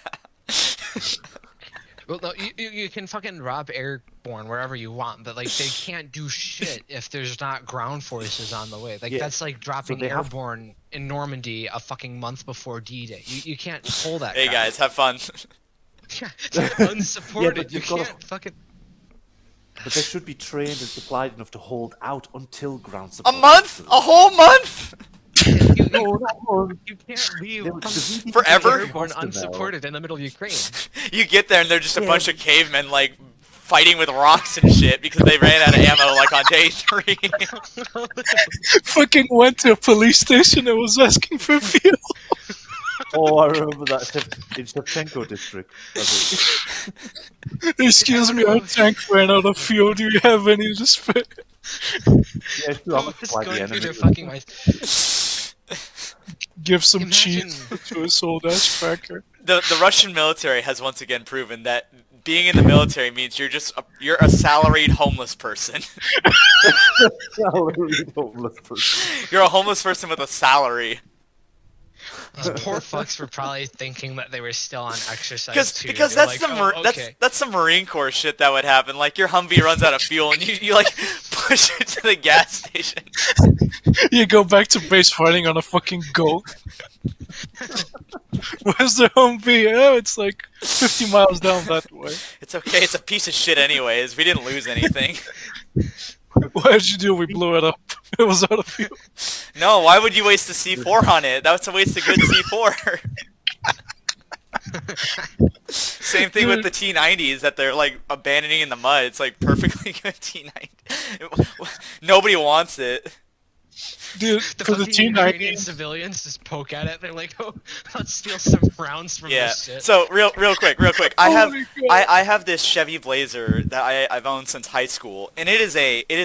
Well, no, you can fucking rob airborne wherever you want, but like they can't do shit if there's not ground forces on the way. Like Yeah, that's like dropping they have- airborne in Normandy a fucking month before D-Day. You can't pull that. Hey crap. guys, have fun. Yeah, they're unsupported. but you you've gotta- can't fucking. But they should be trained and supplied enough to hold out until ground A support. month? A whole month? You can't leave They were defeating Forever? the airborne Hostel now. unsupported in the middle of Ukraine. You get there and they're just a bunch of cavemen like fighting with rocks and shit because they ran out of ammo like on day 3. Fucking went to a police station and was asking for fuel. Oh, I remember that in Shevchenko district. Excuse me, our tank ran out of fuel. Do you have any to spare? Yeah, sure, I'm Just supply the going through enemy. their fucking minds. Give some Imagine- cheese to a sold ass cracker. The Russian military has once again proven that being in the military means you're a salaried homeless person. Salaried homeless person. You're a homeless person with a salary. These poor fucks were probably thinking that they were still on exercise too. Because They're that's like, some "Oh, okay." that's some Marine Corps shit that would happen. Like your Humvee runs out of fuel and you like push it to the gas station. You go back to base fighting on a fucking goat. Where's the Humvee? Oh, it's like 50 miles down that way. It's okay. It's a piece of shit anyways. We didn't lose anything. What did you do? We blew it up. It was out of fuel. No, why would you waste a C4 on it? That's a waste of good C4. Same thing with the T90s that they're like abandoning in the mud. It's like perfectly good T90. Nobody wants it. Dude, The for the fucking Ukrainian T90, civilians just poke at it. They're like, "Oh, let's steal some rounds from Yeah. this shit." So real quick. Oh my God. I have this Chevy Blazer that I've owned since high school, and it is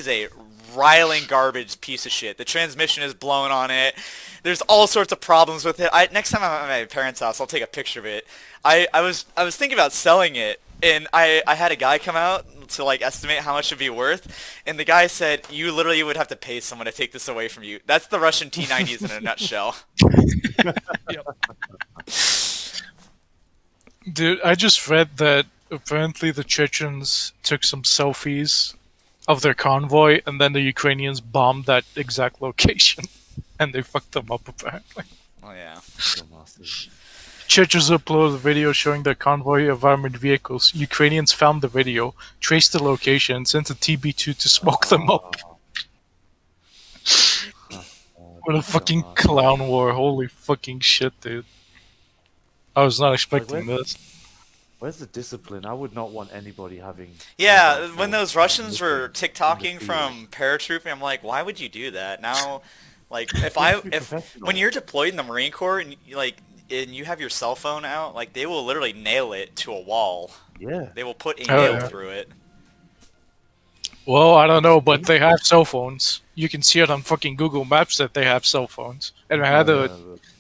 a riling garbage piece of shit. The transmission is blown on it. There's all sorts of problems with it. Next time I'm at my parents' house, I'll take a picture of it. I was thinking about selling it, and I had a guy come out to like estimate how much it'd be worth, and the guy said you literally would have to pay someone to take this away from you. That's the Russian T90s in a nutshell. dude, I just read that apparently the Chechens took some selfies of their convoy, and then the Ukrainians bombed that exact location, and they fucked them up apparently. Oh yeah. Chechens uploaded a video showing their convoy of armored vehicles. Ukrainians found the video, traced the location, and sent a TB2 to smoke them up. What a fucking clown war. Holy fucking shit, dude. I was not expecting this. Where's the discipline? I would not want anybody having. Yeah, mobile when phones those in Russians the- were in the TikToking field. from paratrooping, I'm like, why would you do that? Now, like, if have to be if professional. when you're deployed in the Marine Corps and you have your cell phone out, like they will literally nail it to a wall. Yeah. They will put a Oh, nail yeah. through it. Well, I don't know, but they have cell phones. You can see it on fucking Google Maps that they have cell phones. And I had the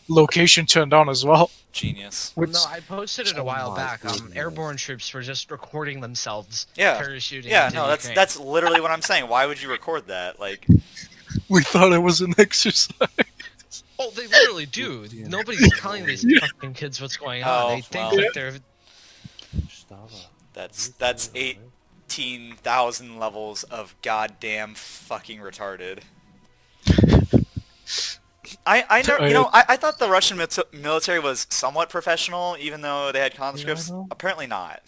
location turned on as well. Genius. Well, no, I posted it a while my back. goodness. Airborne troops were just recording themselves Yeah. parachuting. Yeah, into no, Ukraine. that's literally what I'm saying. Why would you record that? Like, We thought it was an exercise. Oh, they literally do. Nobody's telling these fucking kids what's going on. Oh, They think well. that they're. that's 18,000 levels of goddamn fucking retarded. I thought the Russian military was somewhat professional, even though they had conscripts. know. Apparently not.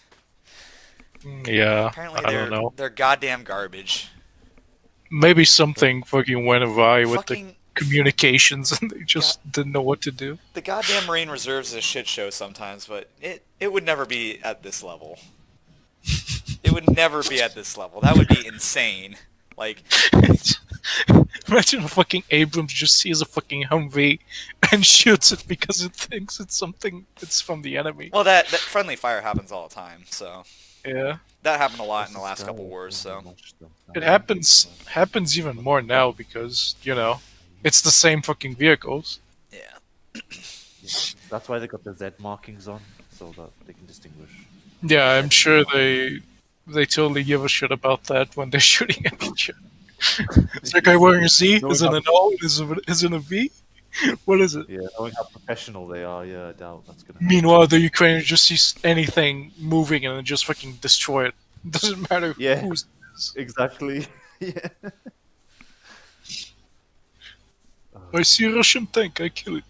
Yeah, Apparently I don't know. they're goddamn garbage. Maybe something fucking went awry with the Fucking communications and they just didn't know what to do. the goddamn Marine Reserves is a shit show sometimes, but it would never be at this level. It would never be at this level. That would be insane. Like, Imagine a fucking Abrams just sees a fucking Humvee and shoots it because it thinks it's from the enemy. well, that friendly fire happens all the time. So Yeah. that happened a lot in This the is last Sky, couple wars. it's very So much the- It happens even more now because, it's the same fucking vehicles. yeah. That's why they got the Z markings on, so that they can distinguish. Yeah, I'm sure they totally give a shit about that when they're shooting at each other. Is that guy wearing a Z? No, Is it an O? Is it a V? What is it? Yeah, knowing how professional they are, yeah, I doubt that's gonna happen. Meanwhile, the Ukrainians just see anything moving and then just fucking destroy it. Doesn't matter Yeah. who's it is. Exactly. Yeah. I see a Russian tank, I kill it.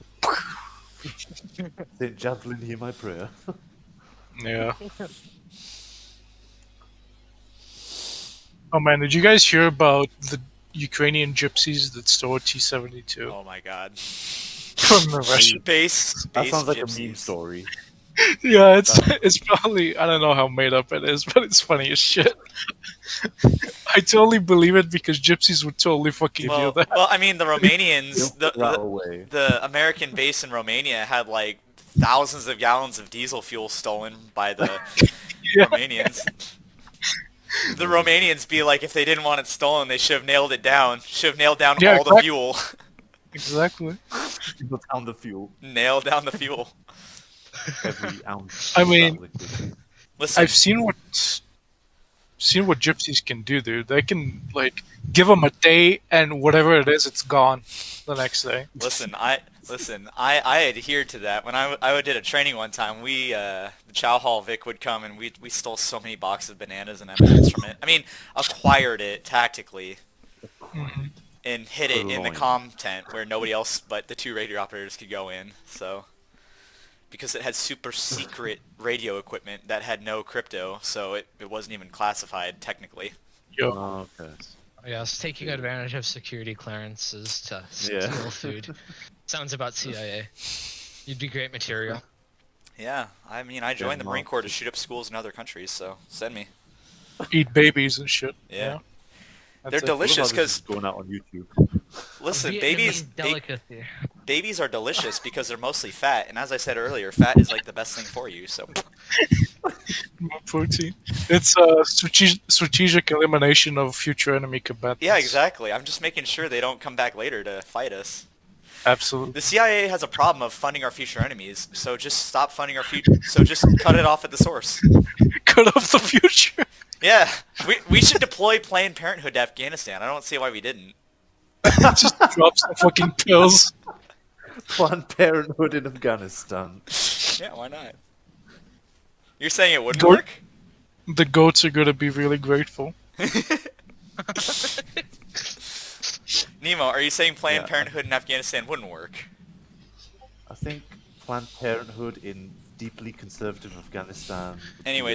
Saint Javelin, hear my prayer. Yeah. Oh man, did you guys hear about the Ukrainian gypsies that stole T-72 Oh my God. from the Russian? Space That sounds like a gypsies. meme story. Yeah, it's probably, I don't know how made up it is, but it's funny as shit. I totally believe it because gypsies would totally fucking do Well, that. well, I mean, the Romanians, They'll put that away. the American base in Romania had like thousands of gallons of diesel fuel stolen by the Yeah. Romanians. The Romanians be like, if they didn't want it stolen, they should have nailed it down. Should have nailed down Yeah, all the exactly. fuel. Exactly. People down the fuel. Nail down the fuel. Every ounce. I of mean- that liquid. Listen, I've seen what gypsies can do, dude. They can like give them a day and whatever it is, it's gone the next day. listen, I adhered to that. When I did a training one time, the Chow Hall Vic would come and we stole so many boxes of bananas and M&Ms from it. I mean, acquired it tactically and hid it in the Purloined. comm tent where nobody else but the two radio operators could go in. So because it had super secret radio equipment that had no crypto, so it wasn't even classified technically. Yo, Oh, okay. Yes, taking advantage of security clearances to Yeah. steal food. Sounds about CIA. You'd be great material. Yeah, I mean, I joined the Marine Denmark. Corps to shoot up schools in other countries, so send me. eat babies and shit. Yeah. That's They're it. delicious What about this because, going out on YouTube. listen, Vietnamese ba- delicacy. babies are delicious because they're mostly fat, and as I said earlier, fat is like the best thing for you. So More protein. It's a strategic elimination of future enemy combatants. yeah, exactly. I'm just making sure they don't come back later to fight us. Absolutely. The CIA has a problem of funding our future enemies, so just stop funding our future. So just cut it off at the source. Cut off the future. Yeah, we should deploy Planned Parenthood to Afghanistan. I don't see why we didn't. Just drop some fucking pills. Planned Parenthood in Afghanistan. Yeah, why not? You're saying it wouldn't Go- work? The goats are gonna be really grateful. Nemo, are you saying Planned Yeah. Parenthood in Afghanistan wouldn't work? I think Planned Parenthood in deeply conservative Afghanistan. Anyways,